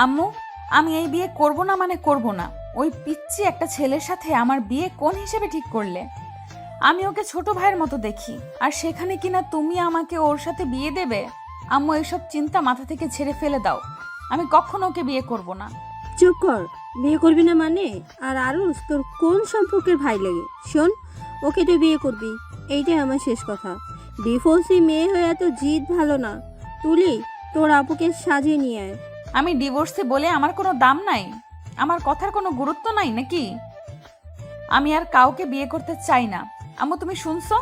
আম্মু, আমি এই বিয়ে করব না মানে করব না। ওই পিচ্চি একটা ছেলের সাথে আমার বিয়ে কোন হিসেবে ঠিক করলে? আমি ওকে ছোট ভাইয়ের মতো দেখি, আর সেখানে কিনা তুমি আমাকে ওর সাথে বিয়ে দেবে? আম্মু, এসব চিন্তা মাথা থেকে ছেড়ে ফেলে দাও। আমি কখনো ওকে বিয়ে করব না। চুপ কর। বিয়ে করবি না মানে? আর আরুষ তোর কোন সম্পর্কের ভাই লাগে? শোন, ওকে তুই বিয়ে করবি, এইটাই আমার শেষ কথা। ডিভোর্সি মেয়ে হয়ে এত জিদ ভালো না। তুলি, তোর আপুকে সাজিয়ে নিয়ে আয়। আমি ডিভোর্সে বলে আমার কোনো দাম নাই? আমার কথার কোনো গুরুত্ব নাই নাকি? আমি আর কাউকে বিয়ে করতে চাই না। আম্মু, তুমি শুনছো?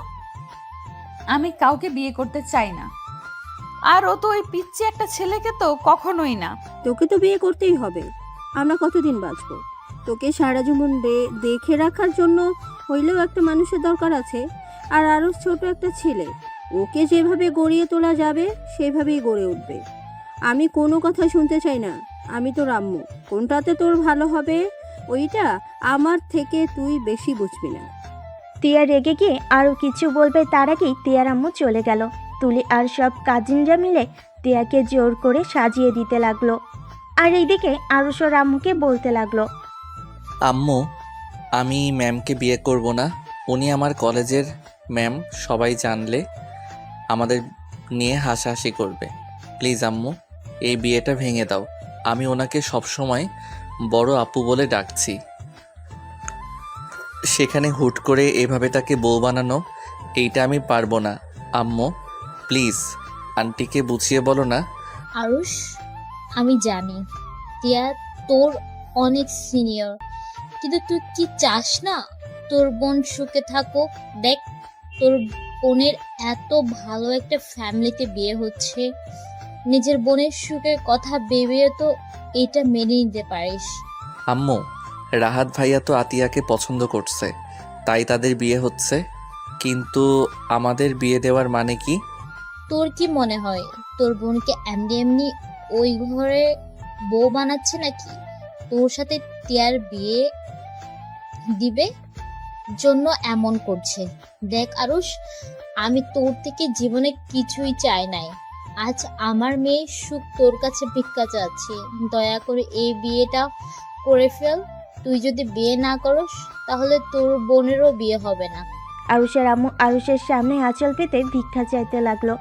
আমি কাউকে বিয়ে করতে চাই না। আর ও তো ওই পিচ্চি একটা ছেলেকে তো কখনোই না। তোকে তো বিয়ে করতেই হবে। আমরা কতদিন বাঁচবো? তোকে সারা জীবন দেখে রাখার জন্য হইলেও একটা মানুষের দরকার আছে। আর আরও ছোট একটা ছেলে, ওকে যেভাবে গড়িয়ে তোলা যাবে সেভাবেই গড়ে উঠবে। আমি কোনো কথা শুনতে চাই না। আমি তোর আম্মু, কোনটাতে তোর ভালো হবে ওইটা আমার থেকে তুই বেশি বুঝবি না। তিয়া রেগে গিয়ে আরও কিছু বলবে তার আগেই তিয়ার আম্মু চলে গেল। তুলি আর সব কাজিনরা মিলে তিয়াকে জোর করে সাজিয়ে দিতে লাগলো। আর এইদিকে আরুষর আম্মুকে বলতে লাগলো, আম্মু, আমি ম্যামকে বিয়ে করব না। উনি আমার কলেজের ম্যাম, সবাই জানলে আমাদের নিয়ে হাসাহাসি করবে। প্লিজ আম্মু, এই বিয়েটা ভেঙে দাও। আমি ওনাকে সবসময় বড় আপু বলে ডাকছি, সেখানে হুট করে এভাবে তাকে বউ বানানো, এইটা আমি পারবো না। আম্মু প্লিজ, আন্টিকে বুঝিয়ে বলো না। আরুষ, আমি জানি টিয়া তোর অনেক সিনিয়র, কিন্তু তুই কি চাস না তোর বোন সুখে থাকুক? দেখ, তোর বোনের এত ভালো একটা ফ্যামিলিতে বিয়ে হচ্ছে, নিজের বোনের সুখের কথা ভেবে তো এটা মেনে নিতে পারিস। আম্মু, রাহাত ভাইয়া তো আতিয়াকে পছন্দ করছে, তাই তাদের বিয়ে হচ্ছে। কিন্তু আমাদের বিয়ে দেওয়ার মানে কি? তোর কি মনে হয় তোর বোনকে এমনি এমনি ওই ঘরে বউ বানাচ্ছে নাকি? তোর সাথে টিয়ার বিয়ে দিবে জন্য এমন করছে। দেখ আরুষ, আমি তোর থেকে জীবনে কিছুই চাই নাই। আজ আমার মেয়ে সুখ তোর কাছে ভিক্ষা চাচ্ছি, দয়া করে এই বিয়েটা করে ফেল। তুই যদি বিয়ে না করস তাহলে তোর বোনেরও বিয়ে হবে না। আরুষের আম্মু আরুষের সামনে আঁচল পেতে ভিক্ষা চাইতে লাগলো।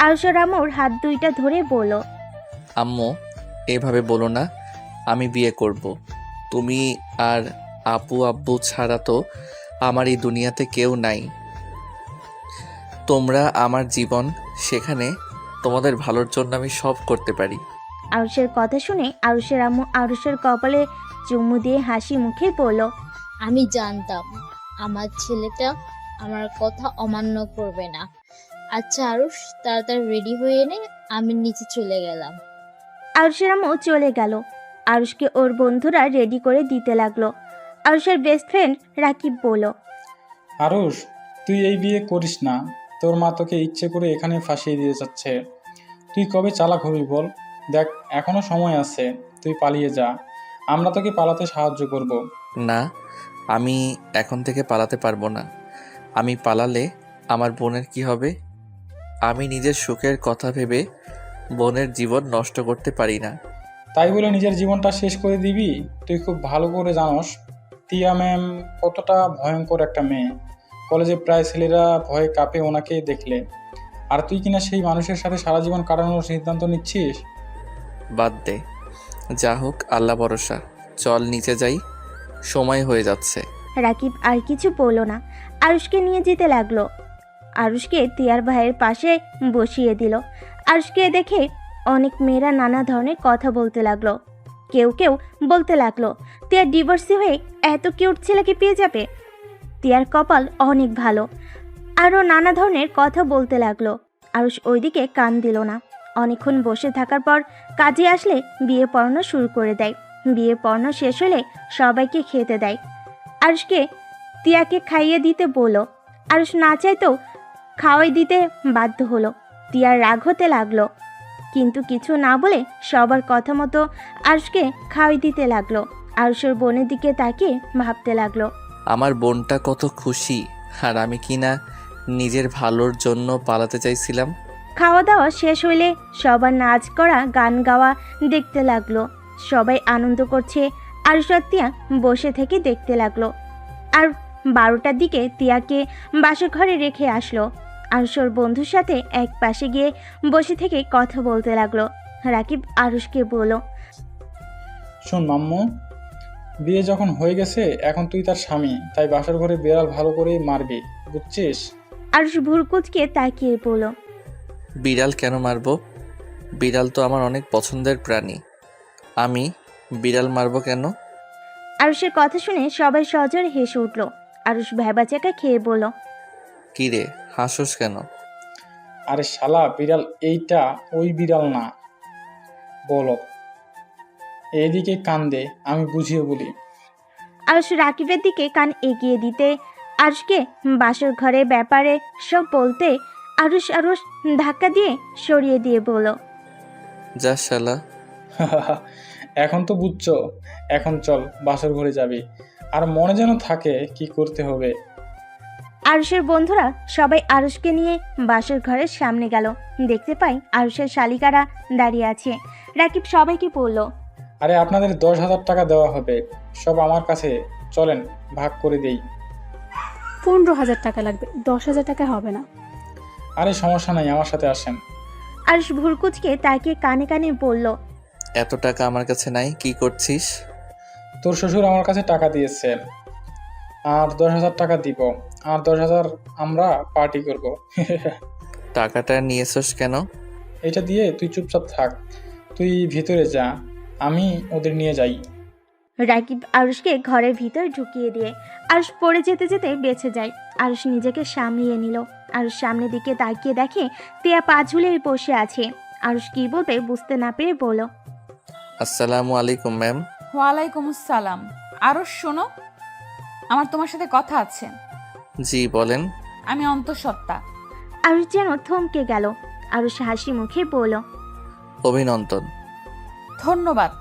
আরুষের আম্মুর হাত দুইটা ধরে বলল, আম্মু, এভাবে বলো না। আমি বিয়ে করব। তুমি আর আপু আব্বু ছাড়া তো আমার এই দুনিয়াতে কেউ নাই। তোমরা আমার জীবন, সেখানে তোমাদের ভালোর জন্য আমি সব করতে পারি। আরুষের কথা শুনে আরুষের আম্মু আরুষের কপালে চুমু দিয়ে হাসি মুখে বলল, আমি জানতাম আমার ছেলেটা আমার কথা অমান্য করবে না। আচ্ছা আরুষ, তাড়াতাড়ি রেডি হয়ে নে, আমি নিচে চলে গেলাম। আরুষের আম্মু চলে গেল। আরুষকে ওর বন্ধুরা রেডি করে দিতে লাগলো। আরুষের বেস্ট ফ্রেন্ড রাকিব বলল, আরুষ, তুই এই বিয়ে করিস না। তোর মা তোকে ইচ্ছে করে এখানে ফাঁসিয়ে দিয়ে যাচ্ছে। তুই কবে চালাক হবি বল? দেখ, এখনো সময় আছে, তুই পালিয়ে যা। আমরা তোকে পালাতে সাহায্য করব। না, আমি এখন থেকে পালাতে পারবো না। আমি পালালে আমার বোনের কি হবে? আমি নিজের সুখের কথা ভেবে বোনের জীবন নষ্ট করতে পারি না। তাই বলে নিজের জীবনটা শেষ করে দিবি? তুই খুব ভালো করে জানোস তিয়া ম্যাম কতটা ভয়ঙ্কর একটা মেয়ে। কলেজে প্রায় ছেলেরা ভয়ে কাঁপে ওনাকে দেখলে, আর তুই কিনা সেই মানুষের সাথে সারা জীবন কাটানোর সিদ্ধান্ত নিচ্ছিস। বাদ দে, যা হোক আল্লাহ ভরসা। চল নিচে যাই, সময় হয়ে যাচ্ছে। রাকিব আর কিছু বলল না, আরুষকে নিয়ে যেতে লাগলো। আরুষকে তিয়ার ভাইয়ের পাশে বসিয়ে দিল। আরুষকে দেখে অনেক মেয়েরা নানা ধরনের কথা বলতে লাগলো। কেউ কেউ বলতে লাগলো, তিয়ার ডিভোর্সি হয়ে এত কিউট ছেলেকে পেয়ে যাবে, তিয়ার কপাল অনেক ভালো। আরও নানা ধরনের কথা বলতে লাগলো। আরুষ ওইদিকে কান দিল না। অনেকক্ষণ বসে থাকার পর কাজে আসলে বিয়ে পড়ানো শুরু করে দেয়। বিয়ে পড়ানো শেষ হলে সবাইকে খেতে দেয়। আরুষকে তিয়াকে খাইয়ে দিতে বলল। আরুষ না চাইতেও খাওয়াই দিতে বাধ্য হলো। তিয়ার রাগ হতে লাগলো, কিন্তু কিছু না বলে সবার কথা মতো আরুষকে খাওয়াই দিতে লাগলো। আরুষের বোনের দিকে তাকিয়ে ভাবতে লাগলো, আমার বোনটা কত খুশি, আর আমি কিনা নিজের ভালোর জন্য পালাতে চাইছিলাম। খাওয়া দাওয়া শেষ হইলে সবার নাচ করা গান গাওয়া দেখতে লাগলো। সবাই আনন্দ করছে। আরুষ আর তিয়া বসে থেকে দেখতে লাগলো। আর 12টার দিকে তিয়াকে বাসর ঘরে রেখে আসলো। আরুষ ওর বন্ধুর সাথে এক পাশে গিয়ে বসে থেকে কথা বলতে লাগলো। রাকিব আরুষকে বলল, শোন মাম্মু, বিয়ে যখন হয়ে গেছে এখন তুই তার স্বামী, তাই বাসার ঘরে বিড়াল ভালো করে মারবি, বুঝছিস? আরুষ ভুরকুচকে তাকিয়ে বলল, বিড়াল কেন মারবো? বিড়াল তো আমার অনেক পছন্দের প্রাণী। আমি বিড়াল মারবো কেন? আরুষের কথা শুনে সবাই সজোরে হেসে উঠল। আরুষ ভ্যাবাচাকা খেয়ে বলল, কি রে, হাসোস কেন? আরে শালা, বিড়াল এইটা ওই বিড়াল না, বলো এইদিকে কান দে, আমি বুঝিয়ে বলি। আরুষ রাকিবের দিকে কান এগিয়ে দিতে আরুষকে বাসর ঘরের ব্যাপারে সব বলতে আরুষ ধাক্কা দিয়ে সরিয়ে দিয়ে বলল, যা শালা। এখন তো বুঝছো, এখন চল বাসর ঘরে যাবি, আর মনে যেন থাকে কি করতে হবে। আরুষের বন্ধুরা সবাই আরুষকে নিয়ে বাসর ঘরের সামনে গেল। দেখতে পাই আরুষের শালিকারা দাঁড়িয়ে আছে। রাকিব সবাইকে বলল, আরে আপনাদের 10,000 টাকা দেওয়া হবে, সব আমার কাছে, চলেন ভাগ করে দেই। 15,000 টাকা লাগবে, 10,000 টাকা হবে না। আরে সমস্যা নাই, আমার সাথে আসেন। আরুষ ভুরকুচকে তাকে কানে কানে বলল, এত টাকা আমার কাছে নাই, কি করছিস? তোর শ্বশুর আমার কাছে টাকা দিয়েছে, আর 10,000 টাকা দিব, আর 10,000 আমরা পার্টি করব। টাকাটা নিয়েছস কেন? এটা দিয়ে তুই চুপচাপ থাক, তুই ভিতরে যা, আমি ওদের নিয়ে যাই। রাকিব আরুষকে ঘরের ভিতর ঢুকিয়ে দিয়ে আরুষ পড়ে যেতে যেতে বেঁচে যায়। আরুষ নিজেকে সামলিয়ে নিল। আরুষ সামনের দিকে তাকিয়ে দেখে তিয়া পা ঝুলিয়ে বসে আছে। আরুষ কি বলবে বুঝতে না পেরে বলল, আসসালামু আলাইকুম ম্যাম। ওয়ালাইকুম আসসালাম। আরও শোনো, আমার তোমার সাথে কথা আছে। জি বলেন। আমি অন্তঃসত্ত্বা। আরুষ যেন থমকে গেল। আরুষ হাসি মুখে বলল, অভিনন্দন। ধন্যবাদ।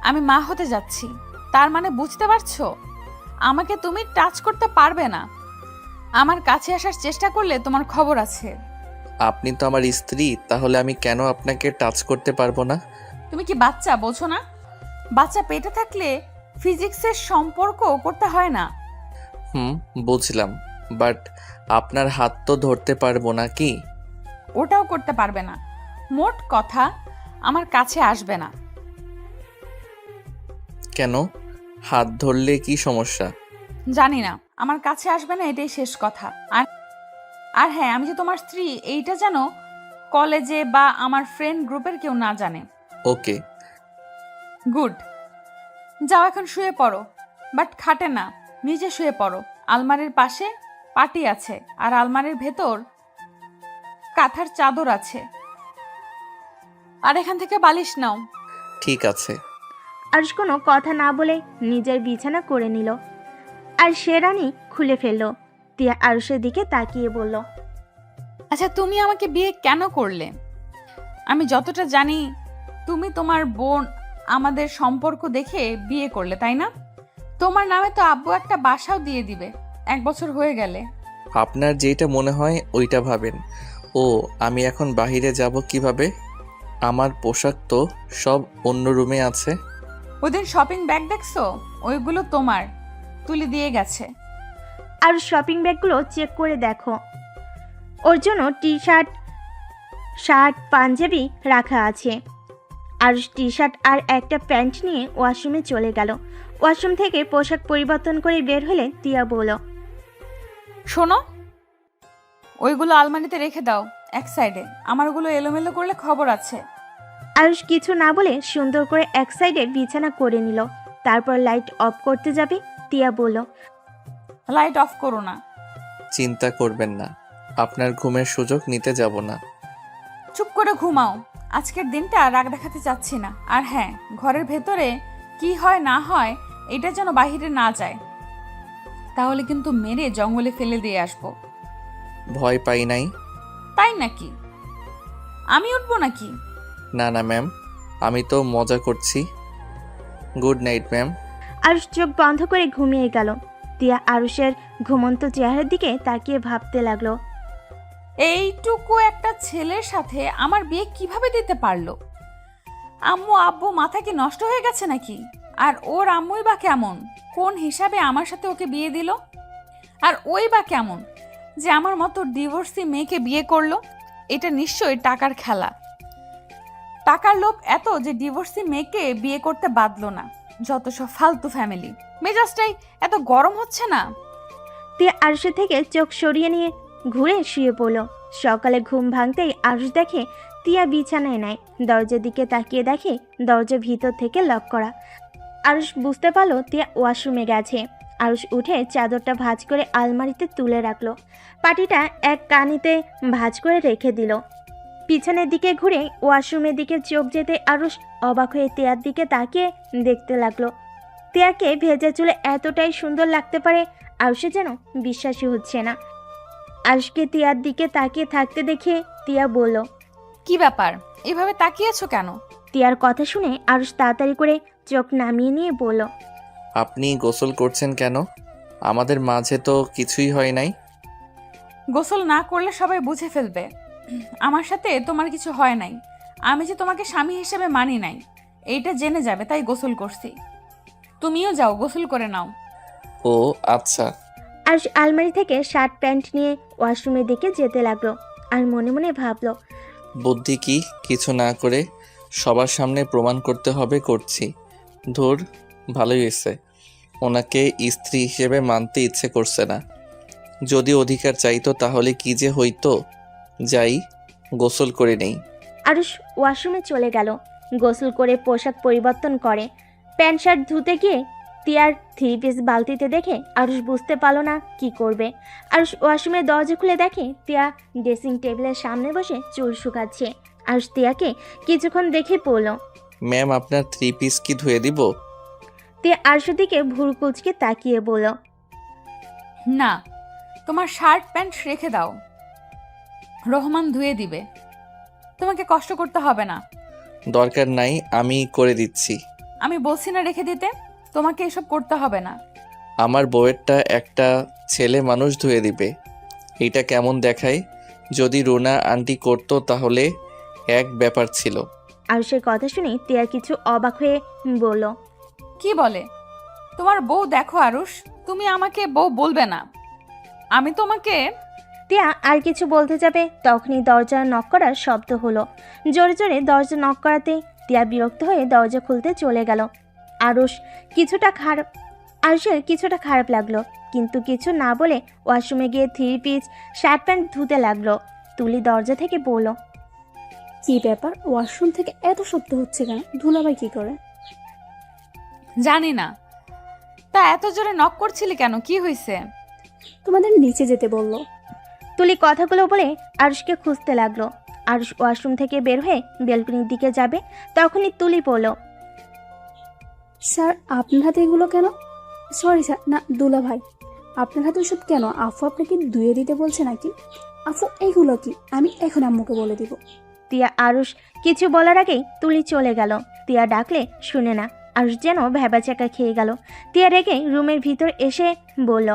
আমি মা হতে যাচ্ছি, তার মানে বুঝতে পারছো, আমাকে তুমি টাচ করতে পারবে না। আমার কাছে আসার চেষ্টা করলে তোমার খবর আছে। আপনি তো আমার স্ত্রী, তাহলে আমি কেন আপনাকে টাচ করতে পারবো না? তুমি কি বাচ্চা বোঝো না? বাচ্চা পেটে থাকলে ফিজিক্সের সম্পর্ক করতে হয় না। বুঝলাম, বাট আপনার হাত তো ধরতে পারবো না কি? ওটাও করতে পারবে না। মোট কথা, আমার কাছে আসবে না। কেন? হাত ধরলে কি সমস্যা? জানি না, আমার কাছে আসবে না, এটাই শেষ কথা। আর হ্যাঁ, আমি যে তোমার স্ত্রী এইটা যেন কলেজে বা আমার ফ্রেন্ড গ্রুপের কেউ না জানে। ওকে। গুড। যাও এখন শুয়ে পড়ো, বাট খাটে না, নিচে শুয়ে পড়ো। আলমারির পাশে পাটি আছে, আর আলমারির ভেতর কাঁথার চাদর আছে। আর এখান থেকে বালিশ নাও। ঠিক আছে। আরুষ কোনো কথা না বলে নিজের বিছানা করে নিল আর শেরানি খুলে ফেলল। তিয়া আরুষের দিকে তাকিয়ে বলল, আচ্ছা, তুমি আমাকে বিয়ে কেন করলে? আমি যতটা জানি তুমি তোমার বোন আমাদের সম্পর্ক দেখে বিয়ে করলে, তাই না? তোমার নামে তো আব্বু একটা বাসাও দিয়ে দিবে 1 বছর হয়ে গেলে। আপনার যেটা মনে হয় ওইটা ভাবেন। ও, আমি এখন বাইরে যাব কিভাবে? আমার পোশাক তো সব অন্য রুমে আছে। ওদের শপিং ব্যাগ দেখছো? ওইগুলো তোমার, তুলে দিয়ে গেছে। আর শপিং ব্যাগগুলো চেক করে দেখো, ওর জন্য টি শার্ট পাঞ্জাবি রাখা আছে। আর টি শার্ট আর একটা প্যান্ট নিয়ে ওয়াশরুমে চলে গেল। ওয়াশরুম থেকে পোশাক পরিবর্তন করে বের হলে তিয়া বলল, শোনো, ওইগুলো আলমারিতে রেখে দাও এক সাইডে। আমার ওগুলো এলোমেলো করলে খবর আছে। আরুষ কিছু না বলে সুন্দর করে এক সাইডে বিছানা করে নিল। তারপর লাইট অফ করতে যাবে। তিয়া বলল, লাইট অফ করো না। চিন্তা করবেন না, আপনার ঘুমের সুযোগ নিতে যাব না। চুপ করে ঘুমাও। আজকের দিনটা রাগ দেখাতে চাচ্ছি না। আর হ্যাঁ, ঘরের ভেতরে কি হয় না হয় এটা যেন বাহিরে না যায়, তাহলে কিন্তু মেরে জঙ্গলে ফেলে দিয়ে আসবো। ভয় পাই নাই। তাই নাকি? আমি উঠবো নাকি? না না ম্যাম, আমি তো মজা করছি। Good night ma'am. আরুষ চোখ বন্ধ করে ঘুমিয়ে গেল। তিয়া আরুষের ঘুমন্ত চেহারার দিকে তাকিয়ে ভাবতে লাগলো, এইটুকু একটা ছেলের সাথে আমার বিয়ে কিভাবে দিতে পারলো? আম্মু আব্বু মাথা কি নষ্ট হয়ে গেছে নাকি? আর ওর আম্মুই বা কেমন? কোন হিসাবে আমার সাথে ওকে বিয়ে দিল? আর ওই বা কেমন যে আমার মতো ডিভোর্সি মেয়েকে বিয়ে করলো? এটা নিশ্চয়ই টাকার খেলা। টাকার লোভ এত যে ডিভোর্সি মেয়েকে বিয়ে করতে বাধলো না। যত সব ফালতু ফ্যামিলি। মেজাজটাই এত গরম হচ্ছে না। তিয়া আরুষের থেকে চোখ সরিয়ে নিয়ে ঘুরে শুয়ে পড়ল। সকালে ঘুম ভাঙতেই আরুষ দেখে তিয়া বিছানায় নাই। দরজার দিকে তাকিয়ে দেখে দরজা ভিতর থেকে লক করা। আরুষ বুঝতে পারল তিয়া ওয়াশরুমে গেছে। আরুষ উঠে চাদরটা ভাঁজ করে আলমারিতে তুলে রাখলো। পাটিটা এক কানিতে ভাঁজ করে রেখে দিল। পিছনের দিকে ঘুরে ওয়াশরুমের দিকে চোখ যেতে আরুষ অবাক হয়ে তিয়ার দিকে তাকিয়ে দেখতে লাগলো। তিয়াকে ভেজা চুলে এতটাই সুন্দর লাগতে পারে আরুষে যেন বিশ্বাসই হচ্ছে না। আরুষকে তিয়ার দিকে তাকিয়ে থাকতে দেখে তিয়া বলল, কি ব্যাপার, এভাবে তাকিয়েছো কেন? তিয়ার কথা শুনে আরুষ তাড়াতাড়ি করে চোখ নামিয়ে নিয়ে বলল, আপনি গোসল করছেন কেন? আমাদের মাঝে তো কিছুই হয় নাই। গোসল না করলে সবাই বুঝে ফেলবে আমার সাথে তোমার কিছু হয় নাই। আমি যে তোমাকে স্বামী হিসেবে মানি নাই এইটা জেনে যাবে, তাই গোসল করছি। তুমিও যাও, গোসল করে নাও। ও আচ্ছা। আরুষ আলমারি থেকে শার্ট প্যান্ট নিয়ে ওয়াশরুমের দিকে যেতে লাগলো। আর মনে মনে ভাবলো, বুদ্ধি কি, কিছু না করে সবার সামনে প্রমাণ করতে হবে করছি। ধুর, ভালোই হয়েছে। ওনাকে স্ত্রী হিসেবে মানতে ইচ্ছে করছে না। যদি অধিকার চাইতো তাহলে কি যে হইতো। যাই, গোসল করে নেই। আরুষ ওয়াশরুমে চলে গেল। গোসল করে পোশাক পরিবর্তন করে প্যান্ট শার্ট ধুতে গিয়ে তিয়ার 3 পিস বালতিতে দেখে আরুষ বুঝতে পারল না কি করবে। আরুষ ওয়াশরুমের দরজা খুলে দেখে তিয়া ড্রেসিং টেবিলের সামনে বসে চুল শুকাচ্ছে। আরুষ তিয়াকে কিছুক্ষণ দেখে পড়ল। ম্যাম, আপনার 3 পিস কি ধুয়ে দিব? তিয়া আরুষের দিকে ভুরু কুচকে তাকিয়ে বলল, না, তোমার শার্ট প্যান্ট রেখে দাও, রহমান ধুয়ে দিবে, তোমাকে কষ্ট করতে হবে না। দরকার নাই, আমি করে দিচ্ছি। আমি বলছি না রেখে দিতে, তোমাকে এসব করতে হবে না। আমার বউয়েরটা একটা ছেলে মানুষ ধুয়ে দিবে। এইটা কেমন দেখায়? যদি রুনা আন্টি করতো তাহলে এক ব্যাপার ছিল। আরুষের কথা শুনে তিয়া কিছু অবাক হয়ে বলল, কি বলে? তোমার বউ দেখো আরুষ, তুমি আমাকে বউ বলবে না। আমি তোমাকে। তিয়া আর কিছু বলতে যাবে তখনই দরজা নক করার শব্দ হলো। জোরে জোরে দরজা নক করাতে তিয়া বিরক্ত হয়ে দরজা খুলতে চলে গেল। আরুষের কিছুটা খারাপ লাগলো, কিন্তু কিছু না বলে ওয়াশরুমে গিয়ে 3 পিস শার্ট প্যান্ট ধুতে লাগলো। তুলি দরজা থেকে বলল, কি ব্যাপার, ওয়াশরুম থেকে এত শব্দ হচ্ছে কেন? ধুলাবাই কি করে? জানি না। তা এত জোরে নক করছিলি কেন? কি হয়েছে? তোমাদের নিচে যেতে বললো। তুলি কথাগুলো বলে আরুষকে খুঁজতে লাগলো। আরুষ ওয়াশরুম থেকে বের হয়ে বেলকনির দিকে যাবে তখনই তুলি বলল, স্যার আপনার হাতে এগুলো কেন? সরি স্যার, না দুলা ভাই, আপনার হাতে ওসব কেন? আফু আপনাকে ধুয়ে দিতে বলছে নাকি? আফু এগুলো কি? আমি এখন আম্মুকে বলে দিব। তিয়া আরুষ কিছু বলার আগেই তুলি চলে গেল। তিয়া ডাকলে শুনে না। আরুষ যেন ভ্যাবাচাকা খেয়ে গেল। তিয়া রেগে রুমের ভিতর এসে বলল,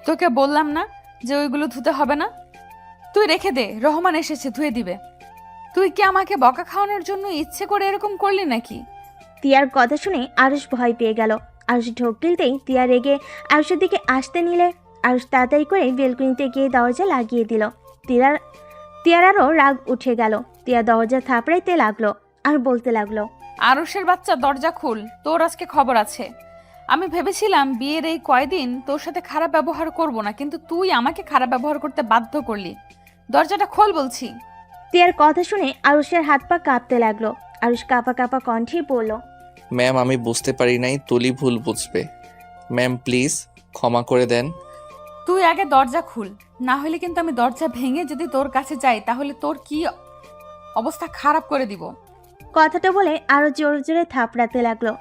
তোকে বললাম না যে ওইগুলো ধুতে হবে না? তুই রেখে দে, রহমান এসেছে ধুয়ে দিবে। তুই কি আমাকে বকা খাওয়ানোর জন্য ইচ্ছে করে এরকম করলি নাকি? তিয়ার কথা শুনে আরুষ ভয় পেয়ে গেল। আরুষ ঢোক গিলতেই তিয়া রেগে আরুষের দিকে আসতে নিলে আরুষ তাড়াতাড়ি করে বেলকনিতে গিয়ে দরজা লাগিয়ে দিল। তিয়ার আরও রাগ উঠে গেল। তিয়া দরজা থাপড়াইতে লাগলো আর বলতে লাগলো, আরুষের বাচ্চা, দরজা খুল, তোর আজকে খবর আছে। আমি ভেবেছিলাম বিয়ের এই কয়দিন তোর সাথে খারাপ ব্যবহার করব না, কিন্তু তুই আমাকে খারাপ ব্যবহার করতে বাধ্য করলি। দরজাটা খোল বলছি। তিয়ার কথা শুনে আরুষের হাত পা কাঁপতে লাগলো। আরুষ কাঁপা কাঁপা কণ্ঠে বলল, ম্যাম, আমি বুঝতে পারি নাই, তুলি ভুল বুঝবে। ম্যাম প্লিজ ক্ষমা করে দেন। তুই আগে দরজা খুল, না হলে কিন্তু আমি দরজা ভেঙে যদি তোর কাছে যাই তাহলে তোর কি অবস্থা খারাপ করে দিব। কথাটা বলে আরো জোরে জোরে থাপড়াতে লাগলো।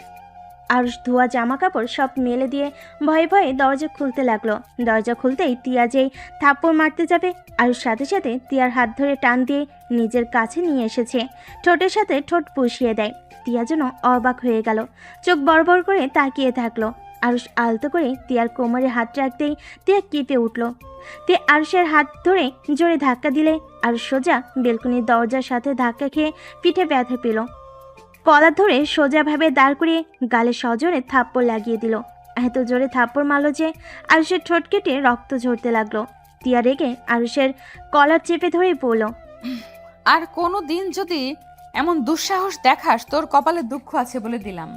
আরুষ ধোয়া জামা কাপড় সব মেলে দিয়ে ভয়ে ভয়ে দরজা খুলতে লাগলো। দরজা খুলতেই তিয়া যেই থাপ্পড় মারতে যাবে আরুষ সাথে সাথে তিয়ার হাত ধরে টান দিয়ে নিজের কাছে নিয়ে এসেছে। ঠোঁটের সাথে ঠোঁট পুষিয়ে দেয়। তিয়া যেন অবাক হয়ে গেল, চোখ বড় বড় করে তাকিয়ে থাকলো। আরুষ আলতো করে তিয়ার কোমরে হাত রাখতেই তিয়া কেঁপে উঠল। তিয়া আরুষের হাত ধরে জোরে ধাক্কা দিলে আরুষ সোজা বেলকনির দরজার সাথে ধাক্কা খেয়ে পিঠে ব্যথা পেল। কলার ধরে সোজাভাবে দাঁড় করিয়ে গালে সজোরে থাপ্পড় লাগিয়ে দিল। এত জোরে থাপ্পড় মারল যে আরুষের ঠোঁট কেটে রক্ত ঝরতে লাগলো। তিয়া রেগে আরুষের কলার চেপে ধরে বলল, আর কোনো দিন যদি এমন দুঃসাহস দেখাস তোর কপালে দুঃখ আছে বলে দিলাম।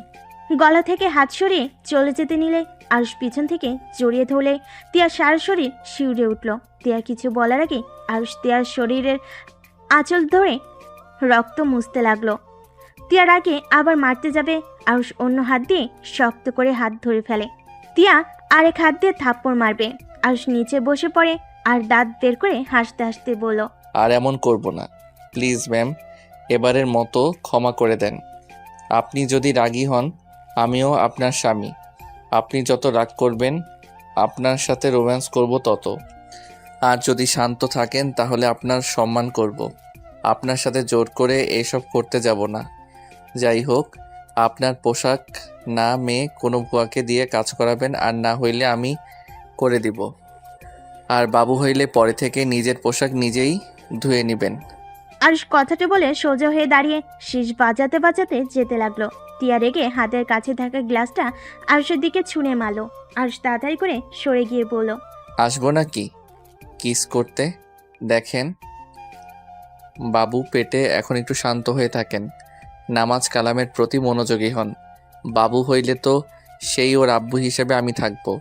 গলা থেকে হাত সরিয়ে চলে যেতে নিলে আরুষ পিছন থেকে জড়িয়ে ধরলে তিয়ার সারা শরীর শিউরে উঠল। তিয়া কিছু বলার আগে আরুষ তিয়ার শরীরের আঁচল ধরে রক্ত মুছতে লাগলো। তিয়ার আগে আবার মারতে যাবে, আরুষ অন্য হাত দিয়ে শক্ত করে হাত ধরে ফেলে। তিয়া আরেক হাত দিয়ে থাপ্পড় মারবে। আরুষ নিচে বসে পড়ে আর দাঁত বের করে হাসতে হাসতে বলল, আর এমন করব না, প্লিজ ম্যাম, এবারের মতো ক্ষমা করে দেন। আপনি যদি রাগী হন, আমিও আপনার স্বামী। আপনি যত রাগ করবেন আপনার সাথে রোম্যান্স করব তত। আর যদি শান্ত থাকেন তাহলে আপনার সম্মান করব। আপনার সাথে জোর করে এসব করতে যাব না। যাই হোক, আপনার পোশাক না মেয়ে কোনো ভুয়াকে দিয়ে কাজ করাবেন, আর না হইলে আমি করে দিব। আর বাবু হইলে পরে থেকে নিজের পোশাক নিজেই ধুয়ে নেবেন। আরুষ কথাটা বলে সোজা হয়ে দাঁড়িয়ে শীষ বাজাতে বাজাতে যেতে লাগলো। টিয়া রেগে হাতের কাছে থাকা গ্লাসটা আরুষের দিকে ছুঁড়ে মারলো। আরুষ তাড়াতাড়ি করে সরে গিয়ে বলল, আসবো নাকি কিস করতে? দেখেন বাবু পেটে, এখন একটু শান্ত হয়ে থাকেন, নামাজ কালামের প্রতি মনোযোগী হন। বাবু হইলে তো সেই ওর আব্বু হিসেবে আমি থাকবো।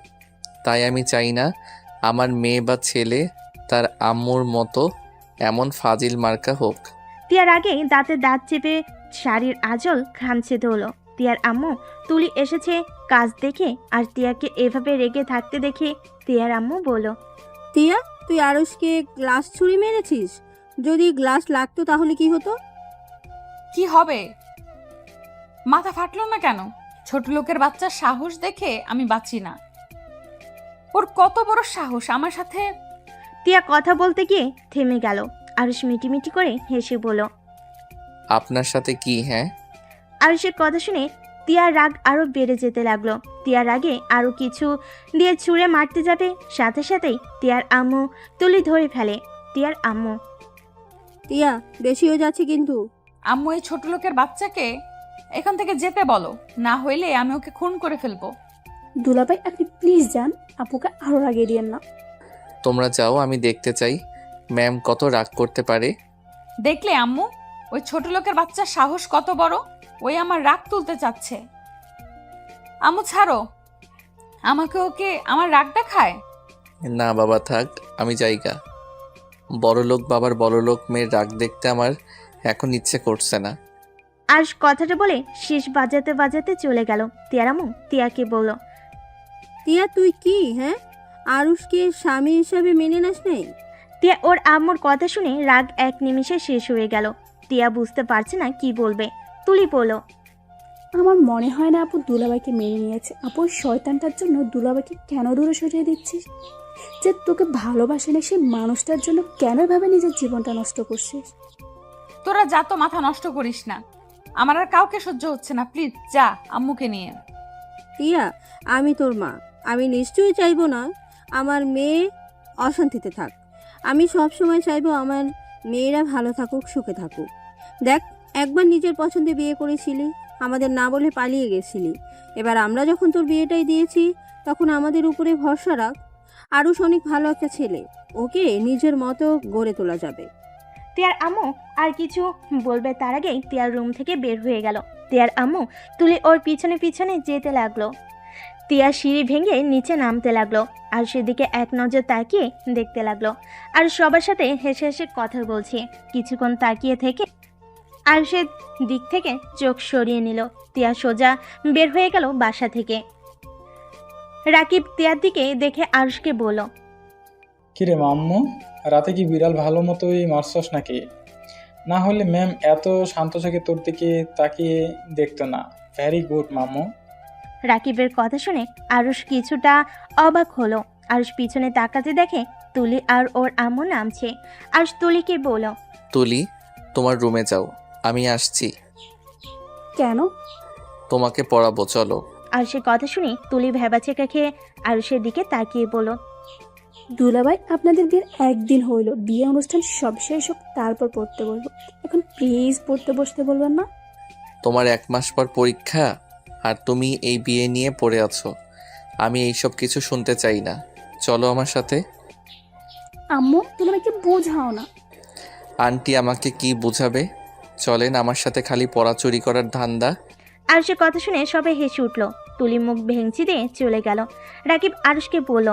তাই আমি চাই না আমার মেয়ে বা ছেলে তার আম্মুর মতো এমন ফাজিল মার্কা হোক। টিয়ার আগে দাঁতে দাঁত চেপে শাড়ির আঁচল খামছে ধরল। টিয়ার আম্মু তুলি এসেছে কাজ দেখে, আর টিয়াকে এভাবে রেগে থাকতে দেখে টিয়ার আম্মু বলল, তিয়া, তুই আরুষকে গ্লাস ছুরি মেরেছিস? যদি গ্লাস লাগতো তাহলে কি হতো? কি হবে? মাথা ফাটলো না কেন? ছোট লোকের বাচ্চার সাহস দেখে আমি বাঁচি না। ওর কত বড় সাহস আমার সাথে। টিয়া কথা বলতে গিয়ে থেমে গেল। আরুষ মিটিমিটি করে হেসে বলল, আপনার সাথে কি? হ্যাঁ। আরুষের কথা শুনে টিয়ার রাগ আরো বেড়ে যেতে লাগলো। টিয়ার রাগে আরো কিছু দিয়ে ছুঁড়ে মারতে যাবে, সাথে সাথেই টিয়ার আম্মু তুলি ধরে ফেলে। টিয়ার আম্মু, তিয়া, বেশি হয়ে যাচ্ছে কিন্তু। আম্মু এই ছোট লোকের বাচ্চাকে এখান থেকে যেতে বলো, না হইলে আমি ওকে খুন করে ফেলবো। দুলাভাই আপনি প্লিজ যান, আপুকে আরো রাগিয়ে দিয়েন না। তোমরা যাও, আমি দেখতে চাই ম্যাম কত রাগ করতে পারে। দেখলে আম্মু, ওই ছোট লোকের বাচ্চার সাহস কত বড়, ওই আমার রাগ তুলতে চাচ্ছে। আম্মু ছাড়ো আমাকে, ওকে আমার রাগ দেখায়। না বাবা থাক, আমি যাইগা। বড়লোক বাবার বড়লোক মেয়ের রাগ দেখতে আমার এখন ইচ্ছে করছে না। আরুষ কথাটা বলে শীষ বাজাতে বাজাতে চলে গেল। টিয়ার আম্মু টিয়াকে বলল, তিয়া, তুই কি হ্যাঁ আরুষকে স্বামী হিসাবে মেনে নাস নাই? টিয়া ওর আম্মুর কথা শুনে রাগ এক নিমিষে শেষ হয়ে গেল। টিয়া বুঝতে পারছে না কি বলবে। তুলি বলল, আমার মনে হয় না আপু দুলাভাইকে মেনে নিয়েছে। আপু ওই শয়তানটার জন্য দুলাভাইকে কেন দূরে সরিয়ে দিচ্ছিস? যে তোকে ভালোবাসে না সেই মানুষটার জন্য কেন এভাবে নিজের জীবনটা নষ্ট করছিস? তোরা যা তো, মাথা নষ্ট করিস না, আমার আর কাউকে সহ্য হচ্ছে না। প্লিজ যা আম্মুকে নিয়ে। তিয়া, আমি তোর মা, আমি নিশ্চয়ই চাইবো না আমার মেয়ে অশান্তিতে থাক। আমি সব সময় চাইবো আমার মেয়েরা ভালো থাকুক, সুখে থাকুক। দেখ, একবার নিজের পছন্দে বিয়ে করেছিলি, আমাদের না বলে পালিয়ে গেছিলি। এবার আমরা যখন তোর বিয়েটাই দিয়েছি, তখন আমাদের উপরে ভরসা রাখ। আরুষ অনেক ভালো একটা ছেলে, ওকে নিজের মতো গড়ে তোলা যাবে। টিয়ার আম্মু আর কিছু বলবে তার আগেই টিয়ার রুম থেকে বের হয়ে গেল। টিয়ার আম্মু তুলি ওর পিছনে পিছনে যেতে লাগলো। টিয়া সিঁড়ি ভেঙে নিচে নামতে লাগলো, আর সেদিকে এক নজর তাকিয়ে দেখতে লাগলো। আর সবার সাথে হেসে হেসে কথা বলছে। কিছুক্ষণ তাকিয়ে থেকে আর সে দিক থেকে চোখ সরিয়ে নিল। টিয়া সোজা বের হয়ে গেল বাসা থেকে। রাকিব টিয়ার দিকে দেখে আরুষকে বলল, কিরে মাম্মু, রাতে কি বিড়াল ভালো মতোই মারছস নাকি? না হলে ম্যাম এত শান্ত চোখে তোর দিকে তাকিয়ে দেখতো না। ভেরি গুড মাম্মু। রাকিবের কথা শুনে আরুষ কিছুটা অবাক হলো। আরুষ পিছনে তাকাতে দেখে তুলি আর ওর আম্মু নামছে। আরুষ তুলিকে বলল, তুলি, তোমার রুমে যাও, আমি আসছি। কেন? তোমাকে পড়াবো, চলো। আরুষের কথা শুনে তুলি ভেবাচেকা খেয়ে আরুষের দিকে তাকিয়ে বলল, দুলাভাই আপনাদের বিয়ের একদিন হইল, বিয়ে অনুষ্ঠান সব শেষ হোক তারপর পড়তে বলবো। এখন প্লিজ পড়তে বসতে বলবেন না। তোমার 1 মাস পর পরীক্ষা আর তুমি এই বিয়ে নিয়ে পড়ে আছো। আমি এইসব কিছু শুনতে চাই না। চলো আমার সাথে। আম্মু দুলাভাইকে বোঝাও না। আন্টি আমাকে কি বোঝাবে? চলেন আমার সাথে, খালি পড়া চুরি করার ধান্দা। আরুষের কথা শুনে সবাই হেসে উঠল। তুলি মুখ ভেঙচি দিয়ে চলে গেল। রাকিব আরুষকে বলল,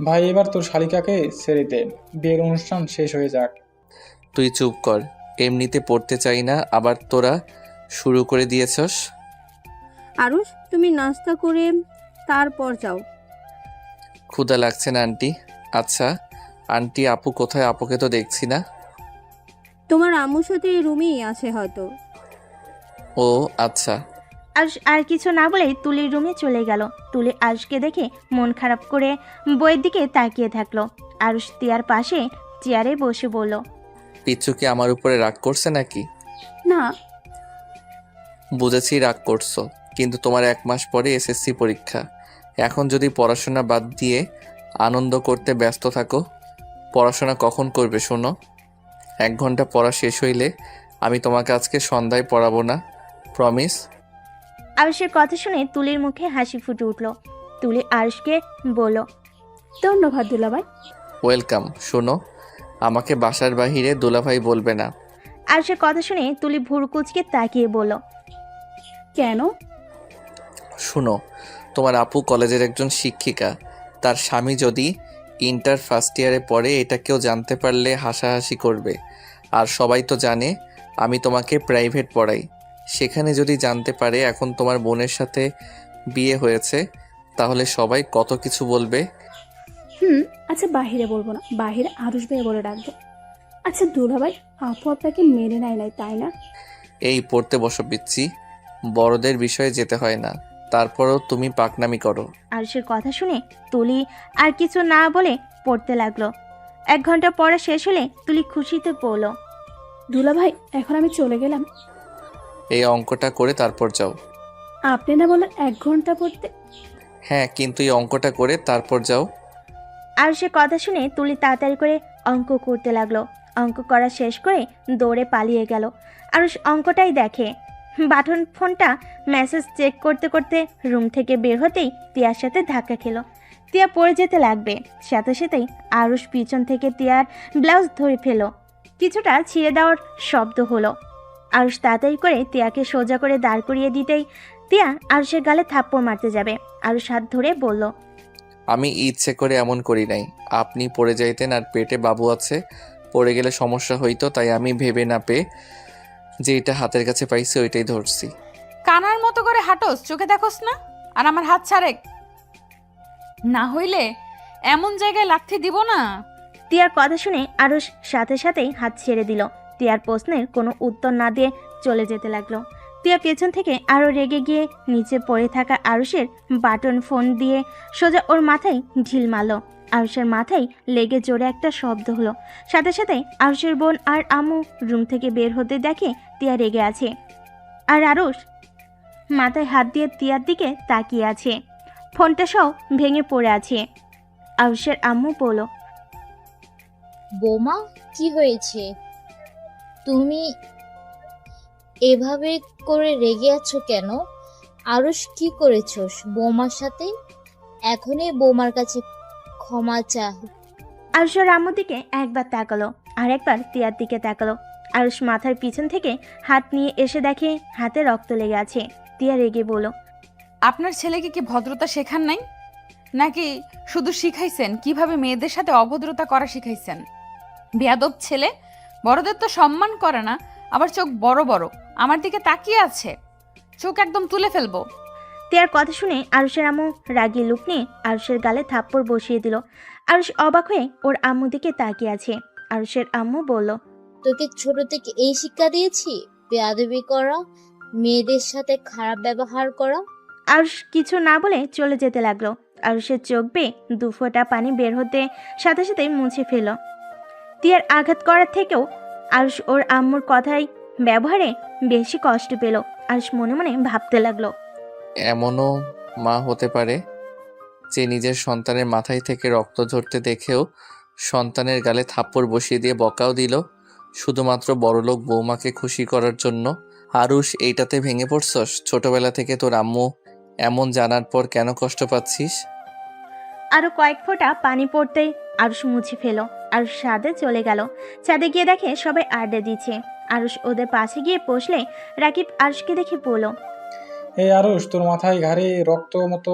ভাই এবার তোর শালিকাকে ছেড়ে দে, বিয়ের অনুষ্ঠান শেষ হয়ে যাক। তুই চুপ কর। এমনিতে পড়তে চাই না, আবার তোরা শুরু করে দিয়েছস। আরুষ, তুমি নাস্তা করে তারপর যাও। ক্ষুধা লাগছে না আন্টি? আচ্ছা আন্টি, আপু কোথায়? আপুকে তো দেখছি না। তোমার আম্মুর সাথে এই রুমেই আছে হয়তো। ও আচ্ছা। আরুষ আর কিছু না বলেই তুলির রুমে চলে গেল। তুলি আরুষকে দেখে মন খারাপ করে বইয়ের দিকে তাকিয়ে থাকলো। আরুষ তিয়ার পাশে চেয়ারে বসে বলল, পিচ্ছু কি আমার উপরে রাগ করছে নাকি? না, বুঝেছি রাগ করছো, কিন্তু তোমার 1 মাস পরে এসএসসি পরীক্ষা। এখন যদি পড়াশোনা বাদ দিয়ে আনন্দ করতে ব্যস্ত থাকো, পড়াশোনা কখন করবে শোনো? 1 ঘন্টা পড়া শেষ হইলে আমি তোমাকে আজকে সন্ধ্যায় পড়াবো না, প্রমিস। আরুষের কথা শুনে তুলির মুখে হাসি ফুটে উঠল। তুলি আরুষকে বলল, ধন্যবাদ দুলাভাই। ওয়েলকাম। শোনো, আমাকে বাসার বাহিরে দুলাভাই বলবে না। আরুষের কথা শুনে তুলি ভুরু কুচকে তাকিয়ে বলল, কেন? শুনো, তোমার আপু কলেজের একজন শিক্ষিকা। তার স্বামী যদি ইন্টার ফার্স্ট ইয়ারে পড়ে, এটা কেউ জানতে পারলে হাসাহাসি করবে। আর সবাই তো জানে আমি তোমাকে প্রাইভেট পড়াই। সেখানে যদি জানতে পারে এখন তোমার বোনের সাথে বিয়ে হয়েছে, তাহলে সবাই কত কিছু বলবে। আচ্ছা বাহিরে বলবো না, বাহিরে আরুষ ভাইয়া বলে ডাকবো। আচ্ছা দুলাভাই, আপু আপনাকে মেনে নেয় নাই তাই না? এই পড়তে বসো পিচ্ছি, বড়দের বিষয়ে যেতে হয় না। তারপরও তুমি পাকনামি করো। আরুষের কথা শুনে তুলি আর কিছু না বলে পড়তে লাগলো। 1 ঘন্টা পড়া শেষ হলে তুলি খুশিতে পড়ল, দুলাভাই এখন আমি চলে গেলাম। এই অঙ্কটা করে তারপর যাও। আপনি না বললেন 1 ঘন্টা পড়তে? হ্যাঁ, কিন্তু এই অঙ্কটা করে তারপর যাও। আরুষের কথা শুনে তুলি তাড়াতাড়ি করে অঙ্ক করতে লাগলো। অঙ্ক করা শেষ করে দৌড়ে পালিয়ে গেল। আরুষ অঙ্কটাই দেখে। বাটন ফোনটা মেসেজ চেক করতে করতে রুম থেকে বের হতেই তিয়ার সাথে ধাক্কা খেলো। তিয়া পড়ে যেতে লাগবে, সাথে সাথেই আরুষ পিছন থেকে তিয়ার ব্লাউজ ধরে ফেলো। কিছুটা ছিঁড়ে দেওয়ার শব্দ হলো। আরুষ তাড়াতাড়ি করে তিয়াকে সোজা করে দাঁড় করিয়ে দিতেই তিয়া আরুষের গালে থাপ্পড় মারতে যাবে। আরুষ হাত ধরে বলল, আমি ইচ্ছে করে এমন করি নাই। আপনি পড়ে যাইতেন আর পেটে বাবু আছে, পড়ে গেলে সমস্যা হইতো, তাই আমি ভেবে না পেয়ে যে এটা হাতের কাছে পাইছি ওইটাই ধরছি। কানার মতো করে হাঁটোস, চোখে দেখোস না? আর আমার হাত ছাড়ে, না হইলে এমন জায়গায় লাথি দিব না। তিয়ার কথা শুনে আরুষ সাথে সাথেই হাত ছেড়ে দিল। তিয়ার প্রশ্নের কোনো উত্তর না দিয়ে চলে যেতে লাগলো। তিয়া পেছন থেকে আরও রেগে গিয়ে নিচে পড়ে থাকা আরুষের বাটন ফোন দিয়ে সোজা ওর মাথায় ঢিল মারল। আরুষের মাথায় লেগে জোরে একটা শব্দ হলো। সাথে সাথে আরুষের বোন আর আম্মু রুম থেকে বের হতে দেখে তিয়া রেগে আছে। আর আরুষ মাথায় হাত দিয়ে তিয়ার দিকে তাকিয়ে আছে। ফোনটা সহ ভেঙে পড়ে আছে। আরুষের আম্মু বলল, বোমা, কি হয়েছে? তুমি এভাবে করে রেগে আছো কেন? আরুষ, কি করেছোস বৌমার সাথে? এখনই বৌমার কাছে ক্ষমা চা। আরুষের আম্মুর দিকে একবার তাকালো আর একবার তিয়ার দিকে তাকালো। আরুষ মাথার পিছন থেকে হাত নিয়ে এসে দেখে হাতে রক্ত লেগে আছে। তিয়া রেগে বলল, আপনার ছেলেকে কি ভদ্রতা শেখান নাই, নাকি শুধু শিখাইছেন কিভাবে মেয়েদের সাথে অভদ্রতা করা শিখাইছেন? বেয়াদব ছেলে, বড়দের তো সম্মান করে না, আবার চোখ বড় বড় আমার দিকে তাকিয়ে আছে, চোখ একদম তুলে ফেলবো। তিয়ার কথা শুনে আরুষের আম্মু রাগী লুক নিয়ে আরুষের গালে থাপ্পড় বসিয়ে দিল। আরুষ অবাক হয়ে ওর আম্মু দিকে তাকিয়ে আছে। আরুষের আম্মু বলল, তোকে ছোট থেকে এই শিক্ষা দিয়েছি, বেয়াদবি করা, মেয়েদের সাথে খারাপ ব্যবহার করা? আরুষ কিছু না বলে চলে যেতে লাগলো। আরুষের চোখ বেয়ে 2 ফোঁটা পানি বের হতে সাথে সাথে মুছে ফেল। তিয়ার আঘাত করার থেকেও আরুষ ওর আম্মুর কথাই ব্যবহারে বেশি কষ্ট পেল। আরুষ মনে মনে ভাবতে লাগলো, এমনও মা হতে পারে যে নিজের সন্তানের মাথায় থেকে রক্ত ঝরতে দেখেও সন্তানের গালে থাপ্পড় বসিয়ে দিয়ে বকাও দিল, শুধুমাত্র বড়লোক বৌমাকে খুশি করার জন্য। আরুষ, এইটাতে ভেঙে পড়ছস? ছোটবেলা থেকে তোর আম্মু এমন জানার পর কেন কষ্ট পাচ্ছিস? আরও কয়েক ফোঁটা পানি পড়তেই আরুষ মুছে ফেলো। আরুষ ছাদে চলে গেল। ছাদে গিয়ে দেখে সবাই আড্ডা দিচ্ছে। আরুষ ওদের পাশে গিয়ে বসলে রাকিব আরুষকে দেখে বলল, এই আরুষ, তোর মাথায় ঘাড়ে রক্ত মতো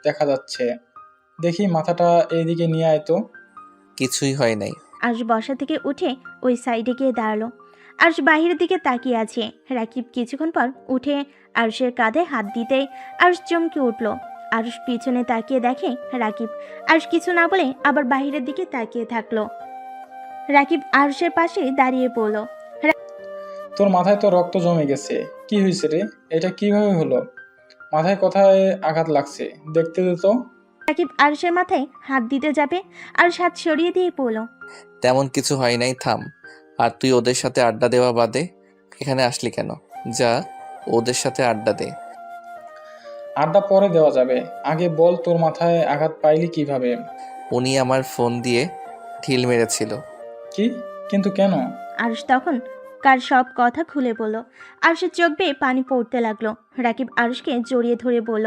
দেখা যাচ্ছে। দেখি মাথাটা এইদিকে নিয়ে আয় তো। কিছুই হয় নাই। আরুষ বসা থেকে উঠে ওই সাইডে গিয়ে দাঁড়ালো। আরুষ বাহিরের দিকে তাকিয়ে আছে। রাকিব কিছুক্ষণ পর উঠে আরুষের কাঁধে হাত দিতেই আরুষ চমকে উঠল। আরুষ পিছনে তাকিয়ে দেখে রাকিব। আরুষ কিছু না বলে আবার বাহিরের দিকে তাকিয়ে থাকলো। রাকিব আরুষের পাশে দাঁড়িয়ে পড়ল। তোর মাথায় তো রক্ত জমে গেছে। কি হয়েছে রে? এটা কিভাবে হলো? মাথায় কোথায় আঘাত লাগছে? দেখতে দে তো। রাকিব আরুষের মাথায় হাত দিতে যাবে, আরুষ হাত সরিয়ে দিয়ে পড়ল। তেমন কিছু হয় নাই, থাম। আর তুই ওদের সাথে আড্ডা দেওয়া বাদে এখানে আসলি কেন? যা, ওদের সাথে আড্ডা দে। আড্ডা পরে দেওয়া যাবে, আগে বল তোর মাথায় আঘাত পাইলি কিভাবে? উনি আমার ফোন দিয়ে ঢিল মেরেছিল। কি? কিন্তু কেন? আরুষ তখন কার সব কথা খুলে বলল। আরুষের চোখ বেয়ে পানি পড়তে লাগলো। রাকিব আরুষকে জড়িয়ে ধরে বলল,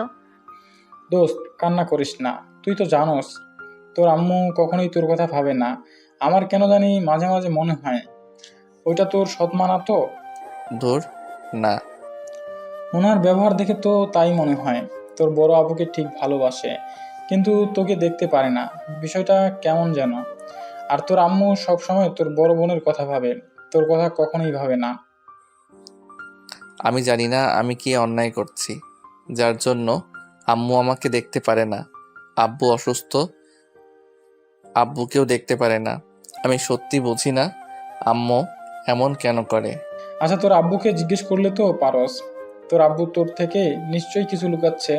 দোস্ত, কান্না করিস না। তুই তো জানোস তোর আম্মু কখনোই তোর কথা ভাবে না। আমার কেন জানি মাঝে মাঝে মনে হয় ওইটা তোর সৎ মা না তো। ধুর, না। ওনার ব্যবহার দেখে তো তাই মনে হয়। তোর বড় আপুকে ঠিক ভালোবাসে, কিন্তু তোকে দেখতে পারে না। বিষয়টা কেমন যেন। আর তোর আম্মু সবসময় তোর বড় বোনের কথা ভাবে, তোর কথা কখনোই ভাবে না। আমি জানি না আমি কি অন্যায় করছি, যার জন্য আম্মু আমাকে দেখতে পারে না। আব্বু অসুস্থ, আব্বুকেও দেখতে পারে না। আমি সত্যি বুঝি না আম্মু এমন কেন করে। আচ্ছা, তোর আব্বুকে জিজ্ঞেস করলে তো পারস। তোর আব্বু তোর থেকে নিশ্চয়ই কিছু লুকাচ্ছে।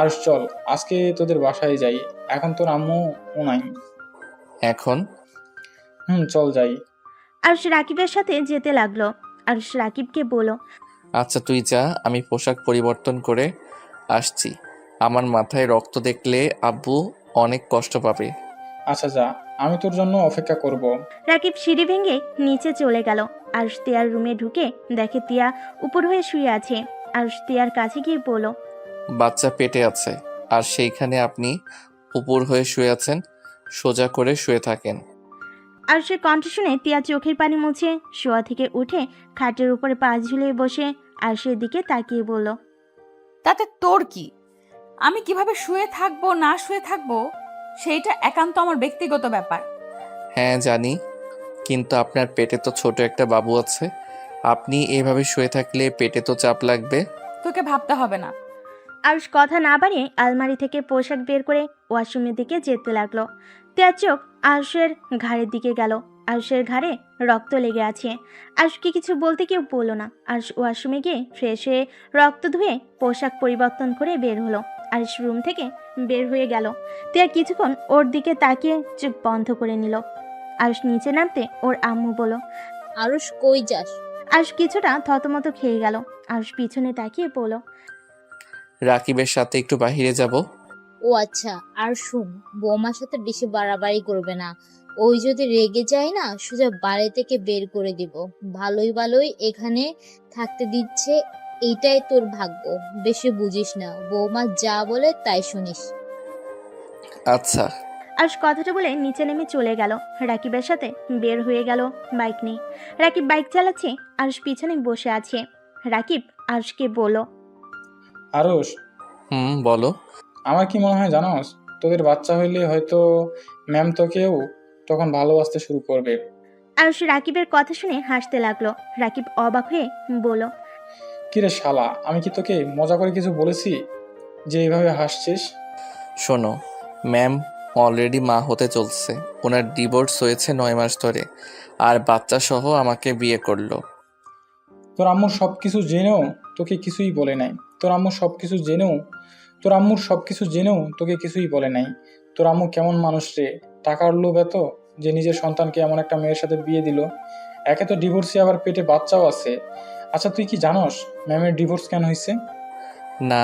আর চল, আজকে তোদের বাসায় যাই। এখন তোর আম্মু নাই। এখন চল যাই। আরুষ রাকিবের সাথে যেতে লাগলো। আরুষ রাকিবকে বলল, আচ্ছা তুই যা, আমি পোশাক পরিবর্তন করে আসছি। আমার মাথায় রক্ত দেখলে আব্বু অনেক কষ্ট পাবে। আচ্ছা যা, আমি তোর জন্য অপেক্ষা করব। রাকিব সিঁড়ি ভেঙে নিচে চলে গেল। আরুষ তিয়ার রুমে ঢুকে দেখে তিয়া উপর হয়ে শুয়ে আছে। আরুষ তিয়ার কাছে গিয়ে বলল, বাচ্চা পেটে আছে, আর সেইখানে আপনি উপর হয়ে শুয়ে আছেন। সোজা করে শুয়ে থাকেন। আরুষের কণ্ঠ শুনে তিয়া চোখের পানি মুছে শোয়া থেকে উঠে খাটের উপরে পা ঝুলিয়ে বসে আরুষের দিকে তাকিয়ে বলল, তাতে তোর কি? আমি কিভাবে শুয়ে থাকবো না শুয়ে থাকবো সেইটা একান্ত আমার ব্যক্তিগত ব্যাপার। হ্যাঁ জানি, কিন্তু আপনার পেটে তো ছোট একটা বাবু আছে। আপনি এভাবে শুয়ে থাকলে পেটে তো চাপ লাগবে। তোকে ভাবতে হবে না। আরুষ কথা না বাড়িয়ে আলমারি থেকে পোশাক বের করে ওয়াশরুমের দিকে যেতে লাগলো। তিয়ার চোখ আরুষের ঘাড়ের দিকে গেল। আরুষের ঘাড়ে রক্ত লেগে আছে। আরুষকে কিছু বলতে কেউ বললো না। আরুষ ওয়াশরুমে গিয়ে ফ্রেশ হয়ে রক্ত ধুয়ে পোশাক পরিবর্তন করে বের হলো। আরুষ রুম থেকে বের হয়ে গেল। তিয়া কিছুক্ষণ ওর দিকে তাকিয়ে চোখ বন্ধ করে নিল। আরুষ নিচে নামতে ওর আম্মু বলল, আরুষ কই যাস? আরুষ কিছুটা থতমত খেয়ে গেল। আরুষ পিছনে তাকিয়ে বলল, রাকিবের সাথে একটু বাইরে যাব। ও আচ্ছা। আর শুন, বৌমার সাথে বেশি বাড়াবাড়ি করবে না। ওই যদি রেগে যায় না, সোজা বাড়ি থেকে বের করে দিব। ভালোই ভালোই এখানে থাকতে দিচ্ছে, এইটাই তোর ভাগ্য। বেশি বুঝিস না, বৌমা যা বলে তাই শুনিস। আচ্ছা। আরুষ কথাটা বলে নিচে নেমে চলে গেল। রাকিবের সাথে বের হয়ে গেল বাইক নিয়ে। রাকিব বাইক চালাচ্ছে, আরুষ পিছনে বসে আছে। রাকিব আরুষকে বলল, আরুষ, বলো। আমার কি মনে হয় জানোস, তোদের বাচ্চা হইলে হয়তো ম্যাম তোকেও তখন ভালোবাসতে শুরু করবে। আরুষ রাকিবের কথা শুনে হাসতে লাগলো। রাকিব অবাক হয়ে বলল, কিরে শালা, আমি কি তোকে মজা করে কিছু বলেছি যে এইভাবে হাসছিস? শোনো, ম্যাম অলরেডি মা হতে চলছে। ওনার ডিভোর্স হয়েছে 9 মাস ধরে, আর বাচ্চা সহ আমাকে বিয়ে করলো। তোর আম্মুর সব কিছু জেনেও তোকে কিছুই বলে নাই। তোর আম্মুর সব কিছু জেনেও তোকে কিছুই বলে নাই। তোর আম্মু কেমন মানুষ রে? টাকার লোভ এত যে নিজের সন্তানকে এমন একটা মেয়ের সাথে বিয়ে দিল। একে তো ডিভোর্সি, আবার পেটে বাচ্চাও আছে। আচ্ছা তুই কি জানোস ম্যামের ডিভোর্স কেন হয়েছে? না,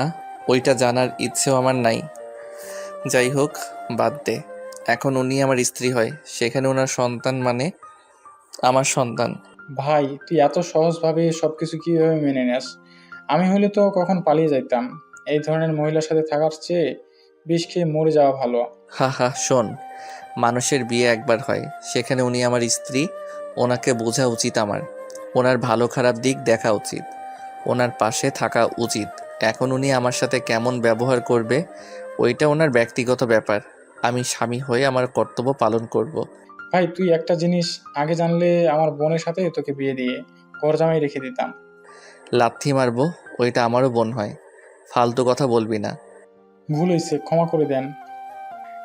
ওইটা জানার ইচ্ছেও আমার নাই। যাই হোক, বাদ দে। এখন উনি আমার স্ত্রী হয়, সেখানে ওনার সন্তান মানে আমার সন্তান। ভাই তুই এত সহজভাবে সবকিছু কিভাবে মেনে নেস? আমি হলে তো কখন পালিয়ে যাইতাম। এই ধরনের মহিলার সাথে থাকার চেয়ে বিষ খেয়ে মরে যাওয়া ভালো। হা হা, শোন, মানুষের বিয়ে একবার হয়, সেখানে উনি আমার স্ত্রী, ওনাকে বোঝা উচিত আমার, ওনার ভালো খারাপ দিক দেখা উচিত, ওনার পাশে থাকা উচিত। এখন উনি আমার সাথে কেমন ব্যবহার করবে ওইটা ওনার ব্যক্তিগত ব্যাপার, আমি স্বামী হয়ে আমার কর্তব্য পালন করব। ভাই তুই একটা জিনিস আগে জানলে আমার বোনের সাথে তোকে বিয়ে দিয়ে ঘর জামাই রেখে দিতাম। লাথি মারবো, ওইটা আমারও বোন হয়, ফালতু কথা বলবি না। ভুল হয়েছে, ক্ষমা করে দেন।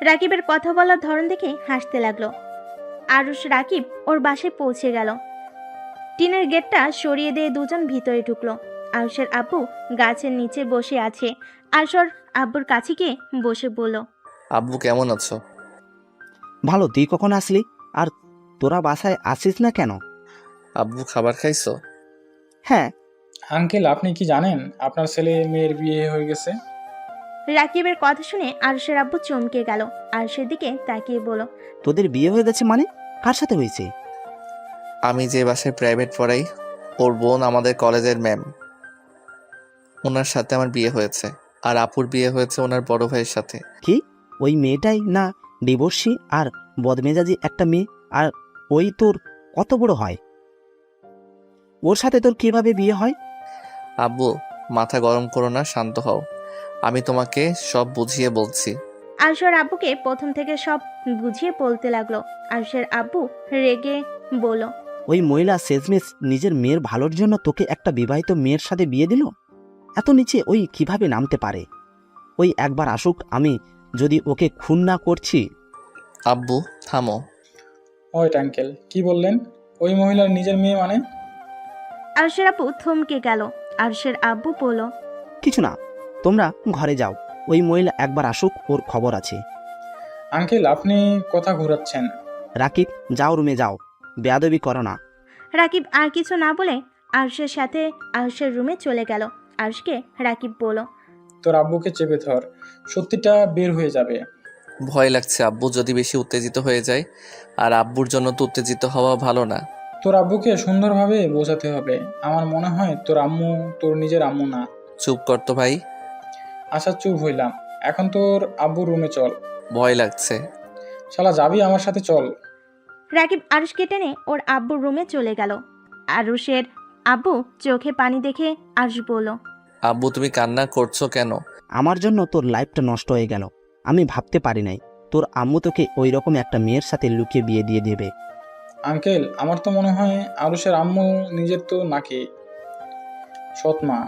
রাকিবের কথা বলার ধরন দেখে হাসতে লাগলো। আরুষ রাকিব ওর বাসায় পৌঁছে গেল। টিনের গেটটা সরিয়ে দিয়ে দুজন ভিতরে ঢুকলো। আরুষের আব্বু গাছের নিচে বসে আছে। আরুষর আব্বুর কাছে গিয়ে বসে বলল, আব্বু কেমন আছো? ভালো, তুই কখন আসলি? আর তোরা বাসায় আসিস না কেন? আব্বু খাবার খাইছো? হ্যাঁ। আঙ্কেল আপনি কি জানেন আপনার ছেলে মেয়ের বিয়ে হয়ে গেছে? রাকিবের কথা শুনে আরুষের আব্বু চমকে গেল। আরুষের দিকে তাকিয়ে বলল, তোদের বিয়ে হয়ে গেছে মানে? কার সাথে হয়েছে? আমি যে বাসায় প্রাইভেট পড়াই, ওর বোন আমাদের কলেজের ম্যাম, ওনার সাথে আমার বিয়ে হয়েছে। আর আপুর বিয়ে হয়েছে ওনার বড় ভাইয়ের সাথে। কি ওই মেয়েটাই না ডিভোর্সি আর বদমেজাজি একটা মেয়ে? আর ওই তোর কত বড় হয়? ওর সাথে তোর কিভাবে বিয়ে হয়? আব্বু মাথা গরম করো না, শান্ত হও, আমি তোমাকে সব বুঝিয়ে বলছি। আরুষের আব্বুকে প্রথম থেকে সব বুঝিয়ে বলতে লাগলো। আরুষের আব্বু রেগে বলল, ওই মহিলা শেষমেশ নিজের মেয়ের ভালোর জন্য তোকে একটা বিবাহিত মেয়ের সাথে বিয়ে দিল? এত নিচে ওই কিভাবে নামতে পারে? ওই একবার আসুক, আমি যদি ওকে খুন না করছি। আব্বু থামো। ওয়েট আঙ্কেল, কি বললেন? ওই মহিলার নিজের মেয়ে মানে? আরুষের আব্বু থমকে গেল। আরুষের আব্বু বলল, কিছু না, তোমরা ঘরে যাও, ওই মহিলা একবার আসুক, ওর খবর আছে। আঙ্কেল আপনি কথা ঘোরাচ্ছেন। রাকিব যাও, রুমে যাও, বেয়াদবি করো না। রাকিব আর কিছু না বলে আরুষের সাথে আরুষের রুমে চলে গেল। আরুষকে রাকিব বলল, তোর আব্বুকে চেপে ধর, সত্যিটা বের হয়ে যাবে। ভয় লাগছে আব্বু, যদি বেশি উত্তেজিত হয়ে যায়। আর আব্বুর জন্য তো উত্তেজিত হওয়া ভালো না। তোর আব্বুকে সুন্দরভাবে বোঝাতে হবে। আমার মনে হয় তোর আম্মু তোর নিজের আম্মু না। চুপ কর তো ভাই। আচ্ছা চুপ হইলাম, এখন তোর আব্বুর রুমে চল। ভয় লাগছে। শালা যাবি আমার সাথে? চল। রাকিব আরুষকে টেনে ওর আব্বুর রুমে চলে গেল। আরুষের আব্বু চোখে পানি দেখে আরুষ বলল, আব্বু তুমি কান্না করছো কেন? আমার জন্য তোর লাইফটা নষ্ট হয়ে গেল। আমি ভাবতে পারি নাই তোর আম্মু তোকে ওই রকম একটা মেয়ের সাথে লুকিয়ে বিয়ে দিয়ে দেবে। আঙ্কেল আমার তো মনে হয় আরুষের আম্মু নিজের তো নাকি সৎ মা।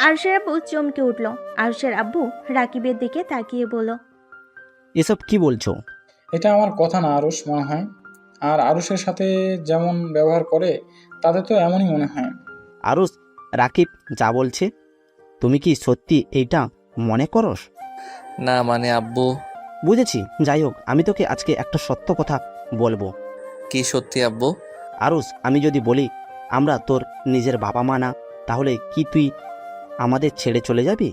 আরুষের আব্বু চমকে উঠল। আরুষের আব্বু রাকিবের দিকে তাকিয়ে বলল, এসব কি বলছো? এটা আমার কথা না আরুষ, মনে হয়। আর আরুষের সাথে যেমন ব্যবহার করে তাতে তো এমনই মনে হয়। আরুষ, রাকিব যা বলছে তুমি কি সত্যি এইটা মনে করস? না মানে আব্বু। বুঝেছি, যাই হোক, আমি তোকে আজকে একটা সত্য কথা বলবো। কি সত্যি আব্বু? আরুষ, আমি যদি বলি আমরা তোর নিজের বাবা মা না, তাহলে কি তুই আমাদের ছেড়ে চলে যাবি?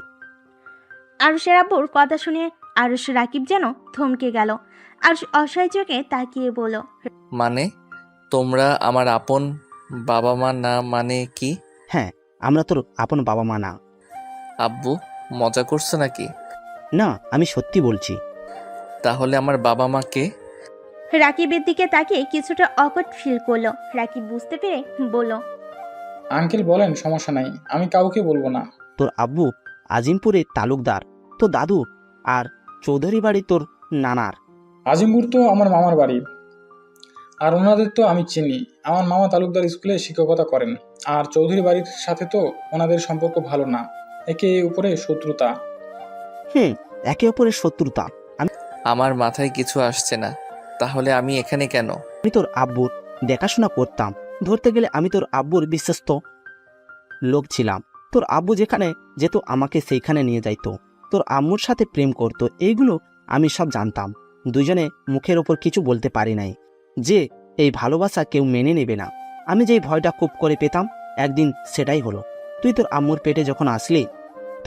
আরুষের আব্বুর কথা শুনে আরুষ রাকিব যেন থমকে গেল। আরুষ অসহায় চোখে তাকিয়ে বলল, মানে তোমরা আমার আপন বাবা মা না মানে কি? হ্যাঁ, আমরা তোর আপন বাবা মা না। আব্বু মজা করছো নাকি? না, আমি সত্যি বলছি। তাহলে আমার বাবা মা কে? রাকিবের দিকে তাকিয়ে কিছুটা অকট ফিল করলো। রাকিব বুঝতে পেরে বলল, আঙ্কেল বলেন, সমস্যা নাই, আমি কাউকে বলবো না। তোর আব্বু আজিমপুরে তালুকদার, তোর দাদু আর চৌধুরী বাড়ি তোর নানার। আজিমপুর তো আমার মামার বাড়ি, আর ওনাদের তো আমি চিনি। আমার মামা তালুকদার স্কুলে শিক্ষকতা করেন। আর চৌধুরী বাড়ির সাথে তো ওনাদের সম্পর্ক ভালো না, একে উপরে শত্রুতা। একে অপরের শত্রুতা? আমার মাথায় কিছু আসছে না। তাহলে আমি এখানে কেন? আমি তোর আব্বুর দেখাশোনা করতাম, ধরতে গেলে আমি তোর আব্বুর বিশ্বস্ত লোক ছিলাম। তোর আব্বু যেখানে যেত আমাকে সেইখানে নিয়ে যাইতো, তোর আম্মুর সাথে প্রেম করতো, এইগুলো আমি সব জানতাম। দুজনে মুখের ওপর কিছু বলতে পারি নাই যে এই ভালোবাসা কেউ মেনে নেবে না। আমি যেই ভয়টা খুব করে পেতাম, একদিন সেটাই হলো। তুই তোর আম্মুর পেটে যখন আসলি,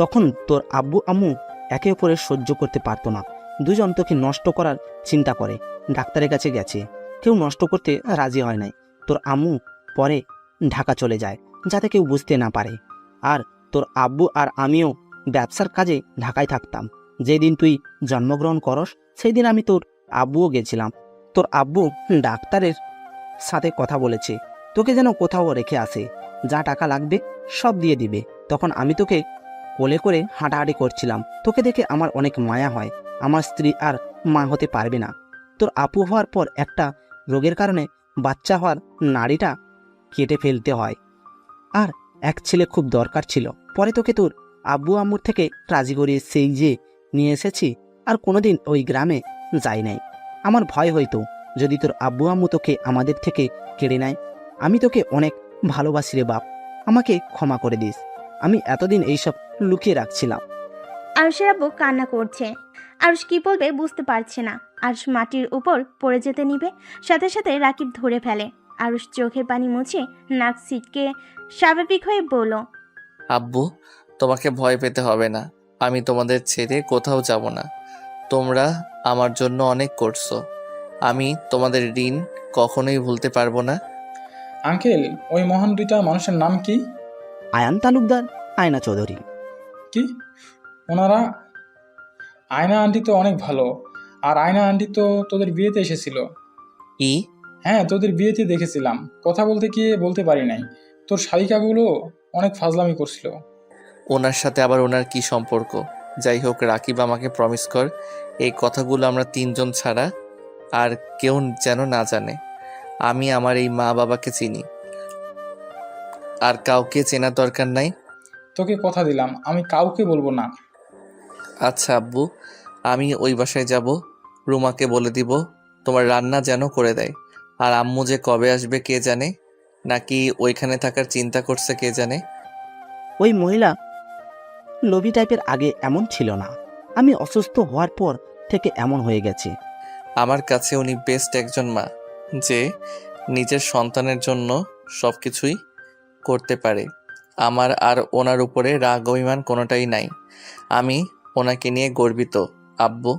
তখন তোর আব্বু আম্মু একে অপরের সহ্য করতে পারতো না। দুজন তোকে নষ্ট করার চিন্তা করে, ডাক্তারের কাছে গেছে, কেউ নষ্ট করতে রাজি হয় নাই। তোর আম্মু পরে ঢাকা চলে যায় যাতে কেউ বুঝতে না পারে। আর তোর আব্বু আর আমিও ব্যবসার কাজে ঢাকায় থাকতাম। যেদিন তুই জন্মগ্রহণ করস সেই দিন আমি তোর আব্বুও গেছিলাম। তোর আব্বু ডাক্তারের সাথে কথা বলেছে, তোকে যেন কোথাও রেখে আসে, যা টাকা লাগবে সব দিয়ে দিবে। তখন আমি তোকে কোলে করে হাঁটাহাঁটি করছিলাম। তোকে দেখে আমার অনেক মায়া হয়। আমার স্ত্রী আর মা হতে পারবে না। তোর আপু হওয়ার পর একটা রোগের কারণে বাচ্চা হওয়ার নাড়িটা কেটে ফেলতে হয়, আর এক ছেলে খুব দরকার ছিল। পরে তোকে তোর আব্বু আম্মুর থেকে রাজি করিয়ে সেই যে নিয়ে এসেছি, আর কোনোদিন ওই গ্রামে যাই নাই। আমার ভয় হইতো যদি তোর আব্বু আম্মু তোকে আমাদের থেকে কেড়ে নেয়। আমি তোকে অনেক ভালোবাসি রে বাপ, আমাকে ক্ষমা করে দিস। আমি এতদিন এইসব লুকিয়ে রাখছিলাম। আরুষের আব্বু কান্না করছে। আরুষ কি বলবে বুঝতে পারছে না। আরুষ মাটির উপর পড়ে যেতে নিবে, সাথে সাথে রাকিব ধরে ফেলে। আরুষ চোখের পানি মুছে নাক সিটকে স্বাভাবিক হয়ে বলল, আব্বু, তোমাকে ভয় পেতে হবে না। আমি তোমাদের ছেড়ে কোথাও যাব না। তোমরা আমার জন্য অনেক করছো। আমি তোমাদের ঋণ কখনোই ভুলতে পারবো না। আঙ্কেল, ওই মহান দুইটা মানুষের নাম কি? আয়ান তালুকদার, আয়না চৌধুরী। কি ওনারা? আয়না আন্টি তো অনেক ভালো। আর আয়না আন্টি তো তোদের বিয়েতে এসেছিল। ই হ্যাঁ, তোদের বিয়েতে দেখেছিলাম। কথা বলতে গিয়ে বলতে পারি নাই। তোর শালিকাগুলো অনেক ফাজলামি করছিল। ওনার সাথে আবার ওনার কি সম্পর্ক? যাই হোক, রাকিব আমাকে প্রমিস কর, এই কথাগুলো আমরা তিনজন ছাড়া আর কেউ যেন না জানে। আমি আমার এই মা বাবাকে চিনি, আর কাউকে চেনার দরকার নাই। তোকে কথা দিলাম, আমি কাউকে বলবো না। আচ্ছা আব্বু, আমি ওই বাসায় যাব, রুমাকে বলে দিব তোমার রান্না যেন করে দেয়। আর আম্মু যে কবে আসবে কে জানে, নাকি ওইখানে থাকার চিন্তা করছে কে জানে। ওই মহিলা লোভী টাইপের আগে এমন ছিল না, আমি অসুস্থ হওয়ার পর থেকে এমন হয়ে গেছে। আমার কাছে উনি বেস্ট একজন মা, যে নিজের সন্তানের জন্য সব কিছুই করতে পারে। আমার আর ওনার উপরে রাগ অভিমান কোনোটাই নাই। আমি ওনাকে নিয়ে গর্বিত। আব্বু,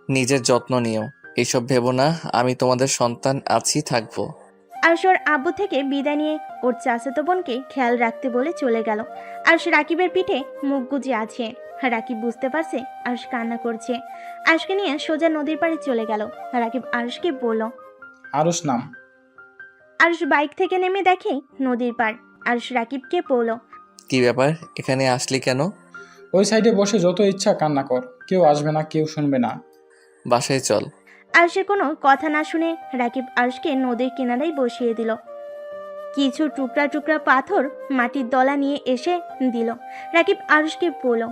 নিজের যত্ন নিও। এইসব ভেবো না, আমি তোমাদের সন্তান আছি, থাকবো। আরুষ ওর আব্বু থেকে বিদায় নিয়ে ওর চাচাতো বোনকে খেয়াল রাখতে বলে চলে গেল। আরুষ রাকিবের পিঠে মুখ গুজে আছে। রাকিব বুঝতে পারছে আরুষ কান্না করছে। আরুষকে নিয়ে সোজা নদীর পাড়ে চলে গেল। রাকিব আরুষকে বলল। আরুষ নাম। আরুষ বাইক থেকে নেমে দেখে নদীর পাড়। আরুষ রাকিবকে বলল, কি ব্যাপার, এখানে আসলি কেন? ওই সাইডে বসে যত ইচ্ছা কান্না কর, কেউ আসবে না, কেউ শুনবে না। বাসায় চল। আরুষের কোনো কথা না শুনে রাকিব আরুষকে নদীর কিনারায় বসিয়ে দিল। কিছু টুকরা টুকরা পাথর মাটির দলা নিয়ে এসে দিল। রাকিব আরুষকে বলল,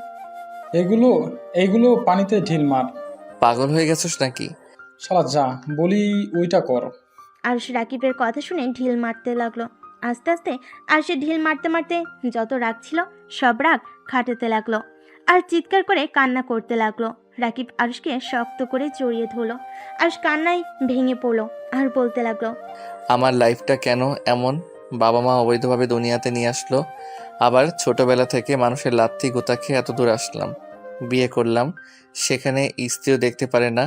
এইগুলো পানিতে ঢিল মার। পাগল হয়ে গেছিস নাকি? শালা যা বলি ওইটা কর। আরুষ রাকিবের কথা শুনে ঢিল মারতে লাগলো। আস্তে আস্তে আরুষে ঢিল মারতে মারতে যত রাগ ছিল সব রাগ খাটাতে লাগলো, আর চিৎকার করে কান্না করতে লাগলো। রাকিব আরুষকে শক্ত করে জড়িয়ে ধরলো। আরুষ কান্নায় ভেঙে পড়লো আর বলতে লাগলো, আমার লাইফটা কেন এমন? বাবা মা অবৈধভাবে দুনিয়াতে নিয়ে আসলো, আবার ছোটবেলা থেকে মানুষের লাথি গোতা খেয়ে এত দূর আসলাম, বিয়ে করলাম, সেখানে স্ত্রীও দেখতে পারে না।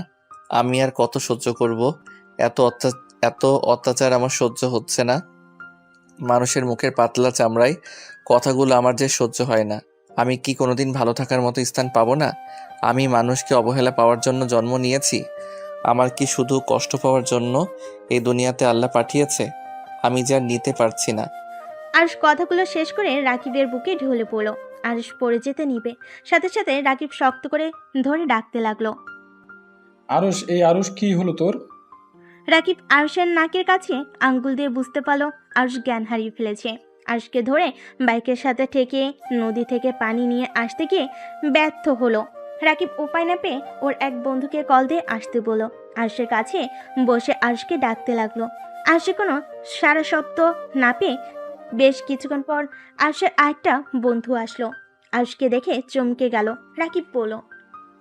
আমি আর কত সহ্য করব? এত অত্যাচার আমার সহ্য হচ্ছে না। মানুষের মুখের পাতলা চামড়ায় কথাগুলো আমার যে সহ্য হয় না। আমি কি কোনোদিন ভালো থাকার মতো স্থান পাবো না? আমি মানুষকে অবহেলা পাওয়ার জন্য জন্ম নিয়েছি? আমার কি শুধু কষ্ট পাওয়ার জন্য এই দুনিয়াতে আল্লাহ পাঠিয়েছে? আমি যা নিতে পারছি না। আরুষ কথাগুলো শেষ করে রাকিবের বুকে ঢলে পড়লো। আরুষ পড়ে যেতে নিবে, সাথে সাথে রাকিব শক্ত করে ধরে ডাকতে লাগলো, আরুষ, এই আরুষ কি হলো তোর? রাকিব আরুষের নাকের কাছে আঙ্গুল দিয়ে বুঝতে পারলো আরুষ জ্ঞান হারিয়ে ফেলেছে। আরুষকে ধরে বাইকের সাথে ঠেকে নদী থেকে পানি নিয়ে আসতে গিয়ে ব্যর্থ হলো। রাকিব উপায় না পেয়ে ওর এক বন্ধুকে কল দিয়ে আসতে বলল। আরুষের কাছে বসে আরুষকে ডাকতে লাগলো। আরুষে কোনো সারা শব্দ না পেয়ে বেশ কিছুক্ষণ পর আরুষের আরেকটা বন্ধু আসলো। আরুষকে দেখে চমকে গেল। রাকিব বলল,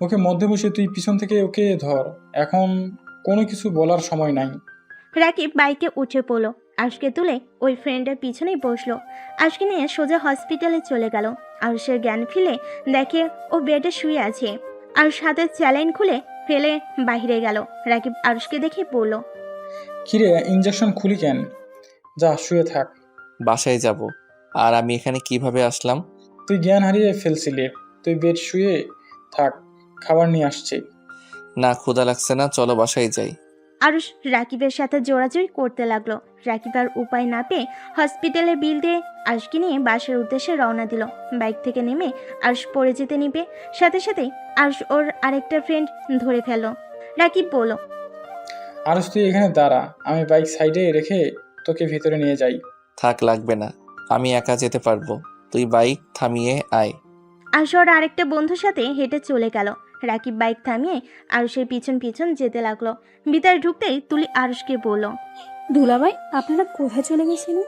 ওকে মধ্যে বসে তুই পিছন থেকে ওকে ধর, এখন কোনো কিছু বলার সময় নাই। রাকিব বাইকে উঠে পড়লো। আরুষকে তুলে ওই ফ্রেন্ডের পিছনেই বসলো। আরুষকে নিয়ে সোজা হসপিটালে চলে গেল। আরুষের জ্ঞান ফিরে দেখে ও বেডে শুয়ে আছে। আরুষ হাতের স্যালাইন খুলে ফেলে বাইরে গেল। রাকিব আরুষকে দেখে বলল, কিরে, ইঞ্জেকশন খুলি কেন? যা শুয়ে থাক। বাসায় যাব। আর আমি এখানে কিভাবে আসলাম? তুই জ্ঞান হারিয়ে ফেলছিলি। তুই বেড শুয়ে থাক, খাবার নিয়ে আসছি। না, ক্ষুধা লাগছে না, চলো বাসায় যাই। আরুষ রাকিবের সাথে জোরাজুরি করতে লাগলো। রাকিব আর উপায় না পেয়ে হসপিটালে বিল দিয়ে আরুষকে নিয়ে বাসার উদ্দেশ্যে রওনা দিল। বাইক থেকে নেমে আরুষ পড়ে যেতে নিবে, সাথে সাথে আরুষ ওর আরেকটা ফ্রেন্ড ধরে ফেলল। রাকিব বলল, আরস তুই এখানে দাঁড়া, আমি বাইক সাইডে রেখে তোকে ভিতরে নিয়ে যাই। থাক, লাগবে না, আমি একা যেতে পারবো। তুই বাইক থামিয়ে আয়। আরুষ ওর আরেকটা বন্ধুর সাথে হেঁটে চলে গেল। রাকিব বাইক থামিয়ে আরুষের পিছন পিছন যেতে লাগলো। ভিতরে ঢুকতেই তুলি আরুষকে বলল। দুলাভাই, আপনারা কোথায় চলে গেছিলেন?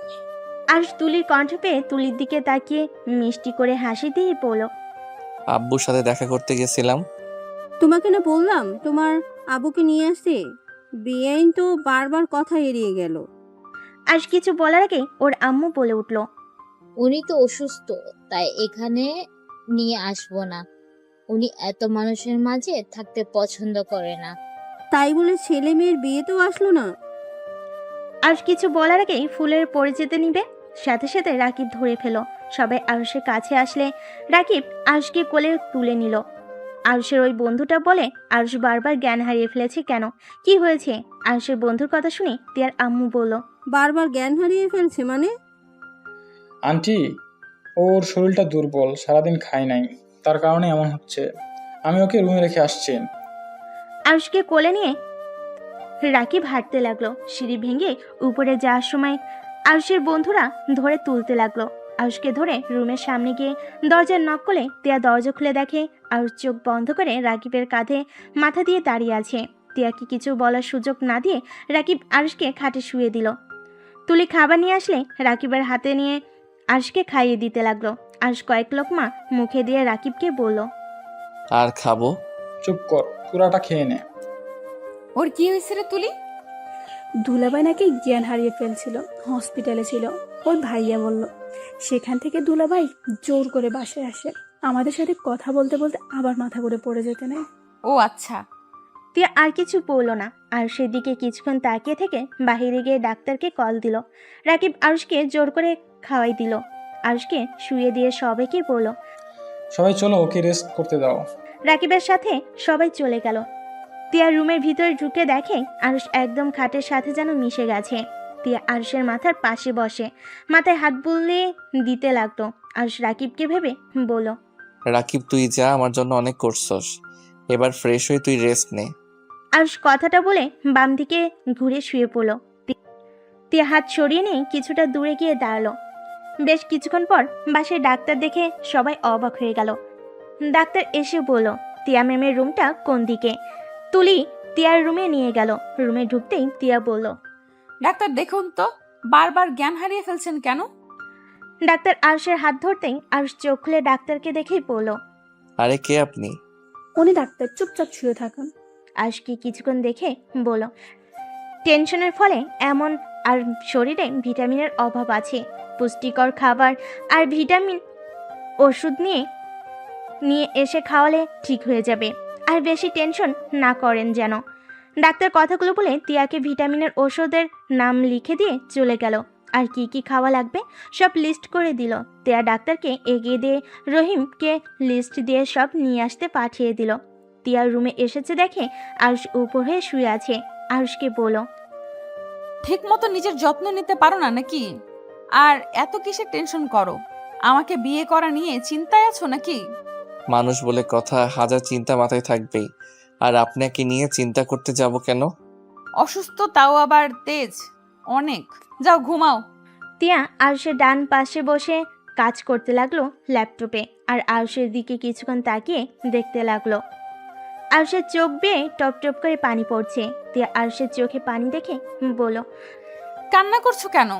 আরুষ তুলির কণ্ঠ পেয়ে তুলির দিকে তাকিয়ে মিষ্টি করে হাসি দিয়ে বলল, আব্বুর সাথে দেখা করতে গেছিলাম। তোমাকে না বললাম তোমার আবুকে নিয়ে আসতে? বেআইন তো বারবার কথা এড়িয়ে গেল। আরুষ কিছু বলার আগে ওর আম্মু বলে উঠল, উনি তো অসুস্থ, তাই এখানে নিয়ে আসবো না। উনি এত মানুষের মাঝে থাকতে পছন্দ করে না। তাই বলে ছেলে মেয়ের বিয়ে তো আসলো না। আরুষ কিছু বলার আগেই ফুলের পরে যেতে নিবে, সাথে সাথে রাকিব ধরে ফেলো। সবাই আরুষের কাছে আসলে রাকিব আরুষকে কোলে তুলে নিল। আরুষের ওই বন্ধুটা বলে আরুষ বারবার জ্ঞান হারিয়ে ফেলেছে কেন, কি হয়েছে? আরুষের বন্ধুর কথা শুনে তিয়ার আম্মু বলল, বারবার জ্ঞান হারিয়ে ফেলছে মানে? আন্টি, ওর শরীরটা দুর্বল, সারাদিন খায় নাই, তার কারণে এমন হচ্ছে। আমি ওকে রুমে রেখে আসছি। আরুষকে কোলে নিয়ে রাকিব হাঁটতে লাগলো। সিঁড়ি ভেঙে উপরে যাওয়ার সময় আরুষের বন্ধুরা ধরে তুলতে লাগলো। আরুষকে ধরে রুমের সামনে গিয়ে দরজার নক করলে তিয়া দরজা খুলে দেখে আরুষ চোখ বন্ধ করে রাকিবের কাঁধে মাথা দিয়ে দাঁড়িয়ে আছে। তিয়াকে কিছু বলার সুযোগ না দিয়ে রাকিব আরুষকে খাটে শুয়ে দিল। তুলি খাবার নিয়ে আসলে রাকিবের হাতে নিয়ে আরুষকে খাইয়ে দিতে লাগলো। আরুষ কয়েক লোকমা মুখে দিয়ে রাকিবকে বলল, আর খাবো? চুপ কর, পুরাটা খেয়ে নে। ওর কি হয়েছে রে তুলি? দুলাভাই নাকি জ্ঞান হারিয়ে ফেলছিল, হসপিটালে ছিল। ওর ভাইয়া বলল, সেখান থেকে দুলাভাই জোর করে বাসায় আসে। আমাদের সাথে কথা বলতে বলতে আবার মাথা ঘুরে পড়ে যেতে নেই। ও আচ্ছা। তিয়া আর কিছু বলল না। আর সেদিকে কিছুক্ষণ তাকিয়ে থেকে বাহিরে গিয়ে ডাক্তারকে কল দিল। রাকিব আরুষকে জোর করে খাওয়াই দিল। আরুষকে শুয়ে দিয়ে সবাইকে বলল। সবাই চলো, ওকে রেস্ট করতে দাও। রাকিবের সাথে সবাই চলে গেল। তিয়া রুমের ভিতরে ঢুকে দেখে আরুষ একদম খাটের সাথে যেন মিশে গেছে। তিয়া আরুষের মাথার পাশে বসে মাথায় হাত বুলিয়ে দিতে লাগলো। আরুষ রাকিবকে ভেবে বলল, রাকিব, তুই যা, আমার জন্য অনেক করছস। এবার ফ্রেশ হয়ে তুই রেস্ট নে। আরুষ কথাটা বলে বাম দিকে ঘুরে শুয়ে পড়ল। তিয়া হাত সরিয়ে নিয়ে কিছুটা দূরে গিয়ে দাঁড়ালো। বেশ কিছুক্ষণ পর বাসায় ডাক্তার দেখে সবাই অবাক হয়ে গেল। ডাক্তার এসে বলল, তিয়া ম্যামের রুমটা কোন দিকে? তুলি তিয়ার রুমে নিয়ে গেল। রুমে ঢুকতেই তিয়া বলল, ডাক্তার দেখুন তো, বারবার জ্ঞান হারিয়ে ফেলছেন কেন? ডাক্তার আরুষের হাত ধরতেই আরুষ চোখ খুলে ডাক্তারকে দেখেই বলল, আরে কে আপনি? উনি ডাক্তার, চুপচাপ শুয়ে থাকুন। আরুষকে কিছুক্ষণ দেখে বলল, টেনশনের ফলে এমন, আর শরীরে ভিটামিনের অভাব আছে। পুষ্টিকর খাবার আর ভিটামিন ওষুধ নিয়ে এসে খাওয়ালে ঠিক হয়ে যাবে। আর বেশি টেনশন না করেন যেন। ডাক্তার কথাগুলো বলে তিয়াকে ভিটামিনের ওষুধের নাম লিখে দিয়ে চলে গেল। আর কি কি খাওয়া লাগবে সব লিস্ট করে দিল। তিয়া ডাক্তারকে এগিয়ে দিয়ে রহিমকে লিস্ট দিয়ে সব নিয়ে আসতে পাঠিয়ে দিল। তিয়ার রুমে এসেছে দেখে আরুষ উপর হয়ে শুয়ে আছে। আরুষকে বলল, ঠিক মতো নিজের যত্ন নিতে পারো না নাকি? আর এত কিসের টেনশন করো? আমাকে বিয়ে করা নিয়ে চিন্তায় আছো নাকি? মানুষ বলে কথা, হাজার চিন্তা মাথায় থাকবেই। আর আপনাকে নিয়ে চিন্তা করতে যাব কেন? অসুস্থ, তাও আবার তেজ অনেক। যাও ঘুমাও। তিয়া আরুষের ডান পাশে বসে কাজ করতে লাগলো ল্যাপটপে। আর আরুষের দিকে কিছুক্ষণ তাকিয়ে দেখতে লাগলো। আরুষের চোখ বেয়ে টপ টপ করে পানি পড়ছে। তিয়া আরুষের চোখে পানি দেখে বলল, কান্না করছো কেন?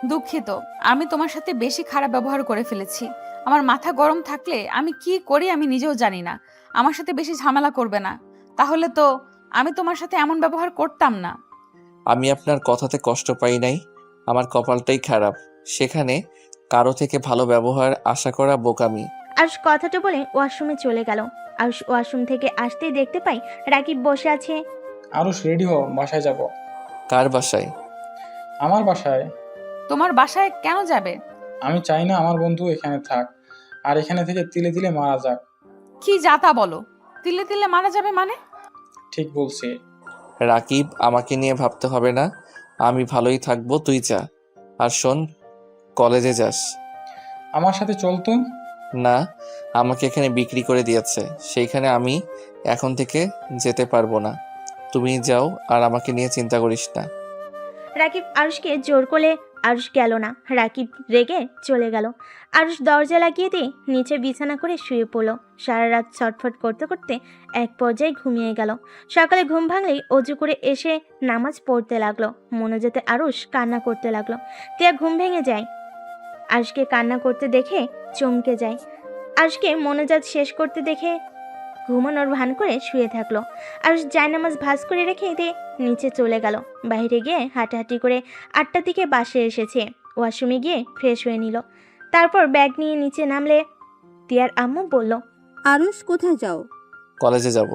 দুঃখিত, আমি তোমার সাথে বেশি খারাপ ব্যবহার করে ফেলেছি। আমার মাথা গরম থাকলে আমি কি করি আমি নিজেও জানি না। আমার সাথে বেশি ঝামেলা করবে না, তাহলে তো আমি তোমার সাথে এমন ব্যবহার করতাম না। আমি আপনার কথাতে কষ্ট পাই নাই, আমার কপালটাই খারাপ। সেখানে কারো থেকে ভালো ব্যবহার আশা করা বোকামি। আরুষ কথাটা বলে ওয়াশরুমে চলে গেল। আরুষ ওয়াশরুম থেকে আসতেই দেখতে পাই রাকিব বসে আছে। আরুষ, রেডি হও, বাসায় যাব। কার বাসায়? আমার বাসায়। তোমার বাসায় কেন যাবে? আমি চাই না আমার বন্ধু এখানে থাক, আর এখানে থেকে তিলে তিলে মারা যাক। কি যাতা বলো? তিলে তিলে মারা যাবে মানে? ঠিক বলছি। রাকিব, আমাকে নিয়ে ভাবতে হবে না, আমি ভালোই থাকবো, তুই যা। আর শোন, কলেজে যাস আমার সাথে চলতো। না, আমাকে এখানে বিক্রি করে দিয়েছে, সেইখানে আমি এখন থেকে যেতে পারবো না। তুমি যাও, আর আমাকে নিয়ে চিন্তা করিস না। রাকিব আরুষকে জোর করলে আরুষ গেল না। রাকিব রেগে চলে গেল। আরুষ দরজা লাগিয়ে দিয়ে নিচে বিছানা করে শুয়ে পড়ল। সারা রাত ছটফট করতে করতে এক পর্যায়ে ঘুমিয়ে গেল। সকালে ঘুম ভাঙলেই অজু করে এসে নামাজ পড়তে লাগলো। মনোজাতে আরুষ কান্না করতে লাগলো। তিয়া ঘুম ভেঙে যায়। আরুষকে কান্না করতে দেখে চমকে যায়। আরুষকে মনোজাত শেষ করতে দেখে ঘুমানোর ভান করে শুয়ে থাকলো। আরুষ জায়নামাজ ভাঁজ করে রেখে দিয়ে নিচে চলে গেল। বাইরে গিয়ে হাঁটাহাঁটি করে 8টার দিকে বাসে এসেছে। ওয়াশরুমে গিয়ে ফ্রেশ হয়ে নিল। তারপর ব্যাগ নিয়ে নিচে নামলে তিয়ার আম্মু বলল, আরুষ কোথায় যাও? কলেজে যাব।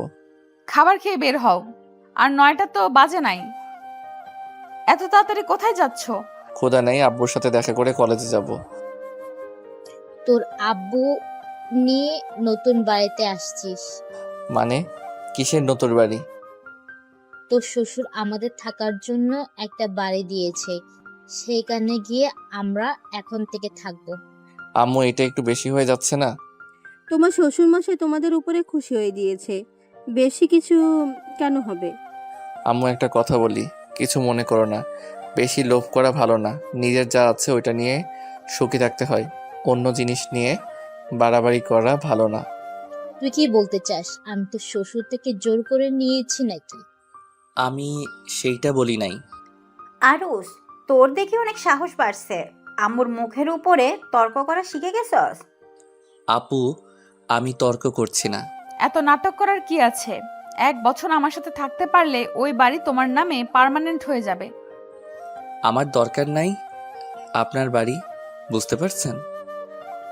খাবার খেয়ে বের হও। আর 9টা তো বাজে নাই, এত তাড়াতাড়ি কোথায় যাচ্ছ? খোদা নেই, আব্বুর সাথে দেখা করে কলেজে যাব। তোর আব্বু নিয়ে নতুন বাড়িতে আসছিস? মানে কিসের নতুন বাড়ি? তোর শ্বশুর আমাদের থাকার জন্য একটা বাড়ি দিয়েছে, সেইখানে গিয়ে আমরা এখন থেকে থাকবো। আম্মু, এটা একটু বেশি হয়ে যাচ্ছে না? তোমার শ্বশুরমশাই তোমাদের উপরে খুশি হয়ে দিয়েছে, বেশি কিছু কেন হবে? আম্মু, একটা কথা বলি, কিছু মনে করো না। বেশি লোভ করা ভালো না, নিজের যা আছে ওইটা নিয়ে সুখী থাকতে হয়, অন্য জিনিস নিয়ে বাড়াবাড়ি করা ভালো না। তুই কি বলতে চাস আমি তোর শ্বশুর থেকে জোর করে নিয়েছি নাকি? আমি সেইটা বলি নাই। আরুষ, তোর দেখি অনেক সাহস বাড়ছে। আম্মুর মুখের উপরে তর্ক করা শিখে গেছস? আপু, আমি তর্ক করছি না। এত নাটক করার কি আছে? 1 বছর আমার সাথে থাকতে পারলে ওই বাড়ি তোমার নামে পার্মানেন্ট হয়ে যাবে। আমার দরকার নাই আপনার বাড়ি, বুঝতে পারছেন?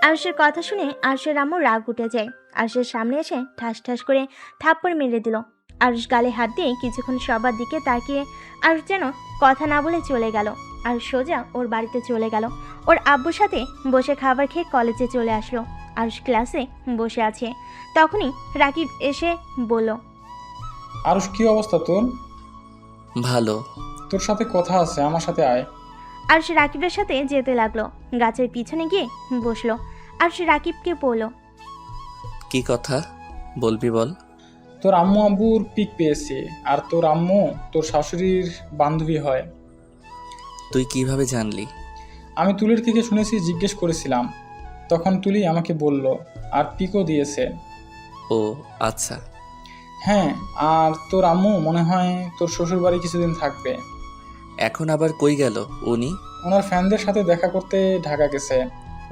আরুষের কথা শুনে আরুষের আম্মু রাগ উঠে যায়। আরুষের সামনে এসে ঠাস ঠাস করে থাপ্পড় মেরে দিল। আরুষ গালে হাত দিয়ে কিছুক্ষণ সবার দিকে তাকিয়ে আরুষ যেন কথা না বলে চলে গেল। আর সোজা ওর বাড়িতে চলে গেল। ওর আব্বুর সাথে বসে খাবার খেয়ে কলেজে চলে আসলো। আরুষ ক্লাসে বসে আছে। তখনই রাকিব এসে বলল, আরুষ, কি অবস্থা তোর? ভালো। তোর সাথে কথা আছে, আমার সাথে আয়। আরুষ রাকিবের সাথে যেতে লাগলো। গাছের পিছনে গিয়ে বসলো। আরুষ রাকিবকে বলল, কি কথা বলবি বল। তোর আম্মু আব্বুর পিক পেয়েছি, আর তোর আম্মু তোর শাশুড়ির বান্ধবী হয়। তুই কিভাবে জানলি? আমি তুলির থেকে শুনেছি, জিজ্ঞেস করেছিলাম, তখন তুলি আমাকে বলল, আর পিকও দিয়েছে। ও আচ্ছা। হ্যাঁ, আর তোর আম্মু মনে হয় তোর শ্বশুর বাড়ি কিছুদিন থাকবে। এখন আবার কই গেল উনি? ওনার ফ্যানদের সাথে দেখা করতে ঢাকা গেছে।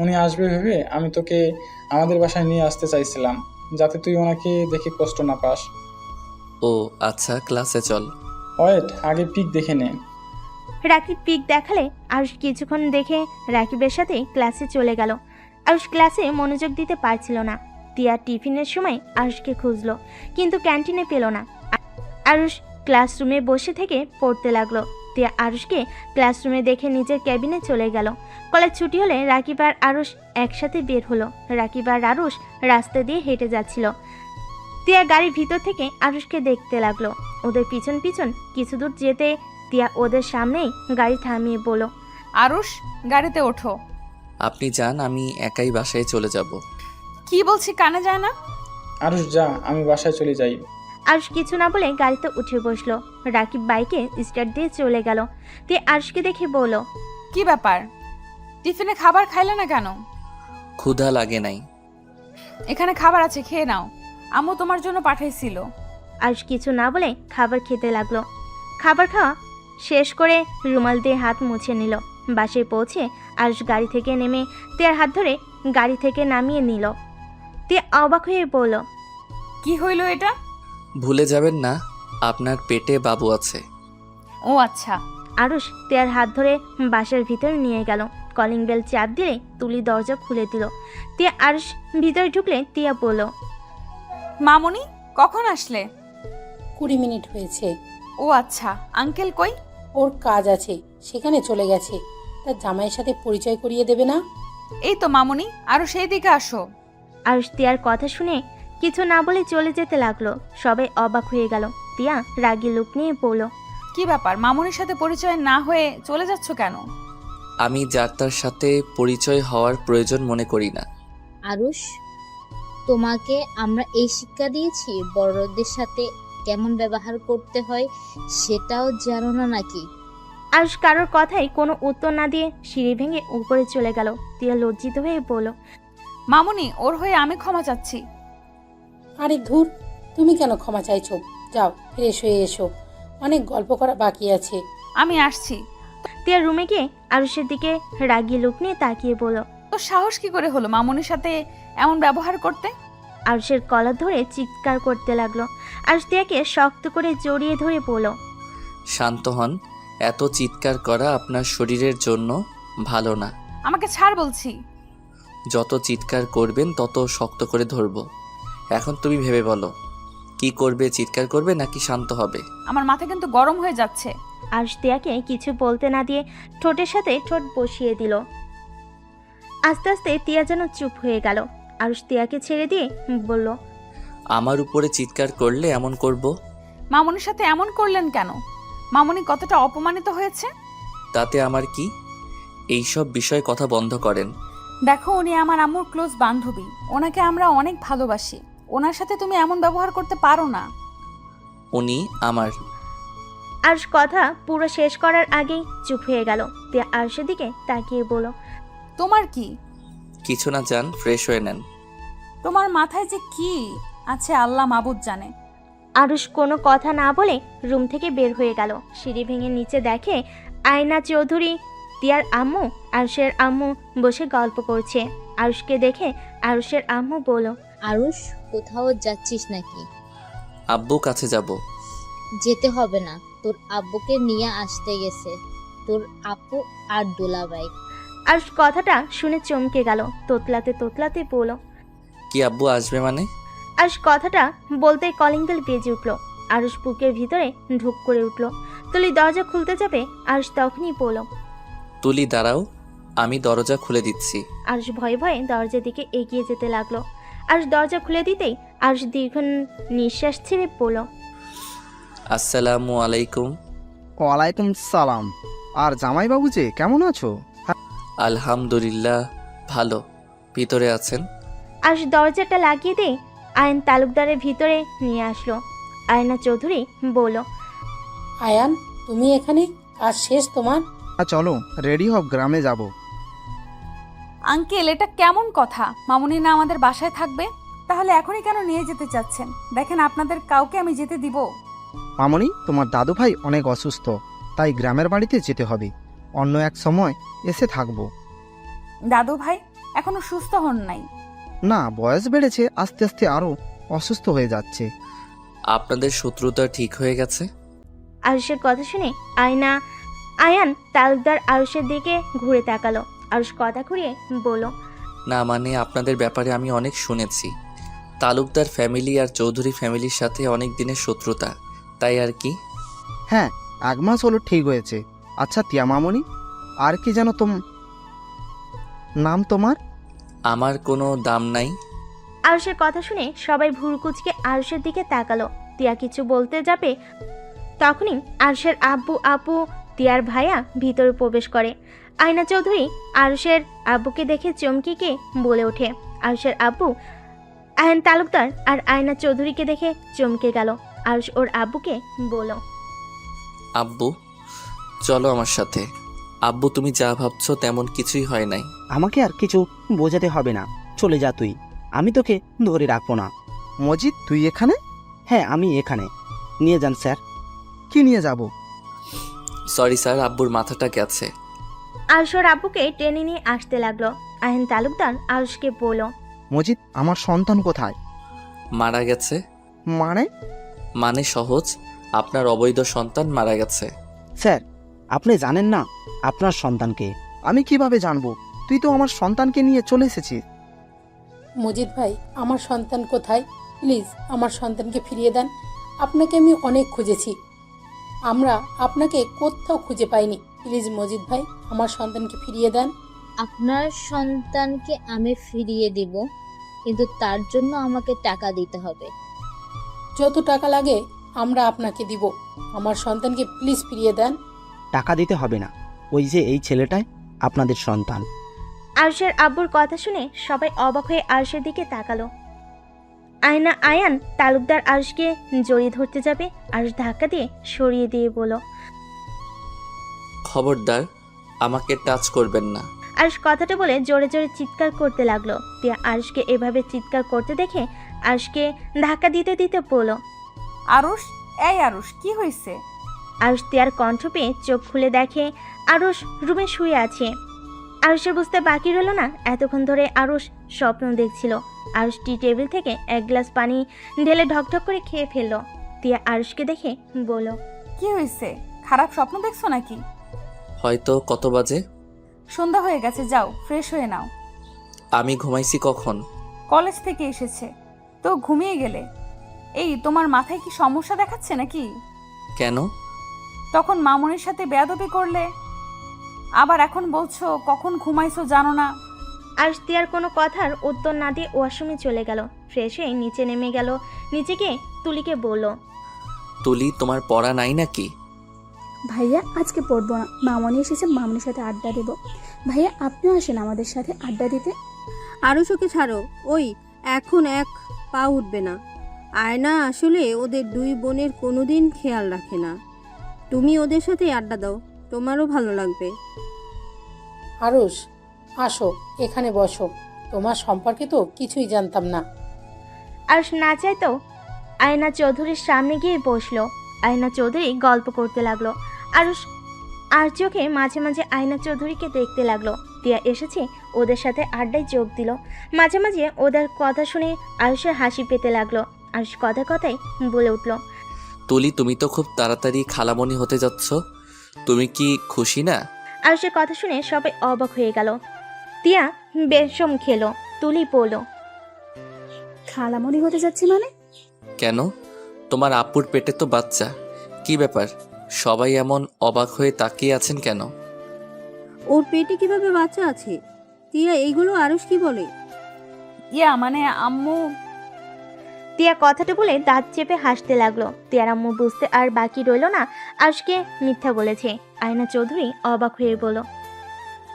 উনি আসবে ভেবে আমি তোকে আমাদের বাসায় নিয়ে আসতে চাইছিলাম, যাতে তুই ওনাকে দেখে কষ্ট না পাস। ও আচ্ছা, ক্লাসে চল। ওয়েট, আগে পিক দেখে নে। রাকিব পিক দেখালে আরুষ কিছুক্ষণ দেখে রাকিবের সাথে ক্লাসে চলে গেল। আরুষ ক্লাসে মনোযোগ দিতে পারছিল না। তিয়া টিফিনের সময় আরুষকে খুঁজলো, কিন্তু ক্যান্টিনে পেল না। আরুষ ক্লাসরুমে বসে থেকে পড়তে লাগলো। তিয়া আরুষকে ক্লাসরুমে দেখে নিজের ক্যাবিনে চলে গেল। কলেজ ছুটি হলে রাকিব আর আরুষ একসাথে বের হলো। রাকিব আর আরুষ রাস্তা দিয়ে হেঁটে যাচ্ছিল। তিয়া গাড়ির ভিতর থেকে আরুষকে দেখতে লাগলো। ওদের পিছন পিছন কিছু দূর যেতে তিয়া ওদের সামনেই গাড়ি থামিয়ে বলল, আরুষ, গাড়িতে ওঠো। আপনি যান, আমি একাই বাসায় চলে যাব। কি বলছি কানে যায় না? আরুষ যা, আমি বাসায় চলে যাই। আরুষ কিছু না বলে গাড়িতে উঠে বসলো। রাকিব বাইকে স্টার্ট দিয়ে চলে গেল। তিয়া আরুষকে দেখে বলল, কি ব্যাপার, টিফিনে খাবার খাইলে না কেন? ক্ষুধা লাগে নাই। এখানে খাবার আছে, খেয়ে নাও। আম্মু তোমার জন্য পাঠাইছিল। আরুষ কিছু না বলে খাবার খেতে লাগলো। খাবার খাওয়া শেষ করে রুমাল দিয়ে হাত মুছে নিল। বাসে পৌঁছে আরুষ গাড়ি থেকে নেমে তিয়ার হাত ধরে গাড়ি থেকে নামিয়ে নিল। তিয়া অবাক হয়ে বলল, কি হইল এটা? ভুলে যাবেন না, আপনার পেটে বাবু আছে। ও আচ্ছা। আরুষ তিয়ার হাত ধরে বাসার ভিতরে নিয়ে গেল। কলিং বেল চাপ দিলে তুলি দরজা খুলে দিল। তিয়া আরুষ ভিতরে ঢুকলে তিয়া বলল, মামুনি, কখন আসলে? 20 মিনিট হয়েছে। ও আচ্ছা, আঙ্কেল কই? ওর কাজ আছে, সেখানে চলে গেছে। তার জামাইয়ের সাথে পরিচয় করিয়ে দেবে না? এই তো মামুনি, আরো সেই দিকে আসো। আরুষ তিয়ার কথা শুনে কিছু না বলে চলে যেতে লাগলো। সবাই অবাক হয়ে গেল। তিয়া রাগী লুক নিয়ে বলল, কি ব্যাপার, মামুনির সাথে পরিচয় না হয়ে চলে যাচ্ছ কেন? আমি যার তার সাথে পরিচয় হওয়ার প্রয়োজন মনে করি না। আরুষ, তোমাকে আমরা এই শিক্ষা দিয়েছি বড়দের সাথে কেমন ব্যবহার করতে হয় সেটাও জানো না নাকি? আরুষ কারোর কথাই কোনো উত্তর না দিয়ে সিঁড়ি ভেঙে উপরে চলে গেল। তিয়া লজ্জিত হয়ে বলল, মামুনি, ওর হয়ে আমি ক্ষমা চাচ্ছি। আরে ধুর, তুমি কেন ক্ষমা চাইছো? যাও ফ্রেশ হয়ে এসো, অনেক গল্প করা বাকি আছে। আমি আসছি। তিয়া রুমে গিয়ে আরুষের দিকে রাগী লুক নিয়ে তাকিয়ে বলল, তোর সাহস কি করে হলো মামুনির সাথে এমন ব্যবহার করতে? আরুষের কলার ধরে চিৎকার করতে লাগলো। আরুষ তিয়াকে শক্ত করে জড়িয়ে ধরে বলল, শান্ত হন, এত চিৎকার করা আপনার শরীরের জন্য ভালো না। আমাকে ছাড় বলছি। যত চিৎকার করবেন তত শক্ত করে ধরবো। এখন তুমি ভেবে বলো, কি করবে? চিৎকার করবে নাকি শান্ত হবে? আমার মাথা কিন্তু গরম হয়ে যাচ্ছে। আরুষ তিয়াকে কিছু বলতে না দিয়ে ঠোঁটের সাথে ঠোঁট বসিয়ে দিল। আস্তে আস্তে তিয়া যেন চুপ হয়ে গেল। আরুষ তিয়াকে ছেড়ে দিয়ে বলল, আমার উপরে চিৎকার করলে এমন করব? মামুনির সাথে এমন করলেন কেন? মামুনি কতটা অপমানিত হয়েছে। তাতে আমার কি? এইসব বিষয়ে কথা বন্ধ করেন। দেখো, উনি আমার আম্মুর ক্লোজ বান্ধবী, ওনাকে আমরা অনেক ভালোবাসি। ওনার সাথে তুমি এমন ব্যবহার করতে পারো না। উনি আমার। আরুষ কথা পুরো শেষ করার আগেই চুপ হয়ে গেল। তিয়া আরুষের দিকে তাকিয়ে বলল, তোমার কি? কিছু না, যান ফ্রেশ হয়ে নেন। তোমার মাথায় যে কি আছে আল্লাহ মাবুদ জানে। আরুষ কোনো কথা না বলে রুম থেকে বের হয়ে গেল। সিঁড়ি ভেঙে নিচে দেখে আয়না চৌধুরী, তিয়ার আম্মু, আরুষের আম্মু বসে গল্প করছে। আরুষকে দেখে আরুষের আম্মু বলল, আরুষ, কোথাও যাচ্ছিস নাকি? আব্বু কাছে যাব। যেতে হবে না, তোর আব্বুকে নিয়ে আসতে গেছে তোর আপু আর দুলাভাই। আরুষ কথাটা শুনে চমকে গেল। তোতলাতে তোতলাতে বলল, কি আব্বু আসবে মানে? আরুষ কথাটা বলতে কলিং বেল বেজে উঠল। আরুষ বুকের ভিতরে ঢুক করে উঠল। তুলি দরজা খুলতে যাবে, আরুষ তখনই বলল, তুলি দাঁড়াও, আমি দরজা খুলে দিচ্ছি। আরুষ ভয়ে ভয়ে দরজার দিকে এগিয়ে যেতে লাগলো। আরুষ দরজা খুলে দিতেই আরুষ দীর্ঘ নিঃশ্বাস ছেড়ে বলল, আসসালামু আলাইকুম। ওয়ালাইকুম সালাম। আর জামাইবাবু যে কেমন আছো? আলহামদুলিল্লাহ ভালো। ভিতরে আছেন? আরুষ দরজাটা লাগিয়ে দিয়ে আয়ন তালুকদারের ভিতরে নিয়ে আসলো। আয়না চৌধুরী বলল, আয়ান, তুমি এখানে? কাজ শেষ তোমার? চলো রেডি হব, গ্রামে যাব। আঙ্কেল, এটা কেমন কথা? মামুনি না আমাদের বাসায় থাকবে? তাহলে এখনই কেন নিয়ে যেতে চাচ্ছেন? দেখেন, আপনাদের কাউকে আমি যেতে দিব? মামনি, তোমার দাদু ভাই অনেক অসুস্থ, তাই গ্রামের বাড়িতে যেতে হবে। অন্য এক সময় এসে থাকবো। দাদু ভাই এখনো সুস্থ হন নাই? না, বয়স বেড়েছে, আস্তে আস্তে আরো অসুস্থ হয়ে যাচ্ছে। আপনাদের শত্রুতা ঠিক হয়ে গেছে? আরুষের কথা শুনে আয়ান তালুকদার আরুষের দিকে ঘুরে তাকালো। আরুষ কথা ঘুরিয়ে বলল, না মানে আপনাদের ব্যাপারে আমি অনেক শুনেছি। তালুকদার ফ্যামিলি আর চৌধুরী ফ্যামিলির সাথে অনেক দিনের শত্রুতা, তাই আর কি। হ্যাঁ, 1 মাস হলো ঠিক হয়েছে। আচ্ছা টিয়া মামনি, আর কি যেন নাম তোমার? আমার কোনো দাম নাই। আরুষের কথা শুনে সবাই ভুরুকুচকে আরুষের দিকে তাকালো। টিয়া কিছু বলতে যাবে, তখনই আরুষের আব্বু আপু টিয়ার ভাইয়া ভিতরে প্রবেশ করে। আয়না চৌধুরী আরুষের আব্বুকে দেখে চমকে গিয়ে বলে ওঠে। আরুষের আব্বু আয়ন তালুকদার আর আয়না চৌধুরীকে দেখে চমকে গেল। আরুষ ওর আব্বুকে বলল, আব্বু চলো আমার সাথে। আব্বু তুমি যা ভাবছো তেমন কিছুই হয় নাই। আমাকে আর কিছু বোঝাতে হবে না, চলে যা তুই, আমি তোকে ধরে রাখবো না। মজিদ, তুই এখানে? হ্যাঁ, আমি এখানে। নিয়ে যান স্যার। কি নিয়ে যাব? সরি স্যার, আব্বুর মাথাটা গেছে। আরুষ ওর আব্বুকে টেনে নিয়ে আসতে লাগলো। আয়ন তালুকদার আরুষকে বলল, মজিদ, আমার সন্তান কোথায়? মারা গেছে। মানে? মানে সহজ, আপনার অবৈধ সন্তান মারা গেছে। স্যার, আপনি জানেন না আপনার সন্তানকে? আমি কিভাবে জানবো? তুই তো আমার সন্তানকে নিয়ে চলে এসেছিস। মজিদ ভাই, আমার সন্তান কোথায়? প্লিজ আমার সন্তানকে ফিরিয়ে দেন। আপনাকে আমি অনেক খুঁজেছি। আমরা আপনাকে কোথাও খুঁজে পাইনি। প্লিজ মজিদ ভাই, আমার সন্তানকে ফিরিয়ে দেন। আপনার সন্তানকে আমি ফিরিয়ে দিব, কিন্তু তার জন্য আমাকে টাকা দিতে হবে। যত টাকা লাগে আমরা আপনাকে দিব। আমার সন্তানকে প্লিজ ফিরিয়ে দেন। টাকা দিতে হবে না, ওই যে এই ছেলেটাই আপনাদের সন্তান। আরুষের আব্বুর কথা শুনে সবাই অবাক হয়ে আরুষের দিকে তাকালো। আয়ান তালুকদার আরুষকে জড়িয়ে ধরতে যাবে, আরুষ ধাক্কা দিয়ে সরিয়ে দিয়ে বলল, খবরদার আমাকে টাচ করবেন না। আরুষ কথাটা বলে জোরে জোরে চিৎকার করতে লাগলো। তিয়া আরুষকে এভাবে চিৎকার করতে দেখে আরুষকে ধাক্কা দিতে দিতে বলল, আরুষ, এই আরুষ, কি হয়েছে? আরুষ তিয়ার কণ্ঠ পেয়ে চোখ খুলে দেখে আরুষ রুমে শুয়ে আছে। আরুষের বুঝতে বাকি রইল না এতক্ষণ ধরে আরুষ স্বপ্ন দেখছিল। আরুষ টি টেবিল থেকে এক গ্লাস পানি ঢেলে ঢকঢক করে খেয়ে ফেললো। তিয়া আরুষকে দেখে বলল, কি হয়েছে? খারাপ স্বপ্ন দেখছো নাকি? হয়তো। কত বাজে? সন্ধ্যা হয়ে গেছে, যাও ফ্রেশ হয়ে নাও। আমি ঘুমাইছি কখন? কলেজ থেকে এসেছে তো ঘুমিয়ে গেলে। এই তোমার মাথায় কি সমস্যা দেখাচ্ছে নাকি? কেন? তখন মামুনির সাথে বেয়াদবি করলে, আবার এখন বলছো কখন ঘুমাইছো জানো না। আরুষ তিয়ার কোনো কথার উত্তর না দিয়ে ওয়াশরুমে চলে গেল। ফ্রেশ হয়ে নিচে নেমে গেল। নিচে গিয়ে তুলিকে বলল, তুলি, তোমার পড়া নাই নাকি? ভাইয়া আজকে পড়বো না, মামনি এসেছে, মামনির সাথে আড্ডা দেব। ভাইয়া আপনিও আসেন আমাদের সাথে আড্ডা দিতে। আরুষকে ছাড়ো, ওই এখন এক পা উঠবে না। আয়না আসলে ওদের দুই বোনের কোনোদিন খেয়াল রাখে না। তুমি ওদের সাথে আড্ডা দাও, তোমারও ভালো লাগবে। আরুষ, আসো এখানে বসো। তোমার সম্পর্কে তো কিছুই জানতাম না। আরুষ না চাইতেও আয়না চৌধুরীর সামনে গিয়ে বসলো। আয়না চৌধুরী গল্প করতে লাগলো। আরুষ আর চোখে মাঝে মাঝে আয়না চৌধুরীকে দেখতে লাগলো। টিয়া এসেছে, ওদের সাথে আড্ডায় যোগ দিল। মাঝে মাঝে ওদের কথা শুনে আরুষের হাসি পেতে লাগলো। আরুষ কথায় কথায় বলে উঠল, তুলি, তুমি তো খুব তাড়াতাড়ি খালামণি হতে যাচ্ছ, তুমি কি খুশি না? আরুষের কথা শুনে সবাই অবাক হয়ে গেল। টিয়া বেশম খেলো। তুলি বলল, খালামণি হতে যাচ্ছি মানে? কেন? তোমার আপুর পেটে তো বাচ্চা, কি ব্যাপার? সবাই এমন অবাক হয়ে তাকিয়ে আছেন কেন? ওর পেটে কিভাবে বাচ্চা আছে? তিয়া এইগুলো আরুষ কি বলে? মানে আম্মু। টিয়া কথাটা বলে দাঁত চেপে হাসতে লাগলো। টিয়ার আম্মু বুঝতে আর বাকি রইল না আরুষকে মিথ্যা বলেছে। আয়না চৌধুরী অবাক হয়ে বলল,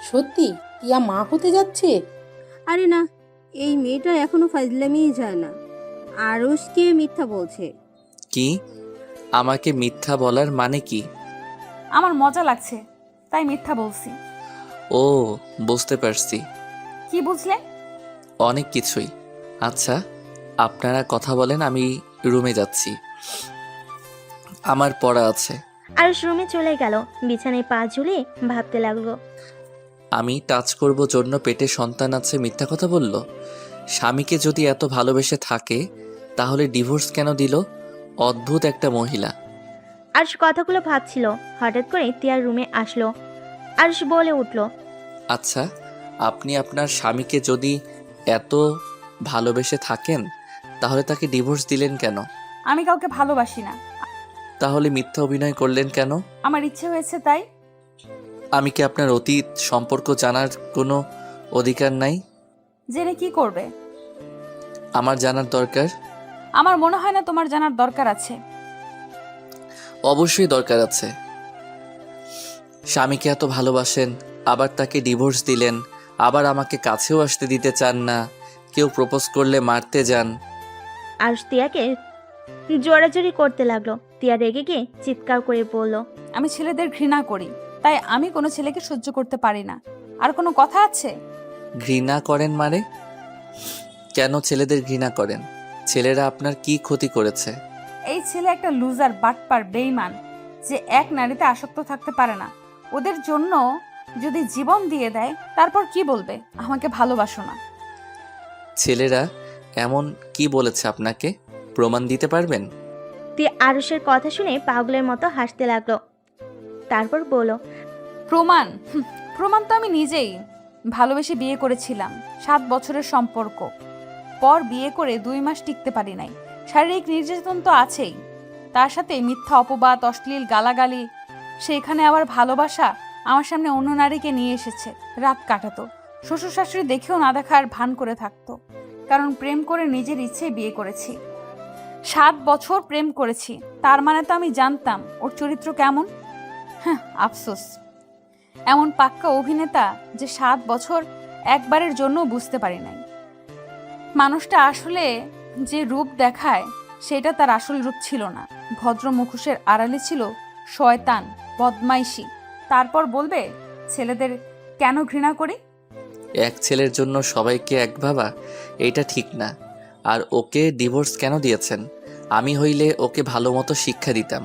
সত্যি টিয়া মা হতে যাচ্ছে? আরে না, এই মেয়েটা এখনো ফাজলামিই যায় না। আরুষকে মিথ্যা বলছে। কি? আমাকে মিথ্যা বলার মানে কি? আমার মজা লাগছে তাই মিথ্যা বলছি। ও, বুঝতে পারছি। কি বুঝলে? অনেক কিছুই। আচ্ছা, আপনারা কথা বলেন, আমি রুমে যাচ্ছি, আমার পড়া আছে। আরুষ রুমে চলে গেল। বিছানায় পা ঝুলিয়ে ভাবতে লাগলো। আমি টাচ করব জন্য পেটে সন্তান আছে মিথ্যা কথা বলল? স্বামীকে যদি এত ভালোবেসে থাকে তাহলে ডিভোর্স কেন দিল? অদ্ভুত একটা মহিলা। আরুষ কথাগুলো ভাবছিল, হঠাৎ করে টিয়ার রুমে আসলো। আরুষ বলে উঠল, আচ্ছা, আপনি আপনার স্বামীকে যদি এত ভালোবেসে থাকেন তাহলে তাকে ডিভোর্স দিলেন কেন? আমি কাউকে ভালোবাসি না, তাহলে মিথ্যা অভিনয় করলেন কেন? আমার ইচ্ছে হয়েছে তাই। আমি কি আপনার অতীত সম্পর্ক জানার কোনো অধিকার নাই? জেনে কি করবে? আমার জানার দরকার। আমার মনে হয় না তোমার জানার দরকার আছে। অবশ্যই দরকার আছে। স্বামীকে এত ভালোবাসেন, আবার তাকে ডিভোর্স দিলেন, আবার আমাকে কাছেও আসতে দিতে চান না, কেউ প্রপোজ করলে মারতে যান। আরুষ টিয়াকে জোরাজোরি করতে লাগলো। টিয়া রেগে গিয়ে চিৎকার করে বলল, আমি ছেলেদের ঘৃণা করি, তাই আমি কোনো ছেলেকে সহ্য করতে পারি না। আর কোনো কথা আছে? ঘৃণা করেন মানে? কেন ছেলেদের ঘৃণা করেন? ছেলেরা আপনার কি ক্ষতি করেছে? এই ছেলে একটা লুজার, বাটপার, বেইমান, যে এক নারীতে আসক্ত থাকতে পারে না। ওদের জন্য যদি জীবন দিয়ে দেয় তারপর কি বলবে আমাকে ভালোবাসো না? ছেলেরা এমন কি বলেছে আপনাকে? প্রমাণ দিতে পারবেন? টিয়া আরুষের কথা শুনে পাগলের মতো হাসতে লাগলো। তারপর বলল, প্রমাণ? প্রমাণ তো আমি নিজেই ভালোবেসে বিয়ে করেছিলাম। 7 বছরের সম্পর্ক, পর বিয়ে করে 2 মাস টিকতে পারি নাই। শারীরিক নির্যাতন তো আছেই। তার সাথে মিথ্যা অপবাদ, অশ্লীল গালাগালি, সেখানে আবার ভালোবাসা। আমার সামনে অন্য নারীকে নিয়ে এসেছে, রাত কাটাতো। শ্বশুর শাশুড়ি দেখেও না দেখার ভান করে থাকতো, কারণ প্রেম করে নিজের ইচ্ছে বিয়ে করেছি। 7 বছর প্রেম করেছি, তার মানে তো আমি জানতাম ওর চরিত্র কেমন। হ্যাঁ, আফসোস এমন পাক্কা অভিনেতা যে 7 বছর একবারের জন্য বুঝতে পারি নাই মানুষটা আসলে যে রূপ দেখায় সেটা তার আসল রূপ ছিল না। ভদ্র মুখোশের আড়ালে ছিল শয়তান, বদমাইশি। তারপর বলবে ছেলেদের কেন ঘৃণা করি? এক ছেলের জন্য সবাইকে এক ভাবা, এটা ঠিক না। আর ওকে ডিভোর্স কেন দিয়েছেন? আমি হইলে ওকে ভালো মতো শিক্ষা দিতাম,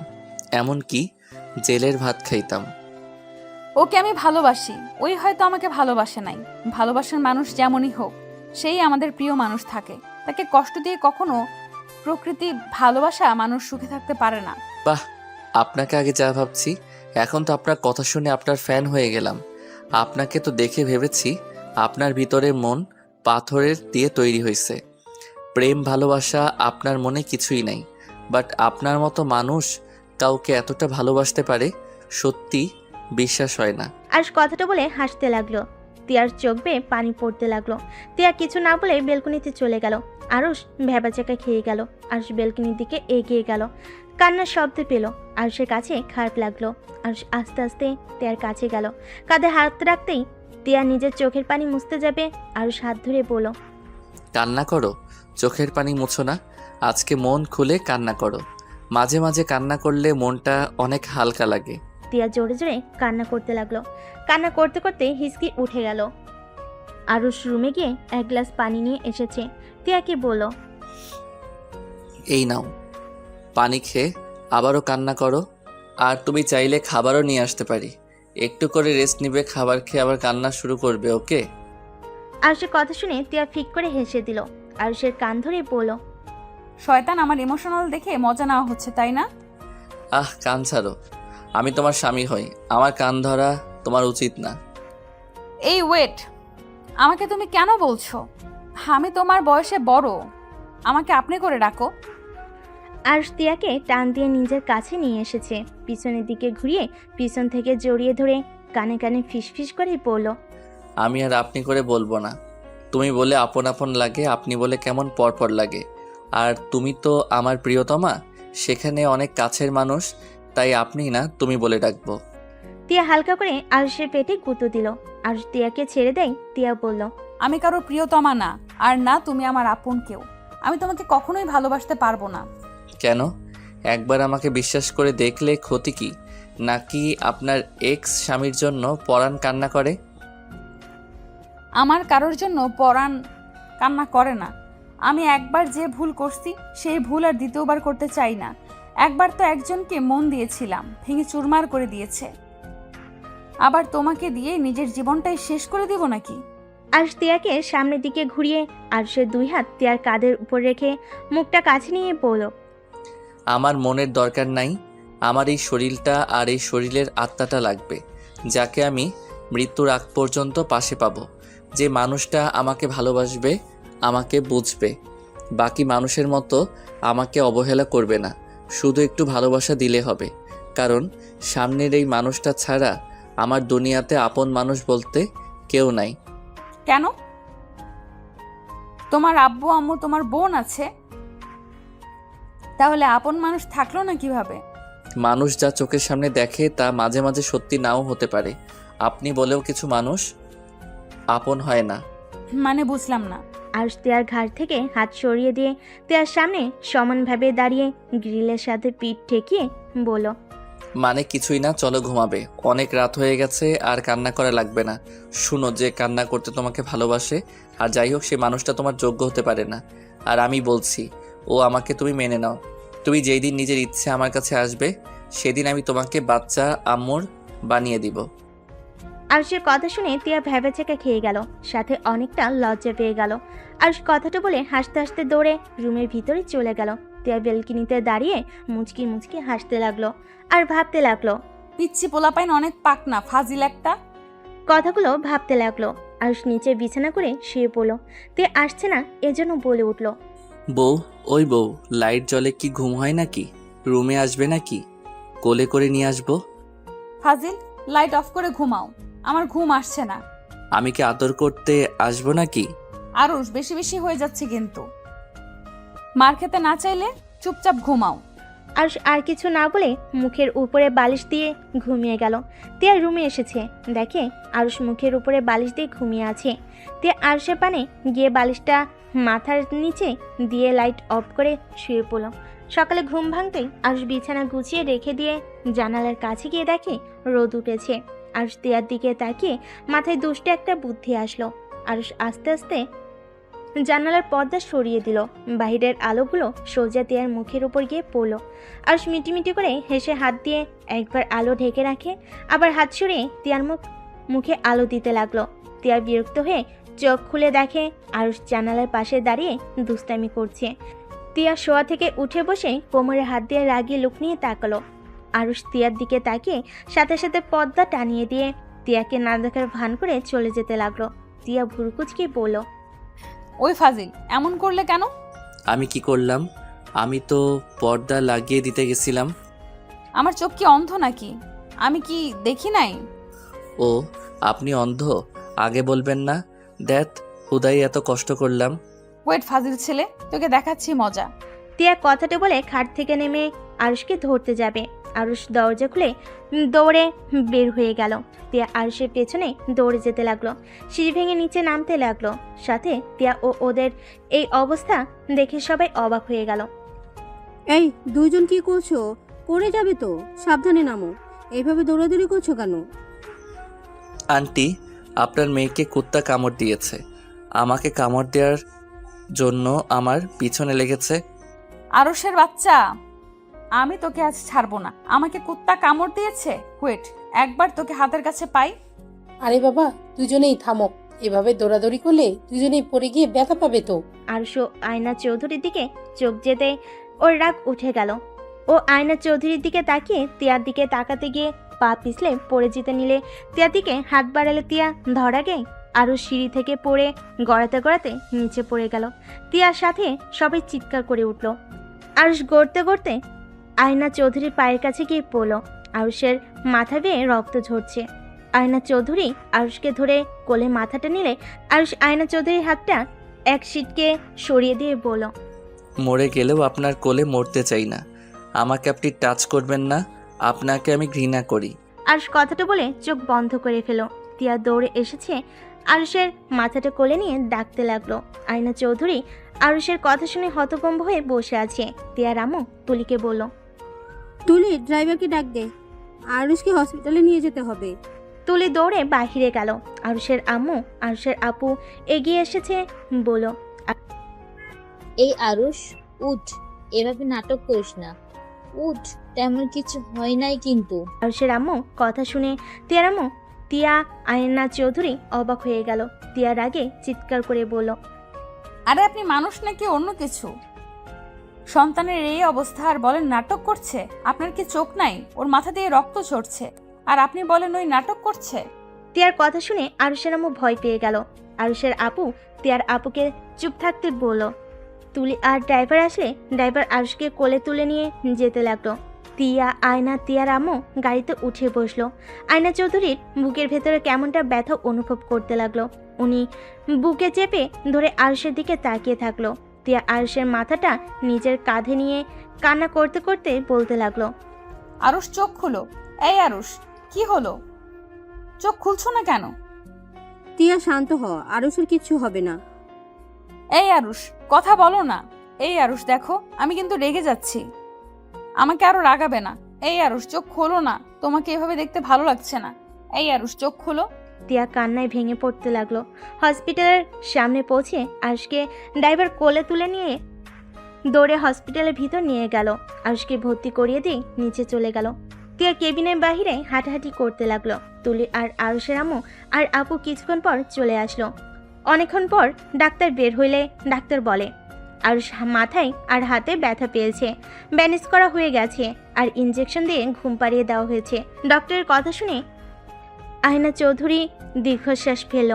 এমনকি জেলের ভাত খাইতাম। ওকে আমি ভালোবাসি, ওই হয়তো আমাকে ভালোবাসে নাই। ভালোবাসার মানুষ যেমনই হোক, সেই আমাদের প্রিয় মানুষ থাকে, তাকে কষ্ট দিয়ে কখনো প্রকৃতি ভালোবাসা মানুষ সুখে থাকতে পারে না। বাহ, আপনাকে আগে যা ভাবছি, এখন তো আপনার কথা শুনে আপনার ফ্যান হয়ে গেলাম। আপনাকে তো দেখে ভেবেছি আপনার ভিতরে মন পাথরের দিয়ে তৈরি হয়েছে। প্রেম ভালোবাসা আপনার মনে কিছুই নাই, বাট আপনার মতো মানুষ কাউকে এতটা ভালোবাসতে পারে, সত্যি বিশ্বাস হয় না। আরুষ কথাটা বলে হাসতে লাগলো। তিয়ার চোখ বেয়ে পানি পড়তে লাগলো। তিয়া কিছু না বলে বেলকনিতে চলে গেল। আরুষ ভ্যাবাচাকা খেয়ে গেল। আরুষ বেলকনির দিকে এগিয়ে গেল। কান্নার শব্দ পেল। আরুষের কাছে খারাপ লাগলো। আরুষ আস্তে আস্তে তিয়ার কাছে গেল। কাঁধে হাত রাখতেই তিয়া নিজের চোখের পানি মুছতে যাবে। আরুষ হাত ধরে বলল, কান্না করো, চোখের পানি মুছো না, আজকে মন খুলে কান্না করো। মাঝে মাঝে কান্না করলে মনটা অনেক হালকা লাগে। তিয়া জোরে জোরে কান্না করতে লাগলো। কান্না করতে করতে হিসকি উঠে গেল। আরুষ রুমে গিয়ে এক গ্লাস পানি নিয়ে এসেছে। তিয়াকে বলল, এই নাও পানি, খেয়ে আবারও কান্না করো। আর তুমি চাইলে খাবারও নিয়ে আসতে পারি, একটু করে রেস্ট নিবে, খাবার খেয়ে আবার কান্না শুরু করবে, ওকে? আরুষের কথা শুনে তিয়া ফিক করে হেসে দিল। আরুষের কান ধরে বলল, শয়তান, আমার ইমোশনাল দেখে মজা নেওয়া হচ্ছে, তাই না? আহ, কান ছাড়ো, আমি তোমার স্বামী হই, আমার কান ধরা তোমার উচিত না। এই ওয়েট, আমাকে তুমি কেন বলছো? আমি তোমার বয়সে বড়, আমাকে আপনি করে ডাকো। আরুষ তিয়াকে টান দিয়ে নিজের কাছে নিয়ে এসেছে। পিছনের দিকে ঘুরিয়ে পিছন থেকে জড়িয়ে ধরে কানে কানে ফিসফিস করে বলল, আমি আর আপনি করে বলবো না, তুমি বলে আপন আপন লাগে, আপনি বলে কেমন পরপর লাগে। আর তুমি তো আমার প্রিয়তমা, সেখানে অনেক কাছের মানুষ, তাই আপনি না তুমি বলে ডাকবো। তিয়া হালকা করে আরুষের পেটে গুঁতো দিল। আরুষ তিয়াকে ছেড়ে দেয়। তিয়া বলল, আমি কারো প্রিয়তমা না, আর না তুমি আমার আপন কেউ। আমি তোমাকে কখনোই ভালোবাসতে পারবো না। কেন? একবার আমাকে বিশ্বাস করে দেখলে ক্ষতি কি? নাকি আপনার এক্স স্বামীর জন্য পরাণ কান্না করে? আমার কারোর জন্য পরাণ কান্না করে না। আমি একবার যে ভুল করছি সেই ভুল আর দ্বিতীয়বার করতে চাই না। একবার তো একজনকে মন দিয়েছিলাম, ভেঙে চুরমার করে দিয়েছে। আবার তোমাকে দিয়ে নিজের জীবনটাই শেষ করে দিব নাকি? আরুষ তিয়াকে সামনের দিকে ঘুরিয়ে আরুষের 2 হাত তিয়ার কাঁধের উপর রেখে মুখটা কাছে নিয়ে বলল, আমার মনের দরকার নাই, আমার এই শরীরটা আর এই শরীরের আত্মাটা লাগবে, যাকে আমি মৃত্যুর আগ পর্যন্ত পাশে পাবো। যে মানুষটা আমাকে ভালোবাসবে, আমাকে বুঝবে, বাকি মানুষের মতো আমাকে অবহেলা করবে না, শুধু একটু ভালোবাসা দিলে হবে। কারণ সামনের এই মানুষটা ছাড়া আমার দুনিয়াতে আপন মানুষ বলতে কেউ নাই। কেন? তোমার আব্বু আম্মু, তোমার বোন আছে, তাহলে আপন মানুষ থাকলো না কিভাবে? মানুষ যা চোখের সামনে দেখে তা মাঝে মাঝে সত্যি নাও হতে পারে। আপনি বলেও কিছু মানুষ আপন হয় না। মানে বুঝলাম না। আরুষ তিয়ার ঘাড় থেকে হাত সরিয়ে দিয়ে তিয়ার সামনে সমানভাবে দাঁড়িয়ে গ্রিলের সাথে পিঠ ঠেকিয়ে বলল, মানে কিছুই না, চলো ঘুমাবে, অনেক রাত হয়ে গেছে, আর কান্না করা লাগবে না। শুনো, যে কান্না করতে তোমাকে ভালোবাসে আর যাই হোক সে মানুষটা তোমার যোগ্য হতে পারে না। আর আমি বলছি, ও আমাকে তুমি মেনে নাও। তুমি যেই দিন নিজের ইচ্ছে আমার কাছে আসবে, সেদিন আমি তোমাকে বাচ্চা আম্মুর বানিয়ে দিব। আরুষের কথা শুনে তিয়া ভ্যাবাচাকা খেয়ে গেল, সাথে অনেকটা লজ্জা পেয়ে গেল। আরুষ কথাটা বলে হাসতে হাসতে দৌড়ে রুমের ভিতরে চলে গেল। তিয়া বেলকনিতে দাঁড়িয়ে মুচকি মুচকি হাসতে লাগলো আর ভাবতে লাগলো। পিচ্ছি পোলাপাইন অনেক পাকনা, ফাজিল একটা। কথাগুলো ভাবতে লাগলো। আরুষ নিচে বিছানা করে শুয়ে পড়লো। তিয়া আসছে না এজন্য বলে উঠল, বউ, ওই বউ, লাইট জ্বলে কি ঘুম হয় নাকি? রুমে আসবে নাকি? কোলে করে নিয়ে আসবো? ফাজিল, লাইট অফ করে ঘুমাও, আমার ঘুম আসছে না। আমি কি আদর করতে আসবো নাকি? আরুষ, বেশি বেশি হয়ে যাচ্ছে কিন্তু। মার খেতে না চাইলে চুপচাপ ঘুমাও। আরুষ আর কিছু না বলে মুখের উপরে বালিশ দিয়ে ঘুমিয়ে গেল। তিয়া রুমে এসেছে, দেখে আরুষ মুখের উপরে বালিশ দিয়ে ঘুমিয়ে আছে। তিয়া আরুষের পানে গিয়ে বালিশটা মাথার নিচে দিয়ে লাইট অফ করে শুয়ে পড়ল। সকালে ঘুম ভাঙতেই আরুষ বিছানা গুছিয়ে রেখে দিয়ে জানালার কাছে গিয়ে দেখে রোদ উঠেছে। আরুষ তিয়ার দিকে তাকিয়ে মাথায় দুষ্টে একটা বুদ্ধি আসলো। আরুষ আস্তে আস্তে জানালার পর্দা সরিয়ে দিল। বাহিরের আলোগুলো সোজা তিয়ার মুখের উপর গিয়ে পড়ল। আরুষ মিটিমিটি করে হেসে হাত দিয়ে একবার আলো ঢেকে রাখে, আবার হাত সরিয়ে তিয়ার মুখে আলো দিতে লাগলো। তিয়া বিরক্ত হয়ে চোখ খুলে দেখে আরুষ জানালার পাশে দাঁড়িয়ে দুষ্টামি করছে। তিয়া শোয়া থেকে উঠে বসে কোমরে হাত দিয়ে রাগিয়ে লুক নিয়ে তাকালো। আরুষ তিয়ার দিকে তাকিয়ে সাথে সাথে পর্দা টানিয়ে দিয়ে তিয়াকে না দেখার ভান করে চলে যেতে লাগলো। তিয়া ভুরুকুচকে বলল, ওই ফাজিল, এমন করলে কেন? আমি কি করলাম? আমি তো পর্দা লাগিয়ে দিতে গেছিলাম। আমার চোখ কি অন্ধ নাকি? আমি কি দেখি নাই? ও, আপনি অন্ধ? আগে বলবেন না। দেখ, হুদাই এত কষ্ট করলাম। ওয়েট ফাজিল ছেলে, তোকে দেখাচ্ছি মজা। তিয়া কথাটা বলে খাট থেকে নেমে আরুষকে ধরতে যাবে। আরুষ দরজা খুলে দৌড়ে বের হয়ে গেল। তিয়া আরুষের পেছনে দৌড়ে যেতে লাগলো। সিঁড়ি ভেঙে নিচে নামতে লাগলো। সাথে তিয়া ও ওদের এই অবস্থা দেখে সবাই অবাক হয়ে গেল। এই দুইজন কি করছো? পড়ে যাবে তো, সাবধানে নামো। এইভাবে দৌড়াদৌড়ি করছো কেন? আন্টি, আপনার মেয়েকে কুত্তা কামড় দিয়েছে। আমাকে কামড় দেওয়ার জন্য আমার পিছনে লেগেছে। আরুষের বাচ্চা, আমি তোকে আজ ছাড়বো না। আমাকে কুত্তা কামড় দিয়েছে। ওয়েট, একবার তোকে হাতের কাছে পাই। আরে বাবা, দুজনেই থামো। এভাবে দৌড়াদৌড়ি করলে দুজনেই পড়ে গিয়ে ব্যথা পাবে তো। আরুষ ও আয়না চৌধুরীর দিকে চোখ যেতে ওর রাগ উঠে গেল। ও আয়না চৌধুরীর দিকে তাকিয়ে তিয়ার দিকে তাকাতে গিয়ে পা পিছলে পড়ে যেতে নিলে তিয়ার দিকে হাত বাড়ালে তিয়া ধরা গে আরুষ সিঁড়ি থেকে পড়ে গড়াতে গড়াতে নিচে পড়ে গেল। তিয়ার সাথে সবাই চিৎকার করে উঠল। আরুষ গড়তে গড়তে আয়না চৌধুরীর পায়ের কাছে গিয়ে পড়ল। আরুষের মাথা বেয়ে রক্ত ঝরছে। আয়না চৌধুরী আরুষকে ধরে কোলে মাথাটা নিলে আরুষ আয়না চৌধুরীর হাতটা এক সিটকে সরিয়ে দিয়ে বলল, মরে গেলেও আপনার কোলে মরতে চাই না। আমাকে আপনি টাচ করবেন না। আপনাকে আমি ঘৃণা করি। আরুষ কথাটা বলে চোখ বন্ধ করে ফেল। তিয়া দৌড়ে এসেছে আরুষের মাথাটা কোলে নিয়ে ডাকতে লাগলো। আয়না চৌধুরী আরুষের কথা শুনে হতভম্ব হয়ে বসে আছে। তিয়ার আম্মু তুলিকে বলল, তুলি, ড্রাইভারকে ডাক দে, আরুষকে হসপিটালে নিয়ে যেতে হবে। তুলি দৌড়ে বাহিরে গেল। আরুষের আম্মু আরুষের আপু এগিয়ে এসেছে, বলল, এই আরুষ, উঠ, এভাবে নাটক করিস না। উঠ, তেমন কিছু হয় নাই কিন্তু। আরুষের আম্মু কথা শুনে তিয়ার আম্মু তিয়া আয়না চৌধুরী অবাক হয়ে গেল। তিয়ার আগে চিৎকার করে বলল, আরে আপনি মানুষ নাকি অন্য কিছু? সন্তানের এই অবস্থা আর বলেন নাটক করছে? আপনার কি চোখ নাই? ওর মাথা দিয়ে রক্ত ঝরছে আর আপনি বলেন ওই নাটক করছে? তিয়ার কথা শুনে আরুষের আম্মু ভয় পেয়ে গেল। আরুষের আপু তিয়ার আপুকে চুপ থাকতে বলল। তুলি আর ড্রাইভার আসলে ড্রাইভার আরুষকে কোলে তুলে নিয়ে যেতে লাগলো। তিয়া আয়না তিয়ার আম্মু গাড়িতে উঠে বসলো। আয়না চৌধুরীর বুকের ভেতরে কেমনটা ব্যথা অনুভব করতে লাগলো। উনি বুকে চেপে ধরে আরুষের দিকে তাকিয়ে থাকলো। তিয়া আরুষের মাথাটা নিজের কাঁধে নিয়ে কান্না করতে করতে বলতে লাগলো, আরুষ চোখ খুলো। এই আরুষ, কি হলো? চোখ খুলছো না কেন? তিয়া, শান্ত হ, আরুষের কিচ্ছু হবে না। এই আরুষ, কথা বলো না। এই আরুষ, দেখো আমি কিন্তু রেগে যাচ্ছি। আমাকে আরো রাগাবে না। এই আরুষ, চোখ খোলো না। তোমাকে এভাবে দেখতে ভালো লাগছে না। এই আরুষ, চোখ খোলো। তিয়া কান্নায় ভেঙে পড়তে লাগলো। হসপিটালের সামনে পৌঁছে আরুষকে ড্রাইভার কোলে তুলে নিয়ে দৌড়ে হসপিটালের ভিতর নিয়ে গেল। আরুষকে ভর্তি করিয়ে দিয়ে নিচে চলে গেল। তিয়া কেবিনের বাহিরে হাঁটাহাঁটি করতে লাগলো। তুলি আর আরুষের আম্মু আর আপু কিছুক্ষণ পর চলে আসলো। অনেকক্ষণ পর ডাক্তার বের হইলে ডাক্তার বলে, আরুষ মাথায় আর হাতে ব্যথা পেয়েছে, ব্যান্ডেজ করা হয়ে গেছে আর ইনজেকশন দিয়ে ঘুম পাড়িয়ে দেওয়া হয়েছে। ডক্টরের কথা শুনে আয়না চৌধুরী দীর্ঘশ্বাস ফেলল।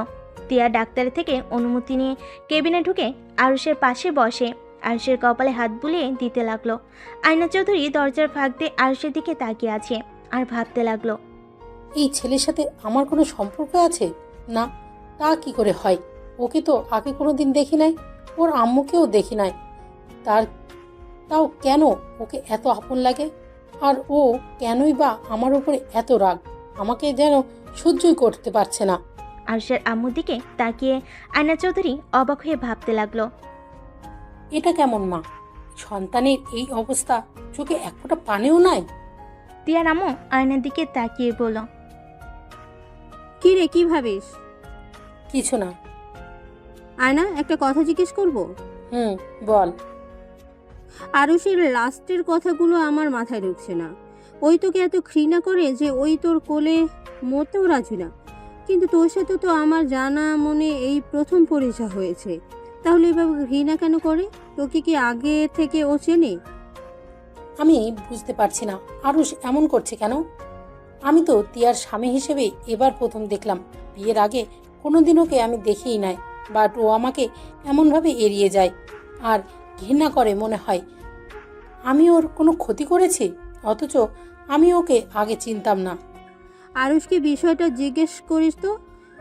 তিয়া ডাক্তার থেকে অনুমতি নিয়ে কেবিনে ঢুকে আরুষের পাশে বসে। আরুষের কপালে হাত বুলিয়ে দিতে লাগলো। আয়না চৌধুরী দরজার ফাঁক দিয়ে আরুষের দিকে তাকিয়ে আছে আর ভাবতে লাগলো। এই ছেলের সাথে আমার কোনো সম্পর্ক আছে? না, তা কি করে হয়? ওকে তো আগে কোনো দিন দেখি নাই, ওর আম্মুকেও দেখি নাই। তাও কেন ওকে এত আপন লাগে? আর ও কেনই বা আমার উপরে এত রাগ? আমাকে যেন সহ্যই করতে পারছে না। আরুষের আম্মুর দিকে তাকিয়ে আয়না চৌধুরী অবাক হয়ে ভাবতে লাগলো। এটা কেমন মা? সন্তানের এই অবস্থা, চোখে এক ফোঁটা পানিও নাই। তিয়ার আম্মু আয়নার দিকে তাকিয়ে বলল, কি রে, কি ভাবিস? কিছু না। আয়না, একটা কথা জিজ্ঞেস করব? বল। আরুষের লাস্টের কথাগুলো আমার মাথায় ঢুকছে না। ওই তোকে এত ঘৃণা করে যে ওই তোর কোলে মরতেও রাজি না, কিন্তু তোর সাথে তো আমার জানা মনে এই প্রথম পরিচয় হয়েছে। তাহলে এভাবে ঘৃণা কেন করে? তোকে কি আগে থেকে ও চেনে? আমি বুঝতে পারছি না আরুষ এমন করছে কেন। আমি তো তিয়ার স্বামী হিসেবে এবার প্রথম দেখলাম। বিয়ের আগে কোনোদিন ওকে আমি দেখিই নাই, বাট ও আমাকে এমনভাবে এড়িয়ে যায় আর ঘৃণা করে। মনে হয় আমি ওর কোনো ক্ষতি করেছি, অথচ আমি ওকে আগে চিনতাম না। আরুষকে বিষয়টা জিজ্ঞেস করিস তো,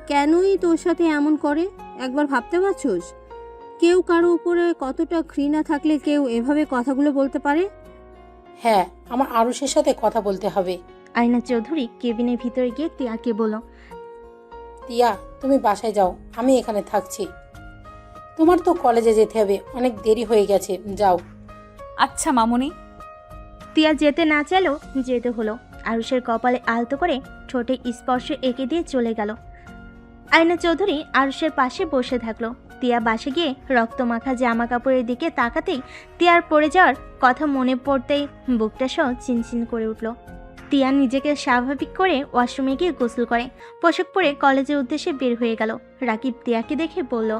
কেনই তোর সাথে এমন করে? একবার ভাবতে পারছিস? কেউ কারো উপরে কতটা ঘৃণা থাকলে কেউ এভাবে কথাগুলো বলতে পারে? হ্যাঁ, আমার আরুষের সাথে কথা বলতে হবে। আয়না চৌধুরী কেবিনের ভিতরে গিয়ে তিয়াকে বলল, তিয়া, তুমি বাসায় যাও, আমি এখানে থাকছি। তোমার তো কলেজে যেতে হবে, অনেক দেরি হয়ে গেছে, যাও। আচ্ছা মামুনি। তিয়া যেতে না চাইলেও যেতে হলো। আরুষের কপালে আলতো করে ঠোঁটে স্পর্শ এঁকে দিয়ে চলে গেল। আয়না চৌধুরী আরুষের পাশে বসে থাকলো। তিয়া বাসে গিয়ে রক্তমাখা জামা কাপড়ের দিকে তাকাতেই তিয়ার পড়ে যাওয়ার কথা মনে পড়তেই বুকটা সহ চিনচিন করে উঠল। তিয়া নিজেকে স্বাভাবিক করে ওয়াশরুমে গিয়ে গোসল করে পোশাক পরে কলেজের উদ্দেশ্যে বের হয়ে গেল। রাকিব তিয়াকে দেখে বলল,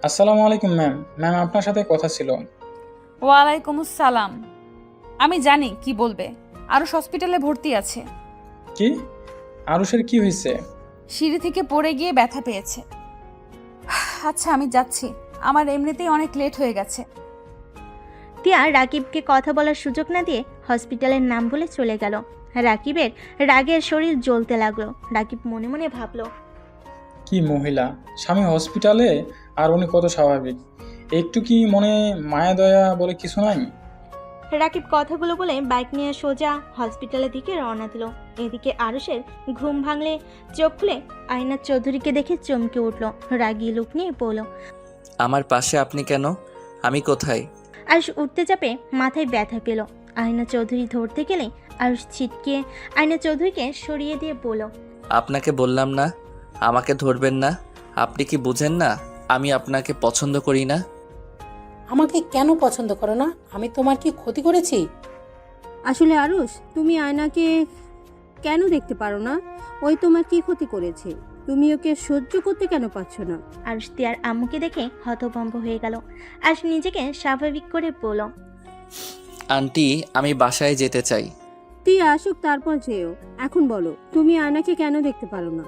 আসসালামু আলাইকুম ম্যাম। ম্যাম, আপনার সাথে কথা ছিল। ওয়ালাইকুম আসসালাম। আমি জানি কি বলবে। আরুষ হসপিটালে ভর্তি আছে। কি? আরুষের কি হয়েছে? সিঁড়ি থেকে পড়ে গিয়ে ব্যথা পেয়েছে। আচ্ছা আমি যাচ্ছি, আমার এমনিতেই অনেক লেট হয়ে গেছে। তিয়া রাকিবকে কথা বলার সুযোগ না দিয়ে হসপিটালের নাম বলে চলে গেল। রাকিবের রাগের শরীর জ্বলতে লাগলো। রাকিব মনে মনে ভাবলো, কি মহিলা! স্বামী হসপিটালে আর উনি কত স্বাভাবিক। একটু কি মনে মায়া দয়া বলে কিছু নাই? রাকিব কথাগুলো বলে বাইক নিয়ে সোজা হসপিটালের দিকে রওনা দিল। এদিকে আরুষের ঘুম ভাঙলে চোখ খুলে আয়না চৌধুরীকে দেখে চমকে উঠল। রাগী লুক নিয়ে বলল, আমার পাশে আপনি কেন? আমি কোথায়? আরুষ উঠতে চাপে মাথায় ব্যথা পেল। আয়না চৌধুরী ধরতে গেলে আরুষ ছিটকে আয়না চৌধুরীকে সরিয়ে দিয়ে বলল, আপনাকে বললাম না আমাকে ধরবেন না। আপনি কি বুঝেন না আমি আপনাকে পছন্দ করি না? আমাকে কেন পছন্দ করো না? আমি তোমার কি ক্ষতি করেছি? আসলে আরুষ, তুমি আয়নাকে কেন দেখতে পারো না? ওই তোমার কি ক্ষতি করেছে? তুমি ওকে সহ্য করতে কেন পারছো না? আরুষ তিয়ার আম্মুকে দেখে হতভম্ব হয়ে গেল। আরুষ নিজেকে স্বাভাবিক করে বলল, আন্টি, আমি বাসায় যেতে চাই। তুই আসুক তারপর যেও। এখন বলো, তুমি আয়নাকে কেন দেখতে পারো না?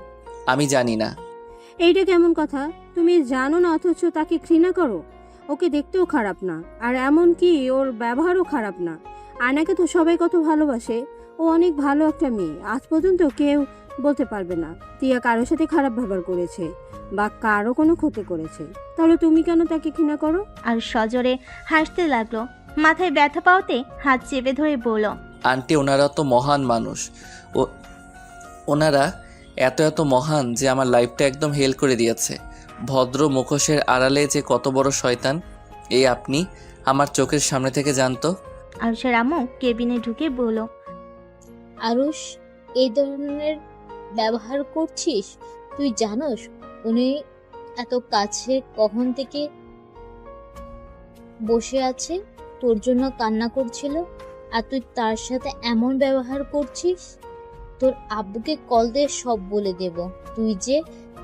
আমি জানি না। এইটা কেমন কথা? তুমি জানো না অথচ তাকে ঘৃণা করো? ওকে দেখতেও খারাপ না, আর এমন কি ওর ব্যবহারও খারাপ না। আয়নাকে তো সবাই কত ভালোবাসে। ও অনেক ভালো একটা মেয়ে। আজ পর্যন্ত কেউ বলতে পারবে না তিয়া কারোর সাথে খারাপ ব্যবহার করেছে বা কারো কোনো ক্ষতি করেছে। তাহলে তুমি কেন তাকে ঘৃণা করো? আর সজোরে হাসতে লাগলো। মাথায় ব্যথা পাওয়াতে হাত চেপে ধরে বলল, আন্টি, ওনারা তো মহান মানুষ। ওনারা এত মহান যে আমার লাইফটা একদম হেল করে দিয়েছে। ভদ্র মুখোশের আড়ালে যে কত বড় শয়তান, এই আপনি আমার চোখের সামনে থেকে জানতো। আরুষের আম্মু কেবিনে ঢুকে বলল, আরুষ, এই ধরনের ব্যবহার করছিস? তুই জানোস উনি এত কাছে কখন থেকে বসে আছে, তোর জন্য কান্না করছিল, আর তুই তার সাথে এমন ব্যবহার করছিস? তোর আব্বুকে কল দিয়ে সব বলে দেব। তুই যে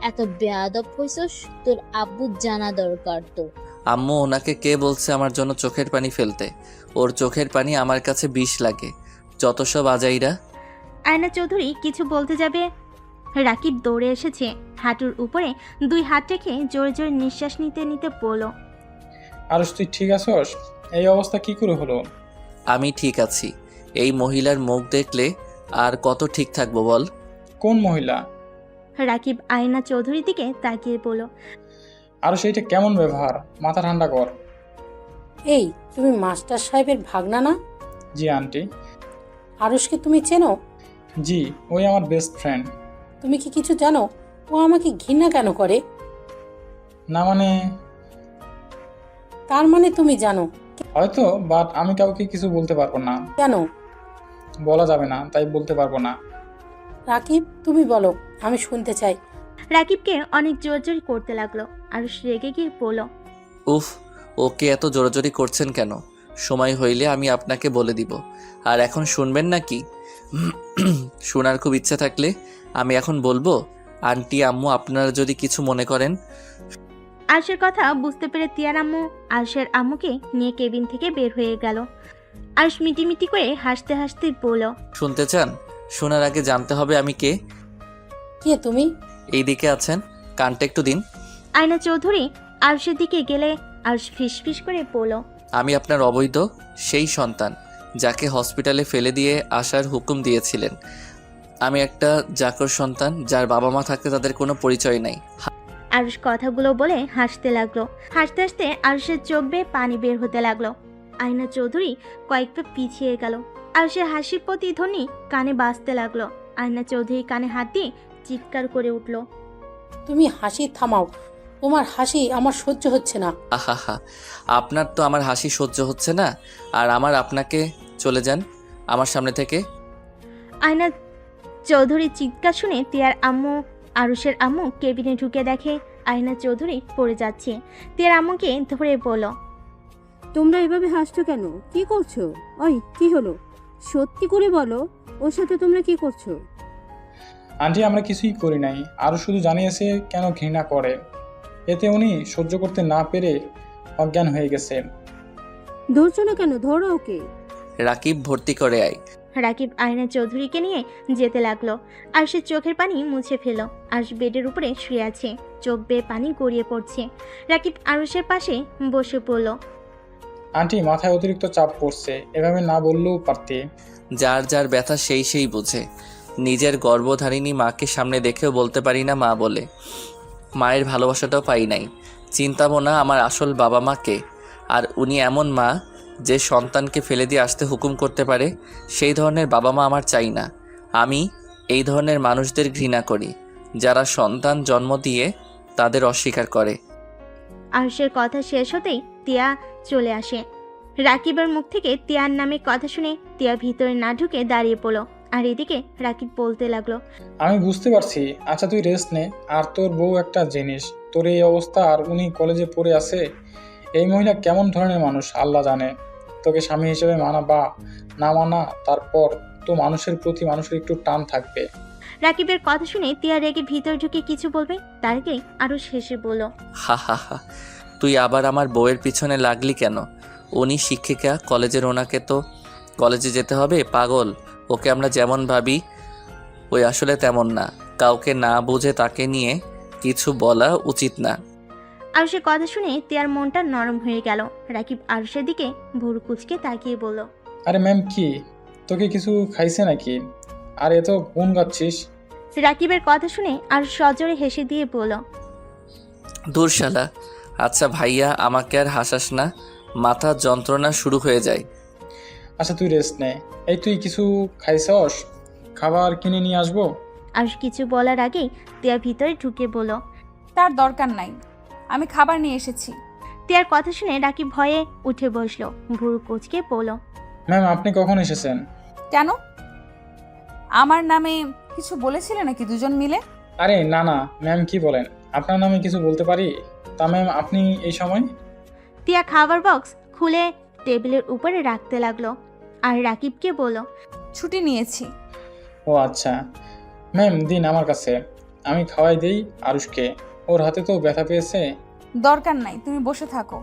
এত বেয়াদব হইছস, তোর আব্বু জানা দরকার। তো আম্মু, ওনাকে কে বলছে আমার জন্য চোখের পানি ফেলতে? ওর চোখের পানি আমার কাছে বিষ লাগে। যত সব আজাইরা। আয়না চৌধুরী কিছু বলতে যাবে, রাকিব দৌড়ে এসেছে। হাঁটুর উপরে দুই হাত রেখে জোরে জোরে নিঃশ্বাস নিতে নিতে বলল, আরুষ তুই ঠিক আছস? এই অবস্থা কি করে হলো? আমি ঠিক আছি। এই মহিলার মুখ দেখলে আর কত ঠিক থাকবো বল? কোন মহিলা? রাকিব আয়না চৌধুরীর দিকে তাকিয়ে বলল। আরুষ এইটা কেমন ব্যবহার? মাথা ঠান্ডা কর। এই, তুমি মাস্টার সাহেবের ভাগনা না? জি আন্টি। আরুষকে তুমি চেনো? জি, ওই আমার বেস্ট ফ্রেন্ড। তুমি কি কিছু জানো ও আমাকে ঘৃণা কেন করে? না মানে তার মানে তুমি জানো। হয়তো, বাট আমি কাউকে কিছু বলতে পারবো না। কেন? বলা যাবে না, তাই বলতে পারবো না। রাকিব, তুমি বলো, আমি শুনতে চাই। রাকিবকে অনেক জোরাজোরি করতে লাগলো। আরুষ রেগে গিয়ে বলল। উফ, ওকে এত জোরাজোরি করছেন কেন? সময় হইলে আমি আপনাকে বলে দিব। আর এখন শুনবেন নাকি? শোনার খুব ইচ্ছা থাকলে আমি এখন বলবো। আন্টি আম্মু আপনারা যদি কিছু মনে করেন। আরুষের কথা বুঝতে পেরে তিয়ার আম্মু আরুষের আম্মুকে নিয়ে কেবিন থেকে বের হয়ে গেল। আরুষ মিটিমিটি করে হাসতে হাসতে বলল। শুনতে চান? শোনার আগে জানতে হবে আমি কে। কে তুমি? এইদিকে আছেন, কানটা একটু দিন। আয়না চৌধুরী আরুষের দিকে গেলে আরুষ ফিসফিস করে বলল। আমি আপনার অবৈধ সেই সন্তান যাকে হসপিটালে ফেলে দিয়ে আসার হুকুম দিয়েছিলেন। আমি একটা চাকর সন্তান যার বাবা মা থাকতে তাদের কোনো পরিচয় নাই। আরুষ কথাগুলো বলে হাসতে লাগলো। হাসতে হাসতে আরুষের চোখ বেয়ে পানি বের হতে লাগলো। আয়না চৌধুরী কয়েক পা পিছিয়ে গেল। আরুষের হাসির প্রতিধ্বনি কানে বাজতে লাগলো। আয়না চৌধুরী কানে হাত দিয়ে চিৎকার করে উঠল। তুমি হাসি থামাও, তোমার হাসি আমার সহ্য হচ্ছে না। আহা, আপনার তো আমার হাসি সহ্য হচ্ছে না, আর আমার আপনাকে। চলে যান আমার সামনে থেকে। আয়না চৌধুরীর চিৎকার শুনে তিয়ার আম্মু আরুষের আম্মু কেবিনে ঢুকে দেখে আয়না চৌধুরী পড়ে যাচ্ছে। তিয়ার আম্মুকে ধরে বলল। তোমরা এভাবে হাসছো কেন? কি করছো? ওই কি হলো? সত্যি করে বলো, ওর সাথে তোমরা কি করছো? আন্টি আমরা কিছুই করি নাই, আরও শুধু জানিয়েছে কেন ঘৃণা করে। এতে উনি সহ্য করতে না পেরে অজ্ঞান হয়ে গেছে। ধরছো না কেন? ধরো ওকে। রাকিব ভর্তি করে আয়। রাকিব আয়না চৌধুরীকে নিয়ে যেতে লাগলো। আর সে চোখের পানি মুছে ফেলো। আর বেডের উপরে শুয়ে আছে, চোখ বেয়ে পানি গড়িয়ে পড়ছে। রাকিব আরুষের পাশে বসে পড়ল। আন্টি মাথায় অতিরিক্ত চাপ পড়ছে, এভাবে না বললেও পারতে। যার যার ব্যথা সেই বুঝে। নিজের গর্ভধারিণী মাকে সামনে দেখেও বলতে পারি না মা বলে। মায়ের ভালোবাসাটাও পাই নাই। চিন্তাবো না আমার আসল বাবা মাকে। আর উনি এমন মা যে সন্তানকে ফেলে দিয়ে আসতে হুকুম করতে পারে। সেই ধরনের বাবা মা আমার চাই না। আমি এই ধরনের মানুষদের ঘৃণা করি যারা সন্তান জন্ম দিয়ে তাদের অস্বীকার করে। আরুষের কথা শেষ হতেই তিয়া চলে আসে। রাকিবের মুখ থেকে তিয়ার নামে কথা শুনে তিয়া ভিতরে না ঢুকে দাঁড়িয়ে পড়ল। আর এদিকে রাকিব বলতে লাগলো। আমি বুঝতে পারছি। আচ্ছা তুই রেস্ট নে। আর তোর বউ একটা জিনিস, তোর এই অবস্থা আর উনি কলেজে পড়ে আছে। এই মহিলা কেমন ধরনের মানুষ আল্লাহ জানে। তোকে স্বামী হিসেবে মানা বা না মানা, তারপর তো মানুষের প্রতি মানুষের একটু টান থাকবে। রাকিবের কথা শুনে তিয়া রেগে ভিতরে ঢুকে কিছু বলবে, তার আগে আরুষ হেসে বলল। হা, তুই আবার আমার বউয়ের পিছনে লাগলি কেন? উনি শিক্ষিকা কলেজের, ওনাকে তো কলেজে যেতে হবে। পাগল, ওকে আমরা যেমন ভাবি ওই আসলে তেমন না। কাউকে না বুঝে তাকে নিয়ে কিছু বলা উচিত না। আরুষের কথা শুনে তিয়ার মনটা নরম হয়ে গেল। রাকিব আরুষের দিকে ভুরু কুচকে তাকিয়ে বলল। আরে ম্যাম কি তোকে কিছু খাইছে নাকি? আর এত গুণ গাচ্ছিস? রাকিবের কথা শুনে আরুষ সজোরে হেসে দিয়ে বলল। দূর শালা। আচ্ছা ভাইয়া, আমাকে আর হাসাস না, মাথা যন্ত্রণা শুরু হয়ে যায়। আচ্ছা তুই রেস্ট নে। এই তুই কিছু খাইছস? খাবার কিনে নিয়ে আসবো? আরুষ কিছু বলার আগেই তিয়া ভিতরে ঢুকে বলল। তার দরকার নাই, আমি খাবার নিয়ে এসেছি। তিয়ার কথা শুনে রাকিব ভয়ে উঠে বসলো। ভুরু কুচকে বলল। ম্যাম আপনি কখন এসেছেন? কেন, আমার নামে কিছু বলেছিলে নাকি দুজন মিলে? আরে না না ম্যাম, কি বলেন? আপনার নামে কিছু বলতে পারি? তা ম্যাম আপনি এই সময়? তিয়া খাবার বক্স খুলে টেবিলের উপরে রাখতে লাগলো। আর রাকিবকে বলল। ছুটি নিয়েছি। ও আচ্ছা ম্যাম, দিন আমার কাছে, আমি খাওয়াই দেই আরুষকে। ওর হাতে তো ব্যথা পেয়েছে। দরকার নাই, তুমি বসে থাকো।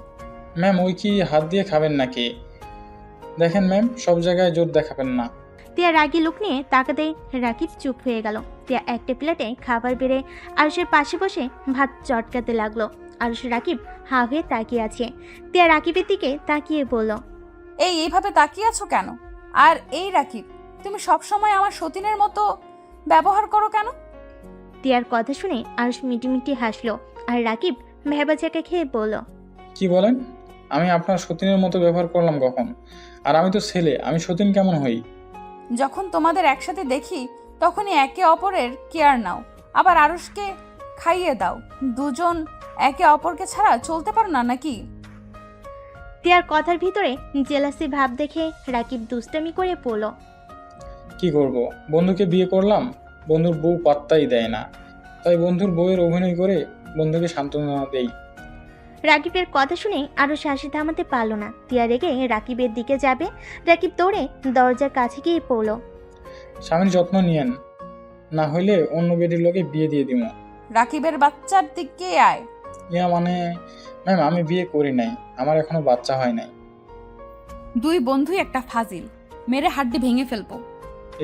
ম্যাম ওই কি হাত দিয়ে খাবেন নাকি? দেখেন ম্যাম, সব জায়গায় জোর দেখাবেন না। তিয়া রাগি লুক নিয়ে তাকাতেই রাকিব চুপ হয়ে গেল। তিয়া একটা প্লেটে খাবার বেড়ে আরুষের পাশে বসে ভাত চটকাতে লাগলো। আরুষ রাকিব হা হয়ে তাকিয়ে আছে। তিয়া রাকিবের দিকে তাকিয়ে বলল, এইভাবে তাকিয়ে আছো কেন? আর এই রাকিব, তুমি সবসময় আমার সতীনের মতো ব্যবহার করো কেন? তিয়ার কথা শুনে আরুষ মিটিমিটি হাসলো, আর রাকিব ভেবাচাকা খেয়ে বলল, কি বলেন? আমি আপনার সতীনের মতো ব্যবহার করলাম কখন? আর আমি তো ছেলে, আমি সতীন কেমন হই? যখন তোমাদের একসাথে দেখি তখনই একে অপরের কেয়ার নাও, আবার আরুষকে খাইয়ে দাও। দুজন একে অপরকে ছাড়া চলতে পারো না নাকি? তিয়ার কথার ভিতরে জেলাসি ভাব দেখে রাকিব দুষ্টামি করে বলল, কি করব, বন্ধুকে বিয়ে করলাম, বন্ধুর বউ পাত্তাই দেয় না, তাই বন্ধুর বউয়ের অভিনয় করে বন্ধুকে সান্ত্বনা দেই। রাকিবের কথা শুনে আরো হাসি থামাতে পারল না। তিয়া রেগে রাকিবের দিকে যাবে, রাকিব দৌড়ে দরজার কাছে গিয়ে পড়ল। স্বামীর যত্ন নিয়েন, না হইলে অন্য বেটির লোকে বিয়ে দিয়ে দিব। রাকিবের বাচ্চার দিকে আয়। ইয়া মানে ম্যাম, আমি বিয়ে করি নাই, আমার এখনো বাচ্চা হয় নাই। দুই বন্ধুই একটা ফাজিল, মেরে হাড্ডি ভেঙে ফেলবো।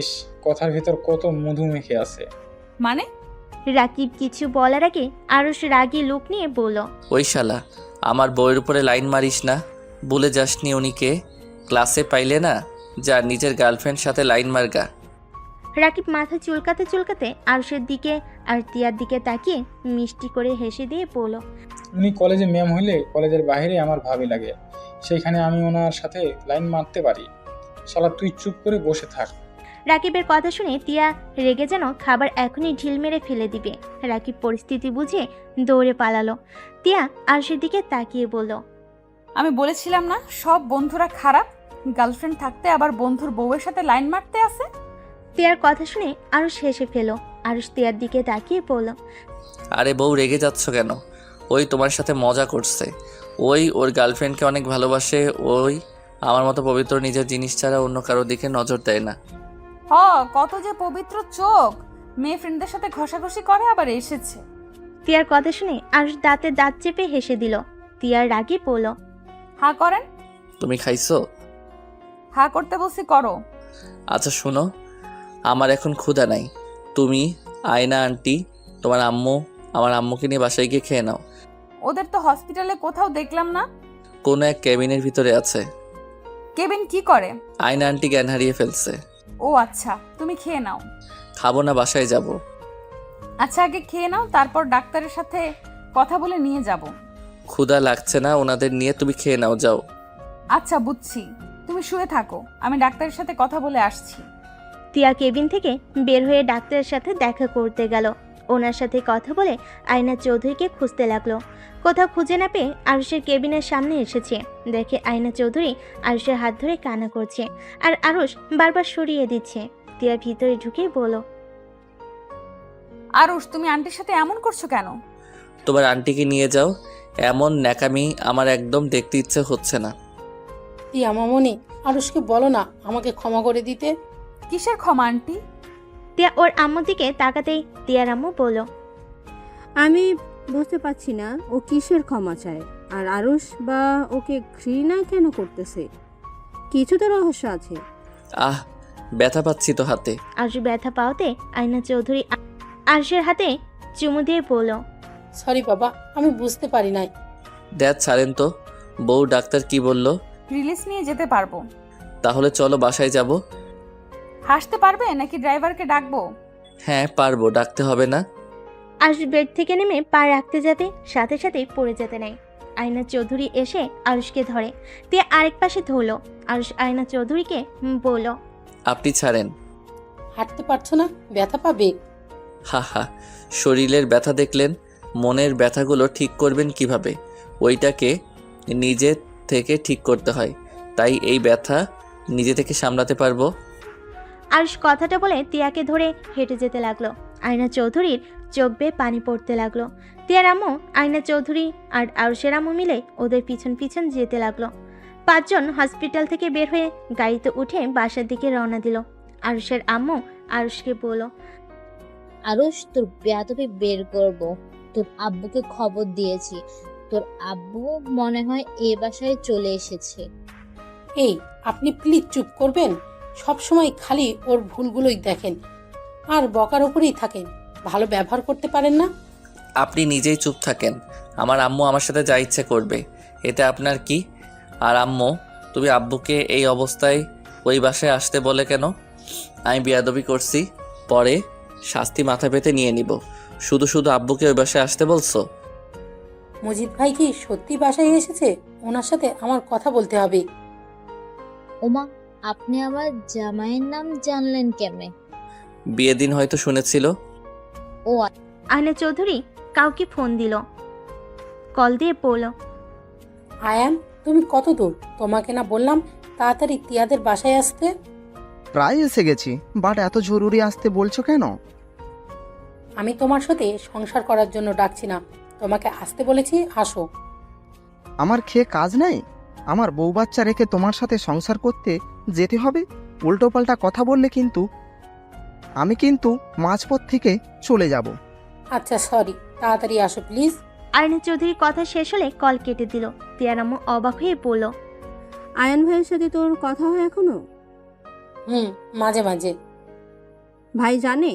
ইস, কথার ভিতর কত মধু মেখে আছে। মানে? রাকিব কিছু বলার আগে আরুষ রাগী লুক নিয়ে বলল, ওই শালা, আমার বইয়ের উপরে লাইন মারিস না। ভুলে যাসনি উনিকে ক্লাসে পাইলে না? যা নিজের গার্লফ্রেন্ড সাথে লাইন মারগা। রাকিব মাথা চুলকাতে চুলকাতে আরুষের দিকে আর তিয়ার দিকে তাকিয়ে মিষ্টি করে হেসে দিয়ে বলল, উনি কলেজে ম্যাম হইলে কলেজের বাইরে আমার ভাবি লাগে, সেইখানে আমি ওনার সাথে লাইন মারতে পারি। শালা তুই চুপ করে বসে থাক। রাকিবের কথা শুনে তিয়া রেগে যেন খাবার এখনই ঢিল মেরে ফেলে দিবে। রাকিব পরিস্থিতি বুঝে দৌড়ে পালালো। তিয়া আরুষের দিকে তাকিয়ে বলল, আমি বলেছিলাম না সব বন্ধুরা খারাপ? গার্লফ্রেন্ড থাকতে আবার বন্ধুর বউয়ের সাথে লাইন মারতে আসে। তিয়ার কথা শুনে আরুষ হেসে ফেল। আরুষ তিয়ার দিকে তাকিয়ে বলল, আরে বউ, রেগে যাচ্ছ কেন? ওই তোমার সাথে মজা করছে। ওই ওর গার্লফ্রেন্ডকে অনেক ভালোবাসে। ওই আমার মতো পবিত্র নিজের জিনিস ছাড়া অন্য কারোর দিকে নজর দেয় না। কত যে পবিত্র চোখ, মেয়ে ফ্রেন্ডদের সাথে ঘষাঘষি করে আবার এসেছে। তিয়ার কথা শুনে আরুষ দাঁতে দাঁত চেপে হেসে দিল। তিয়ার রাগে বলল, হা করেন। তুমি খাইছো? হা করতে বলছি করো। আচ্ছা শোনো, আমার এখন ক্ষুধা নাই। তুমি, আয়না আন্টি, তোমার আম্মু, আমার আম্মুকে নিয়ে বাসায় গিয়ে খেয়ে নাও। ওদের তো হসপিটালে কোথাও দেখলাম না। কোনো এক কেবিনের ভিতরে আছে। কেবিন কি করে? আয়না আন্টি জ্ঞান হারিয়ে ফেলছে। ও আচ্ছা, তুমি খেয়ে নাও। খাবো না, বাসায় যাব। আচ্ছা আগে খেয়ে নাও, তারপর ডাক্তারের সাথে কথা বলে নিয়ে যাব। ক্ষুধা লাগছে না ওনাদের নিয়ে, তুমি খেয়ে নাও, যাও। আচ্ছা বুঝছি, তুমি শুয়ে থাকো, আমি ডাক্তারের সাথে কথা বলে আসছি। তিয়া কেবিন থেকে বের হয়ে ডাক্তারের সাথে দেখা করতে গেল। ওনার সাথে কথা বলে আয়না চৌধুরীকে খুঁজতে লাগলো। কোথাও খুঁজে না পেয়ে আরুষের কেবিনের সামনে এসেছে। দেখে আয়না চৌধুরী আরুষের হাত ধরে কান্না করছে, আর আরুষ বারবার সরিয়ে দিচ্ছে। তিয়া ভিতরে ঢুকে বলল, আরুষ, তুমি আন্টির সাথে এমন করছো কেন? তোমার আন্টিকে নিয়ে যাও। এমন ন্যাকামি আমার একদম দেখতে ইচ্ছে হচ্ছে না। তিয়া মামনি, আরুষকে বলো না আমাকে ক্ষমা করে দিতে। কিসের ক্ষমা আন্টি? তিয়া ওর আম্মুর দিকে তাকাতেই তিয়ার আম্মু বলল, আমি বুঝতে পারছি না ও কিসের ক্ষমা চায়, আর আরুষ বা ওকে ঘৃণা কেন করতেছে। কিছু তো রহস্য আছে। আহ, ব্যথা পাচ্ছি তো হাতে। আরুষ ব্যথা পাওয়াতে আয়না চৌধুরী আরুষের হাতে চুমু দিয়ে বলল, সরি বাবা, আমি বুঝতে পারি নাই। ড্যাড ছাড়েন তো। বউ ডাক্তার কি বলল? রিলিজ নিয়ে যেতে পারবো। তাহলে চলো বাসায় যাব। হাসতে পারবে নাকি ড্রাইভারকে ডাকবো? হ্যাঁ পারবো, ডাকতে হবে না। আরুষ বেড থেকে নেমে পা রাখতে যাবে, সাথে সাথেই পড়ে যেতে নেয়। আয়না চৌধুরী এসে আরুষকে ধরে, তিয়া আরেক পাশে ধরলো। আরুষ আয়না চৌধুরীকে বলল, আপনি ছাড়েন। হাঁটতে পারছো না, ব্যথা পাবে। হা হা, শরীরের ব্যথা দেখলেন, মনের ব্যথাগুলো ঠিক করবেন কিভাবে? ওইটাকে নিজে থেকে ঠিক করতে হয়, তাই এই ব্যথা নিজে থেকে সামলাতে পারবো। আরুষ কথাটা বলে তিয়াকে ধরে হেঁটে যেতে লাগলো। আয়না চৌধুরীর চোখ বেয়ে পানি পড়তে লাগলো। তিয়ার আম্মু, আয়না চৌধুরী আর আরুষের আম্মু মিলে ওদের পিছন পিছন যেতে লাগলো। 5 জন হসপিটাল থেকে বের হয়ে গাড়িতে উঠে বাসার দিকে রওনা দিল। আরুষের আম্মু আরুষকে বলল, আরুষ, তোর বেয়াদবি বের করব। তোর আব্বুকে খবর দিয়েছি, তোর আব্বু মনে হয় এ বাসায় চলে এসেছে। এই, আপনি প্লিজ চুপ করবেন? সব সময় খালি ওর ভুলগুলোই দেখেন আর বকার উপরেই থাকেন, ভালো ব্যবহার করতে পারেন না। আপনি নিজেই চুপ থাকেন। আমার আম্মু আমার সাথে যা ইচ্ছে করবে, এতে আপনার কি? আর আম্মু, তুমি আব্বুকে এই অবস্থায় ওই বাসায় আসতে বলে কেন? আমি বেয়াদবি করছি, পরে শাস্তি মাথা পেতে নিয়ে নিব। শুধু শুধু আব্বুকে ওই বাসায় আসতে বলছো? মজিদ ভাই কি সত্যি বাসায় এসেছে? ওনার সাথে আমার কথা বলতে হবে। ওমা, আপনি আমার জামাইয়ের নাম জানলেন কেমনে? বিয়ে দিন হয়তো শুনেছিল। ও আয়না চৌধুরী কাউকে ফোন দিল, কল দিয়ে পড়ল। আয়ান, তুমি কত দূর? তোমাকে না বললাম তাড়াতাড়ি তিয়াদের বাসায় আসতে? প্রায় এসে গেছি, বাট এত জরুরি আসতে বলছো কেন? আমি তোমার সাথে সংসার করার জন্য ডাকছি না, তোমাকে আসতে বলেছি, আসো। আমার খেয়ে কাজ নাই? আমার বউ বাচ্চা রেখে তোমার সাথে সংসার করতে যেতে হবে? উল্টোপাল্টা কথা বললে কিন্তু আমি মাঝপথ থেকে চলে যাব। আচ্ছা সরি, তাড়াতাড়ি আসো প্লিজ। আয়না চৌধুরীর কথা শেষ হলে কল কেটে দিল। তিয়ার আম্মু অবাক হয়ে পড়ল। আয়ান ভাইয়ের সাথে তোর কথা হয় এখনো? মাঝে মাঝে। ভাই জানে?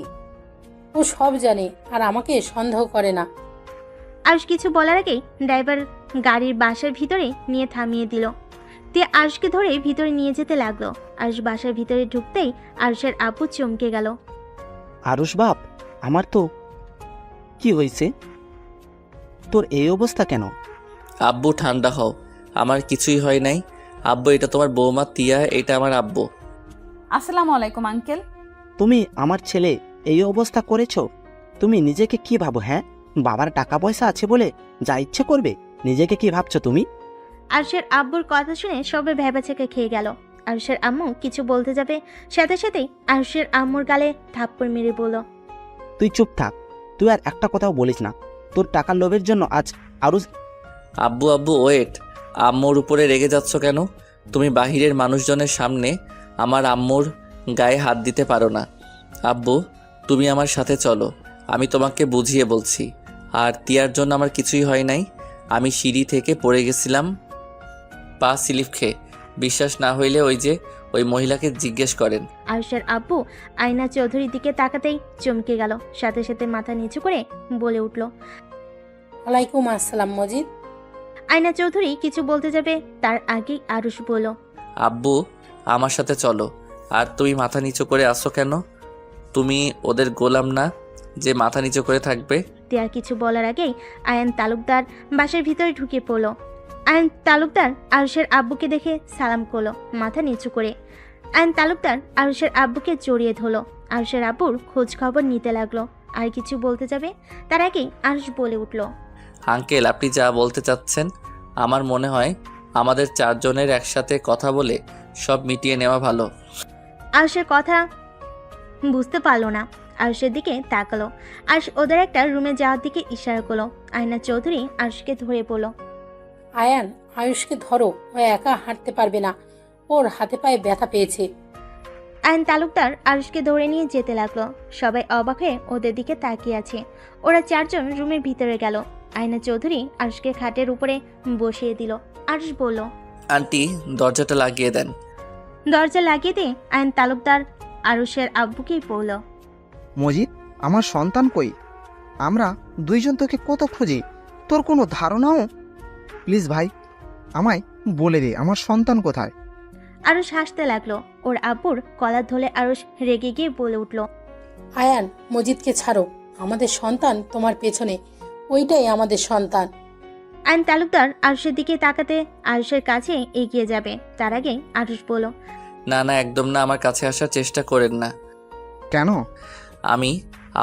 ও সব জানে, আর আমাকে সন্দেহ করে না। আয়ুষ কিছু বলার আগেই ড্রাইভার গাড়ির বাসার ভিতরে নিয়ে থামিয়ে দিল। তিয়া আয়ুষকে ধরে ভিতরে নিয়ে যেতে লাগলো। আয়ুষ বাসার ভিতরে ঢুকতেই আয়ুষের আপু চমকে গেল। আরুষ বাপ, আমার তো কি হয়েছে? তোর এই অবস্থা কেন? আব্বু ঠান্ডা হও, আমার কিছুই হয় নাই। আব্বু, এটা তোমার বৌমা তিয়া, এটা আমার আব্বু। আসসালামু আলাইকুম আঙ্কেল। তুমি আমার ছেলে এই অবস্থা করেছো? তুমি নিজেকে কি ভাবো? হ্যাঁ, বাবার টাকা পয়সা আছে বলে যা ইচ্ছে করবে? নিজেকে কি ভাবছো তুমি? আয়ুষের আব্বুর কথা শুনে সবে ভেবাচেকে খেয়ে গেল। আয়ুষের আম্মু কিছু বলতে যাবে, সাথে সাথেই আয়ুষের আম্মুর গালে থাপ্পড় মেরে বলল, তুই চুপ থাক, তুই আর একটা কথাও বলিস না। তোর টাকার লোভের জন্য আজ আরুষ। আব্বু আব্বু ওয়েট, আম্মুর উপরে রেগে যাচ্ছ কেন? তুমি বাহিরের মানুষজনের সামনে আমার আম্মুর গায়ে হাত দিতে পারো না। আব্বু, তুমি আমার সাথে চলো, আমি তোমাকে বুঝিয়ে বলছি। আর তিয়ার জন্য আমার কিছুই হয় নাই। আমি সিঁড়ি থেকে পড়ে গেছিলাম পা স্লিপ খেয়ে। বিশ্বাস না হইলে ওই মহিলাকে জিজ্ঞেস করেন। আয়ুষের আব্বু আয়না চৌধুরীর দিকে তাকাতেই চমকে গেল, সাথে সাথে মাথা নিচু করে বলে উঠল। ওয়ালাইকুম আসসালাম মজিদ। আয়না চৌধুরী কিছু বলতে যাবে, তার আগেই আরুষ বলল, আব্বু, আমার সাথে চলো। আর তুমি মাথা নিচু করে আসো কেন? তুমি ওদের গোলাম না যে মাথা নিচু করে থাকবে? তিয়ার কিছু বলার আগেই আয়ান তালুকদার বাসার ভিতরে ঢুকে পড়ল। আয়ান তালুকদার আরুষের আব্বুকে দেখে সালাম করলো মাথা নিচু করে। আয়ান তালুকদার আরুষের আব্বুকে জড়িয়ে ধরলো। আরুষের আব্বুর খোঁজ খবর নিতে লাগলো। আর কিছু বলতে যাবে, তার আগেই আরুষ বলে উঠল, আঙ্কেল, আপনি যা বলতে চাচ্ছেন, আমার মনে হয় আমাদের চারজনের একসাথে কথা বলে সব মিটিয়ে নেওয়া ভালো। আরুষের কথা বুঝতে পারলো না। আরুষের দিকে তাকালো। আরুষ ওদের একটা রুমে যাওয়ার দিকে ইশারা করলো। আয়না চৌধুরী আরুষকে ধরে পড়ল। আয়ান, আয়ুষকে ধরো, ও একা হাঁটতে পারবে না, ওর হাতে পায়ে ব্যথা পেয়েছে। আয়ন তালুকদার আরুষকে ধরে নিয়ে যেতে লাগলো। সবাই অবাক হয়ে ওদের দিকে তাকিয়ে আছে। ওরা চারজন রুমের ভিতরে গেল। আয়না চৌধুরী আরুষকে খাটের উপরে বসিয়ে দিল। আরুষ বলল, আন্টি, দরজাটা লাগিয়ে দেন। দরজা লাগিয়ে দিয়ে আয়ন তালুকদার আরুষের আব্বুকেই পড়ল। মজিদ, আমার সন্তান কই? আমরা দুইজন তোকে কত খুঁজি, তোর কোনো ধারণাও? প্লিজ ভাই, আমায় বলে দে আমার সন্তান কোথায়। আরুষ হাসতে লাগলো। ওর আব্বুর কলার ধরে আরুষ রেগে গিয়ে বলে উঠল, আয়ান, মজিদকে ছাড়ো, আমাদের সন্তান তোমার পেছনে, ওইটাই আমাদের সন্তান। আয়ন তালুকদার আরুষের দিকে তাকাতে আরুষের কাছে এগিয়ে যাবে, তার আগে আরুষ বলল, না না, একদম না, আমার কাছে আসার চেষ্টা করেন না। কেন? আমি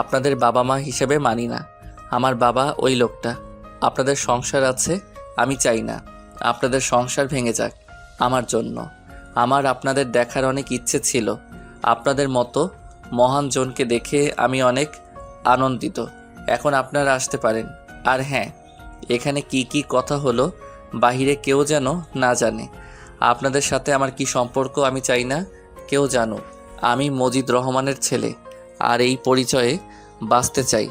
আপনাদের বাবা মা হিসেবে মানি না। আমার বাবা ওই লোকটা। আপনাদের সংসার আছে, আমি চাই না আপনাদের সংসার ভেঙে যাক আমার জন্য। আমার আপনাদের দেখার অনেক ইচ্ছে ছিল। আপনাদের মতো মহান জনকে দেখে আমি অনেক আনন্দিত। এখন আপনারা আসতে পারেন। আর হ্যাঁ, এখানে কি কি কথা হলো বাহিরে কেউ যেন না জানে। আপনাদের সাথে আমার কি সম্পর্ক আমি চাই না কেউ জানুক। আমি মজিদ রহমানের ছেলে, আর এই পরিচয়ে বাঁচতে চাই।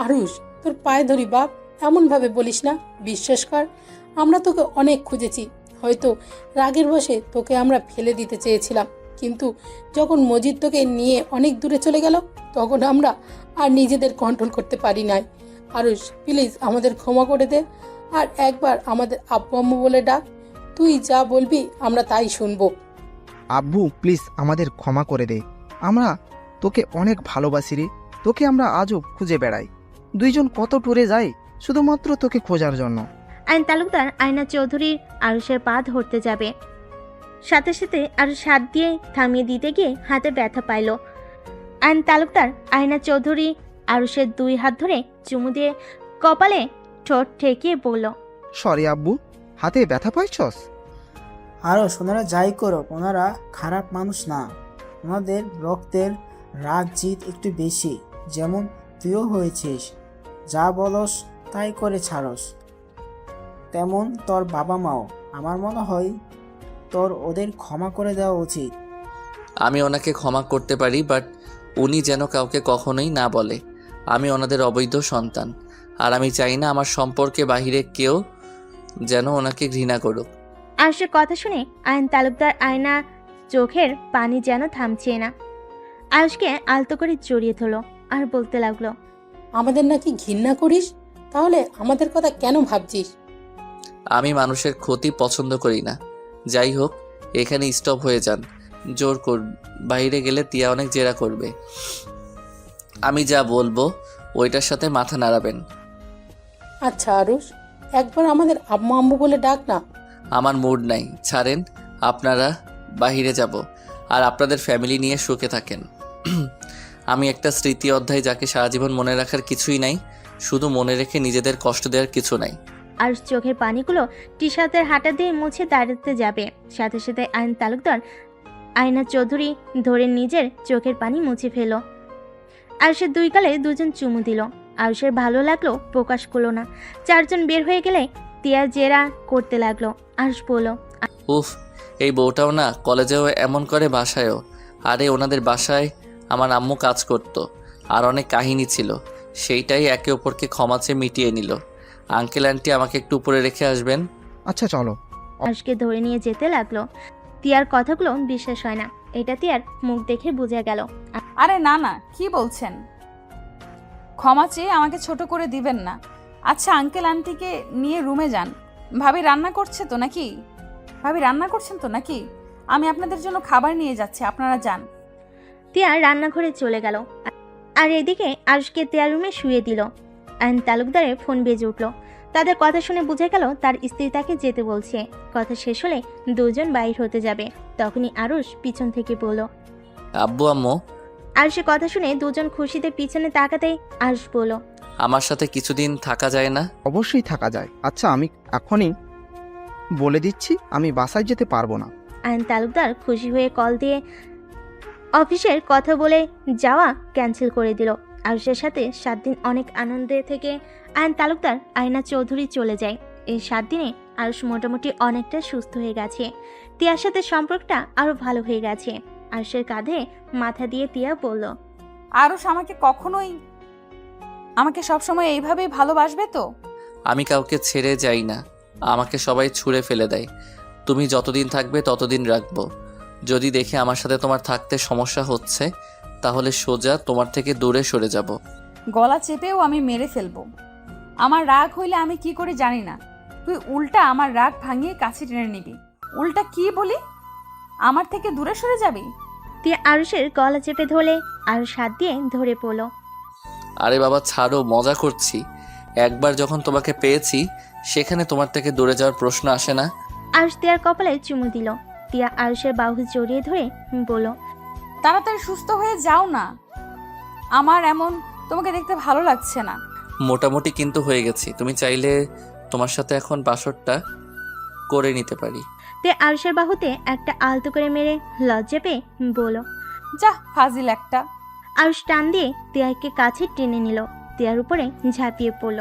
আরুষ, তোর পায়ে ধরি বাপ, এমনভাবে বলিস না, বিশ্বাস কর, আমরা তোকে অনেক খুঁজেছি। হয়তো রাগের বশে তোকে আমরা ফেলে দিতে চেয়েছিলাম, কিন্তু যখন মজিদ তোকে নিয়ে অনেক দূরে চলে গেল, তখন আমরা আর নিজেদের কন্ট্রোল করতে পারি নাই। আরুষ প্লিজ আমাদের ক্ষমা করে দে, আর একবার আমাদের আব্বু আম্মু বলে ডাক। তুই যা বলবি আমরা তাই শুনবো। আব্বু প্লিজ আমাদের ক্ষমা করে দে, আমরা তোকে অনেক ভালোবাসি রে। তোকে আমরা আজও খুঁজে বেড়াই, দুইজন কত ট্যুরে যাই শুধুমাত্র তোকে খোঁজার জন্য। আইন তালুকদার আয়না চৌধুরী আরুষের পা ধরতে যাবে, সাথে সাথে আরুষ হাত দিয়ে থামিয়ে দিতে গিয়ে হাতে ব্যথা পাইল। আইন তালুকদার আয়না চৌধুরী আরুষের 2 হাত ধরে চুমু দিয়ে কপালে ঠোঁট ঠেকিয়ে বলল, সরি আব্বু, হাতে ব্যথা পাইছস? আরও ওনারা যাই করো, ওনারা খারাপ মানুষ না। ওনাদের রক্তের রাগ জিত একটু বেশি, যেমন তুইও হয়েছিস। যা বলস তাই করে ছাড়স, তেমন তোর বাবা মাও। আমার মনে হয় তোর ওদের ক্ষমা করে দেওয়া উচিত। আমি ওনাকে ক্ষমা করতে পারি, বাট উনি যেন কাউকে কখনোই না বলে আমি ওনাদের অবৈধ সন্তান। আর আমি চাই না আমার সম্পর্কে বাহিরে কেউ যেন ওনাকে ঘৃণা করুক। আরুষের কথা শুনে আইন তালুকদার আয়না চোখের পানি যেন থামছে না। আরুষকে আলতো করে জড়িয়ে ধরলো আর বলতে লাগলো, আমাদের নাকি ঘৃণা করিস? তাহলে আমাদের কথা কেন ভাবছিস? আমি মানুষের ক্ষতি পছন্দ করি না। যাই হোক, এখানে স্টপ হয়ে যান। জোর কর, বাইরে গেলে তিয়া অনেক জেরা করবে। আমি যা বলবো ওইটার সাথে মাথা নাড়াবেন। আচ্ছা আরুষ, একবার আমাদের আম্মু আম্মু বলে ডাক না। আমার মুড নাই, ছাড়েন। আপনারা বাহিরে যাব আর আপনাদের ফ্যামিলি নিয়ে সুখে থাকেন। আমি একটা স্মৃতি অধ্যায়, যাকে সারা জীবন মনে রাখার কিছুই নাই, শুধু মনে রেখে নিজেদের কষ্ট দেওয়ার কিছু নাই। আরুষ চোখের পানিগুলো টি শার্টের হাঁটা দিয়ে মুছে দাঁড়াতে যাবে, সাথে সাথে আইন তালুকদার আয়না চৌধুরী ধরে নিজের চোখের পানি মুছে ফেল। আরুষের 2 গালে দুজন চুমু দিল। আরুষের ভালো লাগলো, প্রকাশ করলো না। 4 জন বের হয়ে গেলে তিয়া জেরা করতে লাগলো। আরুষ বলল, উফ, এই বউটাও না, কলেজেও এমন করে, বাসায়ও। আরে ওনাদের বাসায় আমার আম্মু কাজ করত, আর অনেক কাহিনী ছিল, সেইটাই একে অপরকে ক্ষমা চেয়ে মিটিয়ে নিল। আঙ্কেল আন্টি আমাকে একটু উপরে রেখে আসবেন? আচ্ছা চলো। আরুষকে ধরে নিয়ে যেতে লাগলো। তিয়ার কথাগুলো বিশ্বাস হয় না, এটা তিয়ার মুখ দেখে বোঝা গেল। আরে না না, কি বলছেন? ক্ষমা চেয়ে আমাকে ছোট করে দিবেন না। আচ্ছা আঙ্কেল আন্টিকে নিয়ে রুমে যান। ভাবি রান্না করছে তো নাকি? ভাবি রান্না করছেন তো নাকি? আমি আপনাদের জন্য খাবার নিয়ে যাচ্ছি, আপনারা যান। তিয়া রান্নাঘরে চলে গেল, আর এদিকে আরুষকে তিয়ার রুমে শুয়ে দিল। আইন তালুকদারের ফোন বেজে উঠল। তাদের কথা শুনে বোঝা গেল তার স্ত্রী তাকে যেতে বলছে। কথা শেষ হলে 2 জন বাইর হতে যাবে, তখনই আরুষ পিছন থেকে বলল, আব্বু আম্মু। আরুষের কথা শুনে 2 জন খুশিতে পিছনে তাকাতেই আরুষ বলল, আমার সাথে কিছুদিন থাকা যায় না? অবশ্যই থাকা যায়। আচ্ছা আমি এখনই বলে দিচ্ছি, আমি বাসায় যেতে পারবো না। আইন তালুকদার খুশি হয়ে কল দিয়ে অফিসের কথা বলে যাওয়া ক্যান্সেল করে দিল। আরুষের সাথে 7 দিন অনেক আনন্দে থেকে আইন তালুকদার আয়না চৌধুরী চলে যায়। এই 7 দিনে আরুষ মোটামুটি অনেকটা সুস্থ হয়ে গেছে। তিয়ার সাথে সম্পর্কটা আরো ভালো হয়ে গেছে। আরুষের কাঁধে মাথা দিয়ে তিয়া বলল, আরুষ আমাকে সবসময় এইভাবেই ভালোবাসবে তো? আমি কাউকে ছেড়ে যাই না, আমাকে সবাই ছুঁড়ে ফেলে দেয়। তুমি যতদিন থাকবে ততদিন রাখবো। যদি দেখে আমার সাথে তোমার থাকতে সমস্যা হচ্ছে, তাহলে সোজা তোমার থেকে দূরে সরে যাব। গলা চেপেও আমি মেরে ফেলবো। আমার রাগ হইলে আমি কি করে জানি না, তুই উল্টা আমার রাগ ভাঙিয়ে কাছে টেনে নিবি। উল্টা কি বলি, আমার থেকে দূরে সরে যাবি? তিয়া আরুষের গলা চেপে ধরলে আরুষ হাত দিয়ে ধরে পড়ল। আরে বাবা ছাড়ো, মজা করছি। একবার যখন তোমাকে পেয়েছি, সেখানে তোমার থেকে দূরে যাওয়ার প্রশ্ন আসে না। আরুষ তিয়ার কপালে চুমু দিল। তিয়া আরুষের বাহু জড়িয়ে ধরে বলল, তাড়াতাড়ি সুস্থ হয়ে যাও না, আমার এমন তোমাকে দেখতে ভালো লাগছে না। মোটামুটি কিন্তু হয়ে গেছি, তুমি চাইলে তোমার সাথে এখন বাসরটা করে নিতে পারি। তে আরুষের বাহুতে একটা আলতো করে মেরে লজ্জা পেয়ে বলল, যা ফাজিল একটা। আরুষ টান দিয়ে তিয়াকে কাছে টেনে নিল, তিয়ার উপরে ঝাঁপিয়ে পড়ল।